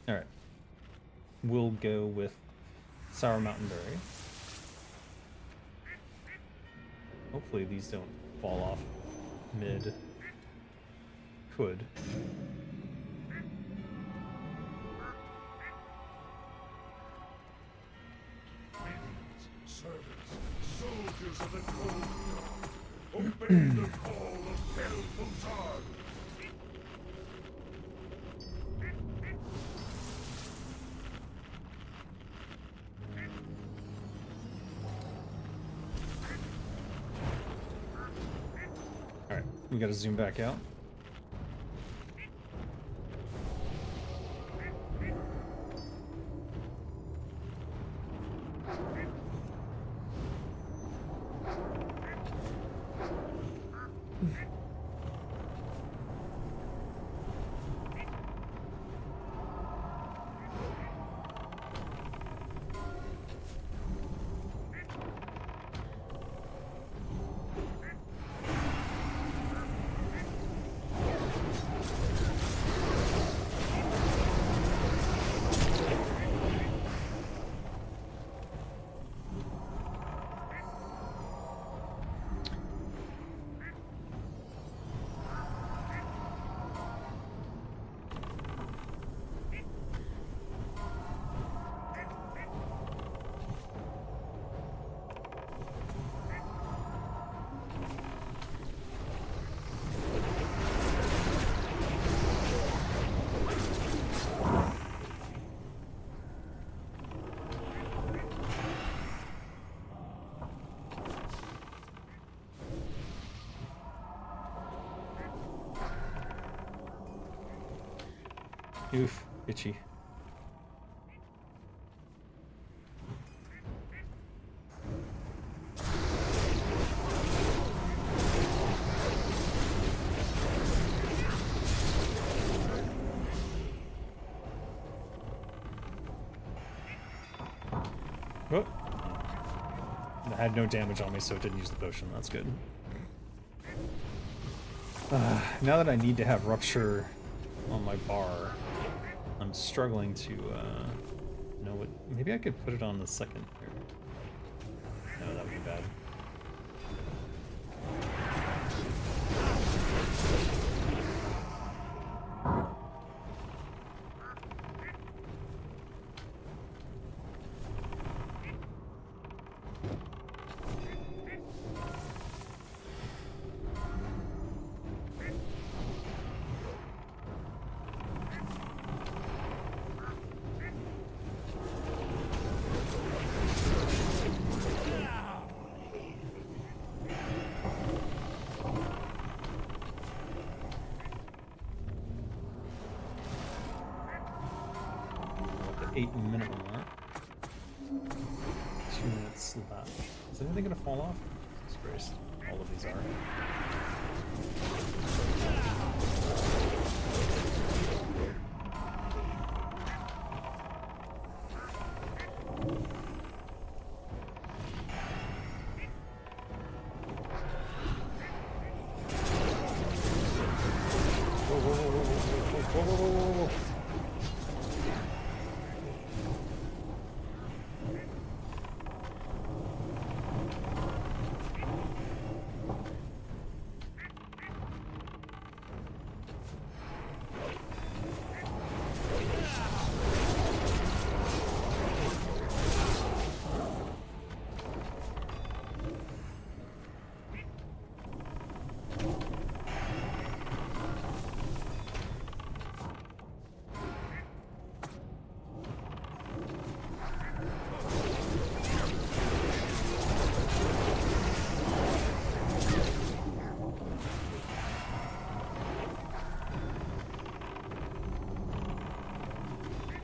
Alright. We'll go with Sour Mountain Berry. Hopefully these don't fall off mid. Could. Servants, soldiers of the Cold Dawn, obey the call of Bel-Bozar! Alright, we gotta zoom back out. Oof, itchy. Oh. I had no damage on me, so it didn't use the potion. That's good. Now that I need to have Rupture on my bar, I'm struggling to know what... Maybe I could put it on the second here. No, that would be bad. The 8-minute mark. 2 minutes left. Is anything gonna fall off? Jesus Christ. All of these are. Whoa, whoa, whoa, whoa, whoa, whoa, whoa, whoa, whoa, whoa.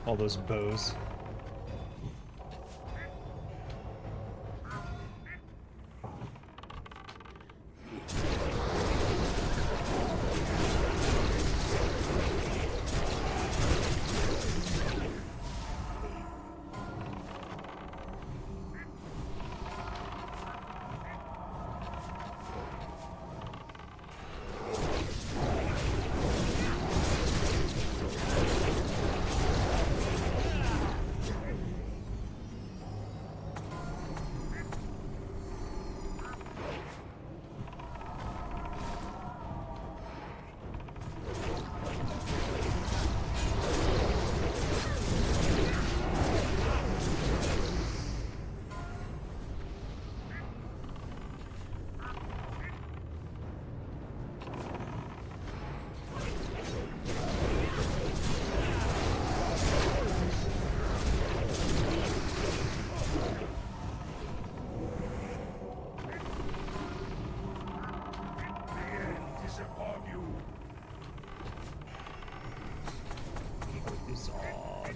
All those bows. Zod.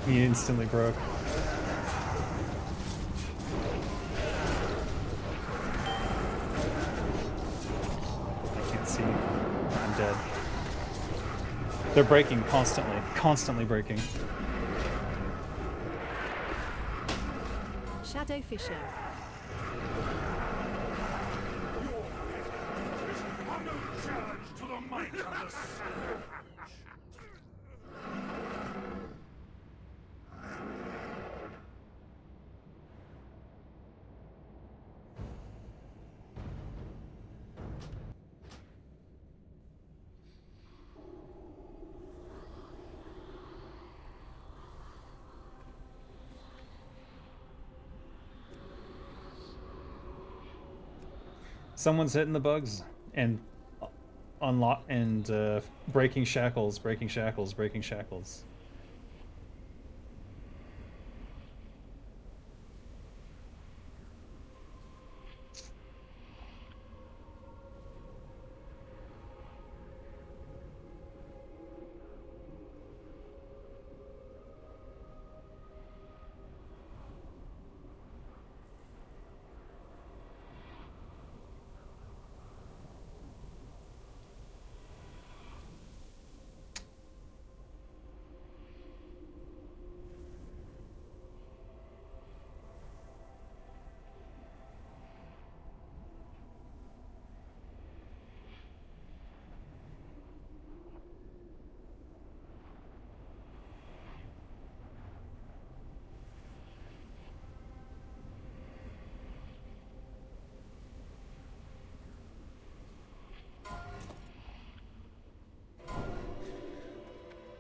He instantly broke. I can't see. I'm dead. They're breaking constantly. Constantly breaking. Shadow Fisher. Under challenge to the might of the Savage. Someone's hitting the bugs and unlock and breaking shackles, breaking shackles, breaking shackles.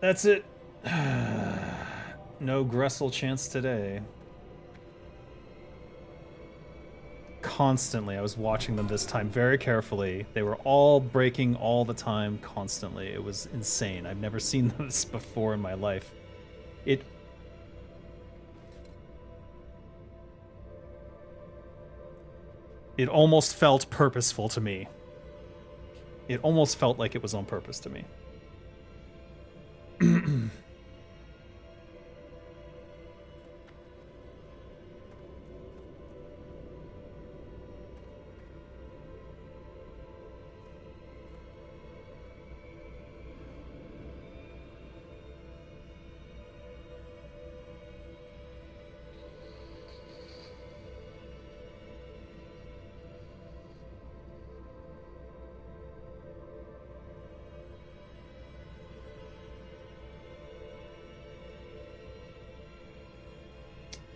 That's it. No Gressel chance today. Constantly. I was watching them this time very carefully. They were all breaking all the time, constantly. It was insane. I've never seen this before in my life. It almost felt purposeful to me. It almost felt like it was on purpose to me.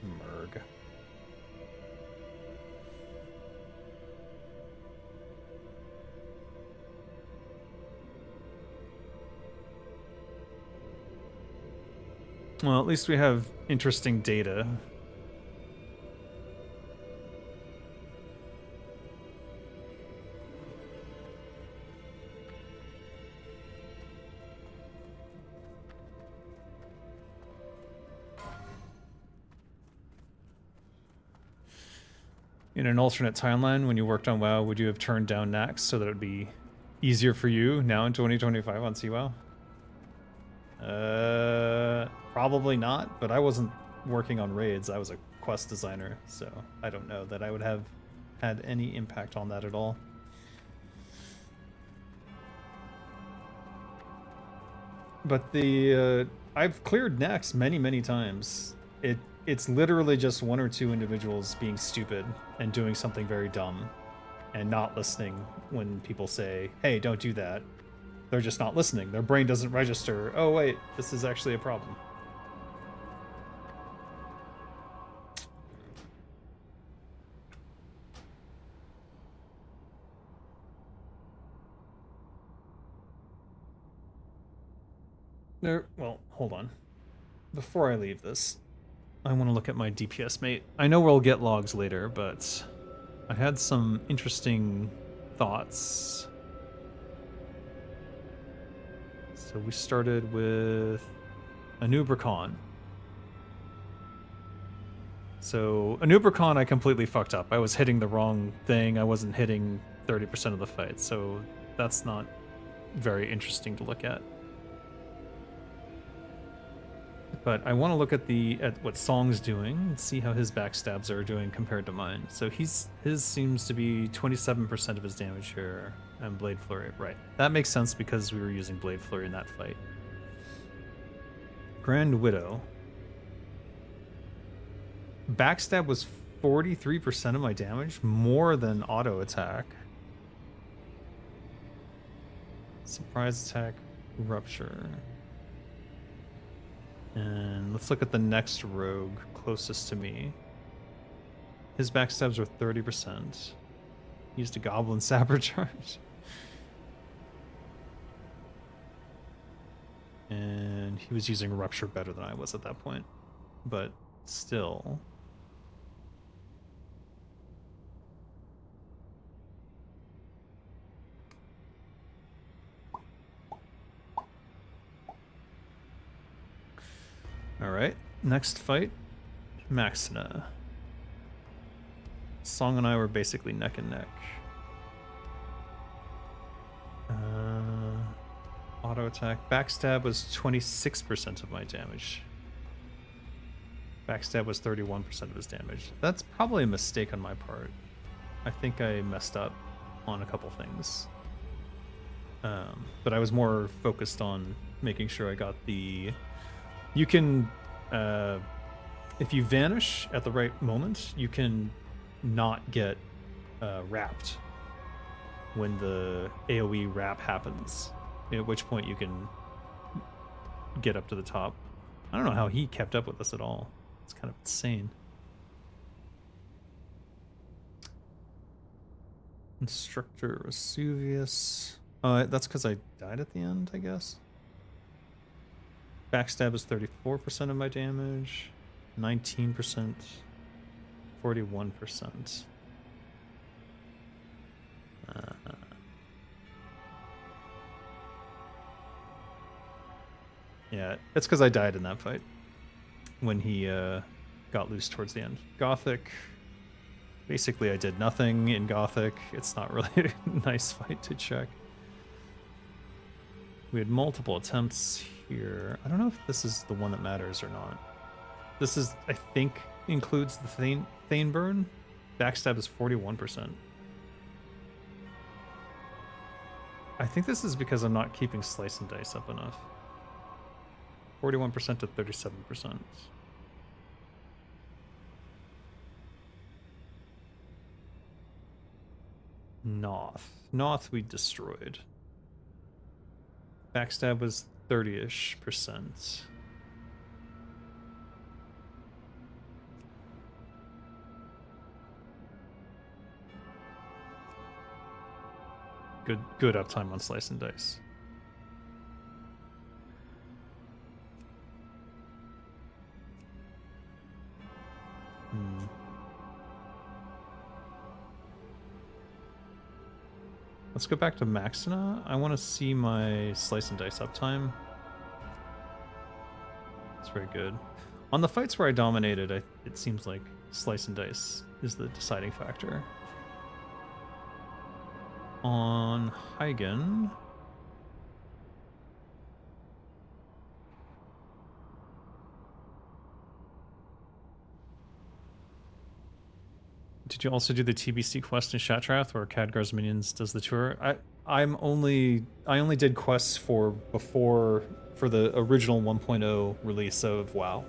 Merg. Well, at least we have interesting data. In an alternate timeline, when you worked on WoW, would you have turned down Naxx so that it would be easier for you now in 2025 on CWoW? Probably not, but I wasn't working on raids. I was a quest designer, so I don't know that I would have had any impact on that at all. But the I've cleared Naxx many times. It's literally just one or two individuals being stupid and doing something very dumb and not listening when people say, hey, don't do that. They're just not listening. Their brain doesn't register, oh wait, this is actually a problem. Well, hold on. Before I leave this, I want to look at my DPS mate. I know we'll get logs later, but I had some interesting thoughts. So we started with Anubricon. So Anubricon I completely fucked up. I was hitting the wrong thing. I wasn't hitting 30% of the fight, so that's not very interesting to look at. But I want to look at what Song's doing and see how his backstabs are doing compared to mine. So his seems to be 27% of his damage here, and Blade Flurry. Right, that makes sense because we were using Blade Flurry in that fight. Grand Widow. Backstab was 43% of my damage, more than auto attack. Surprise attack, rupture. And let's look at the next rogue closest to me. His backstabs were 30%. He used a goblin saber charge. And he was using rupture better than I was at that point. But still. Alright, next fight, Maxina. Song and I were basically neck and neck. Auto attack. Backstab was 26% of my damage. Backstab was 31% of his damage. That's probably a mistake on my part. I think I messed up on a couple things. But I was more focused on making sure I got the... You can, if you vanish at the right moment, you can not get wrapped when the AoE wrap happens, at which point you can get up to the top. I don't know how he kept up with us at all. It's kind of insane. Instructor Vesuvius. That's because I died at the end, I guess. Backstab is 34% of my damage, 19%, 41%. Yeah, it's because I died in that fight when he got loose towards the end. Gothic. Basically, I did nothing in Gothic. It's not really a nice fight to check. We had multiple attempts here. I don't know if this is the one that matters or not. This is, I think, includes the Thane burn. Backstab is 41%. I think this is because I'm not keeping Slice and Dice up enough. 41% to 37%. Noth we destroyed. Backstab was 30-ish%. Good uptime on Slice and Dice. Let's go back to Maxina. I want to see my Slice and Dice uptime. It's very good. On the fights where I dominated, it seems like Slice and Dice is the deciding factor. On Huygen... Did you also do the TBC quest in Shatrath where Khadgar's Minions does the tour? I only did quests for the original 1.0 release of WoW.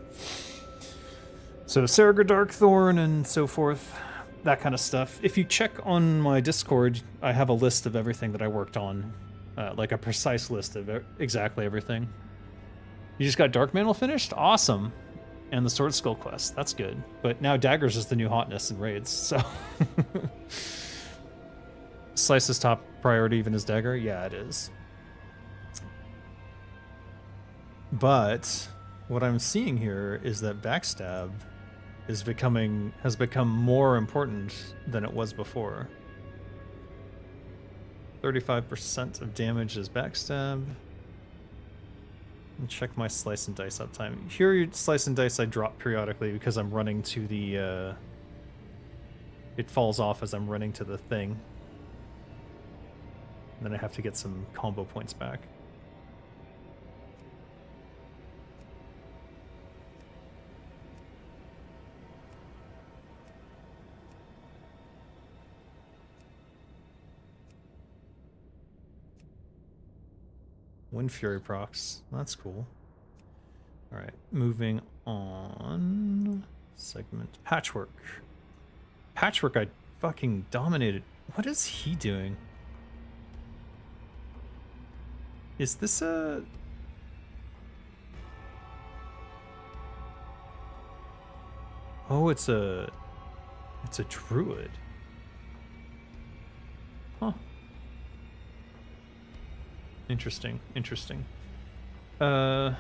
So Saragar Darkthorn and so forth, that kind of stuff. If you check on my Discord, I have a list of everything that I worked on, like a precise list of exactly everything. You just got Dark Mantle finished? Awesome. And the Sword Skull quest. That's good. But now Daggers is the new hotness in raids, so... Slice is top priority even as Dagger? Yeah, it is. But what I'm seeing here is that Backstab has become more important than it was before. 35% of damage is Backstab. And check my Slice and Dice uptime. Here, your Slice and Dice I drop periodically because I'm running to the... It falls off as I'm running to the thing. And then I have to get some combo points back. Wind Fury procs. That's cool. Alright, moving on. Segment. Patchwork. Patchwork I fucking dominated. What is he doing? Is this a... Oh, it's a druid. Huh. Interesting, interesting. So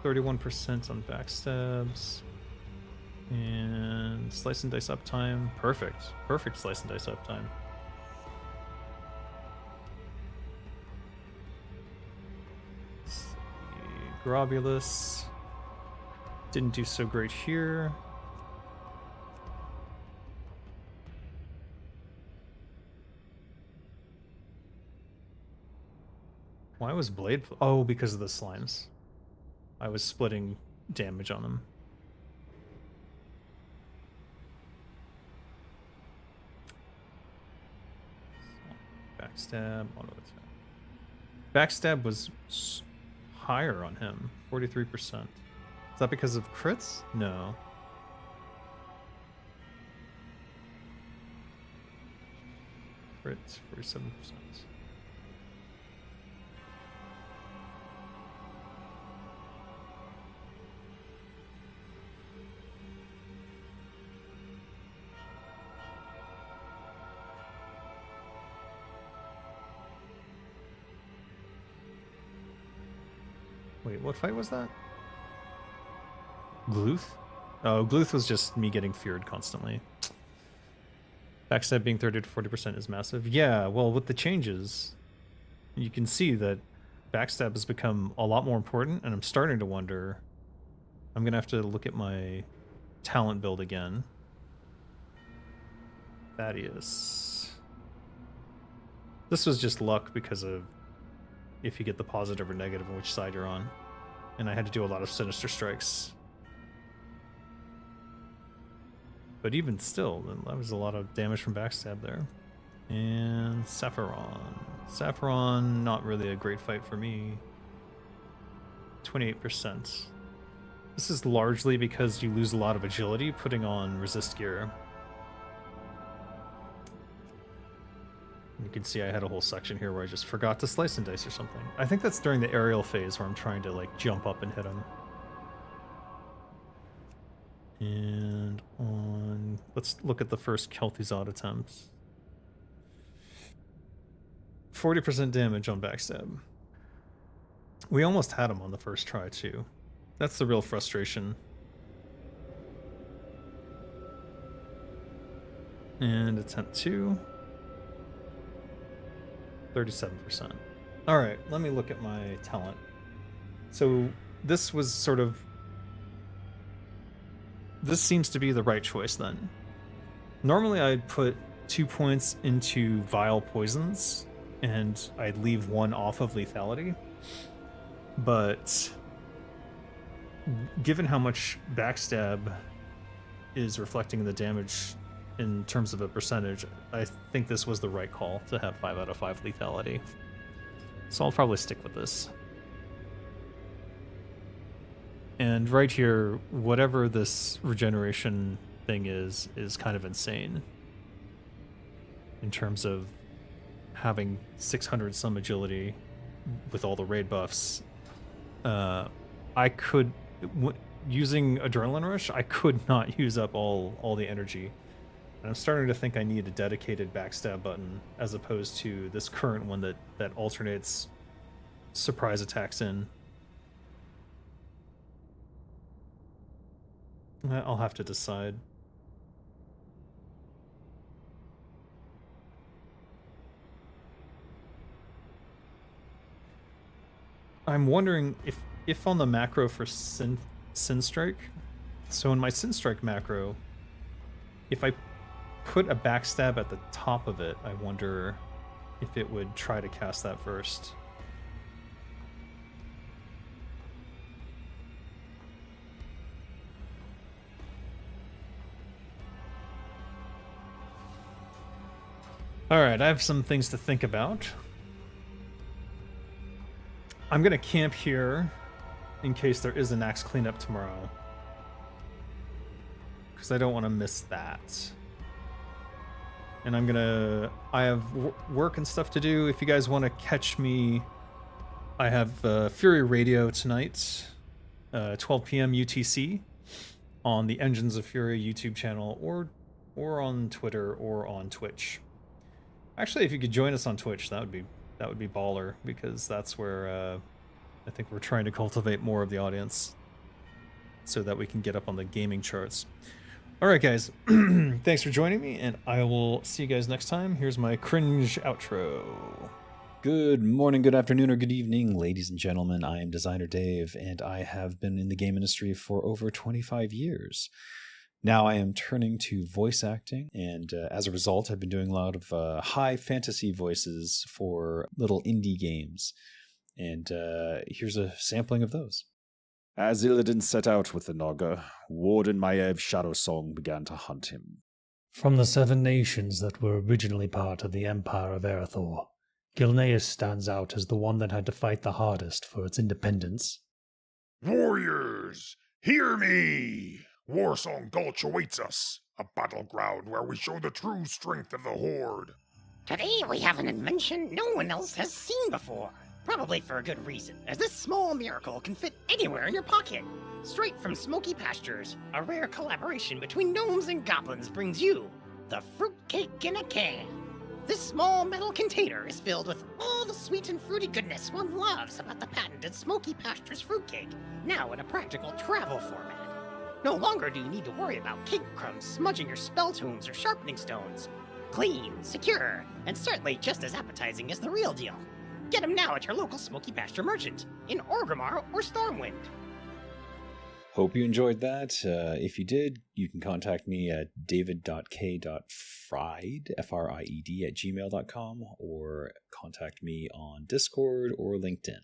31% on backstabs. And slice and dice uptime. Perfect. Perfect slice and dice uptime. Globulus. Didn't do so great here. Why was Blade... Oh, because of the slimes. I was splitting damage on them. Backstab, auto attack. Backstab was higher on him, 43%. Is that because of crits? No. Crits, 47%. Wait, what fight was that? Gluth? Oh, Gluth was just me getting feared constantly. Backstab being 30 to 40% is massive. Yeah, well, with the changes, you can see that backstab has become a lot more important, and I'm starting to wonder... I'm going to have to look at my talent build again. Thaddeus. This was just luck because of if you get the positive or negative on which side you're on. And I had to do a lot of sinister strikes. But even still, that was a lot of damage from backstab there. And Sapphiron. Sapphiron, not really a great fight for me. 28%. This is largely because you lose a lot of agility putting on resist gear. You can see I had a whole section here where I just forgot to slice and dice or something. I think that's during the aerial phase where I'm trying to like jump up and hit him. And on... Let's look at the first Kel'Thuzad attempt. 40% damage on backstab. We almost had him on the first try too. That's the real frustration. And attempt 2. 37%. Alright, let me look at my talent. So this was sort of... This seems to be the right choice then. Normally I'd put 2 points into Vile Poisons, and I'd leave 1 off of Lethality. But given how much backstab is reflecting the damage in terms of a percentage, I think this was the right call to have 5 out of 5 lethality. So I'll probably stick with this. And right here, whatever this regeneration thing is kind of insane. In terms of having 600 some agility with all the raid buffs. I could... Using Adrenaline Rush, I could not use up all the energy. And I'm starting to think I need a dedicated backstab button as opposed to this current one that alternates surprise attacks in. I'll have to decide. I'm wondering if on the macro for Sin Strike, so in my Sin Strike macro, if I put a backstab at the top of it, I wonder if it would try to cast that first. Alright, I have some things to think about. I'm gonna camp here in case there is a Naxx cleanup tomorrow, because I don't want to miss that. And I have work and stuff to do. If you guys want to catch me, I have Fury Radio tonight, 12 p.m. UTC, on the Engines of Fury YouTube channel, or on Twitter or on Twitch. Actually, if you could join us on Twitch, that would be baller, because that's where I think we're trying to cultivate more of the audience so that we can get up on the gaming charts. All right, guys, thanks for joining me, and I will see you guys next time. Here's my cringe outro. Good morning, good afternoon, or good evening, ladies and gentlemen. I am Designer Dave, and I have been in the game industry for over 25 years. Now I am turning to voice acting, and as a result, I've been doing a lot of high fantasy voices for little indie games. And here's a sampling of those. As Illidan set out with the Naga, Warden Maev's shadow song began to hunt him. From the 7 nations that were originally part of the Empire of Erethdor, Gilneas stands out as the one that had to fight the hardest for its independence. Warriors, hear me! Warsong Gulch awaits us, a battleground where we show the true strength of the Horde. Today we have an invention no one else has seen before. Probably for a good reason, as this small miracle can fit anywhere in your pocket. Straight from Smoky Pastures, a rare collaboration between gnomes and goblins brings you the fruitcake in a can. This small metal container is filled with all the sweet and fruity goodness one loves about the patented Smoky Pastures fruitcake, now in a practical travel format. No longer do you need to worry about cake crumbs smudging your spell tomes or sharpening stones. Clean, secure, and certainly just as appetizing as the real deal. Get them now at your local Smoky Pasture merchant, in Orgrimmar or Stormwind. Hope you enjoyed that. If you did, you can contact me at david.k.fried, Fried, @gmail.com, or contact me on Discord or LinkedIn.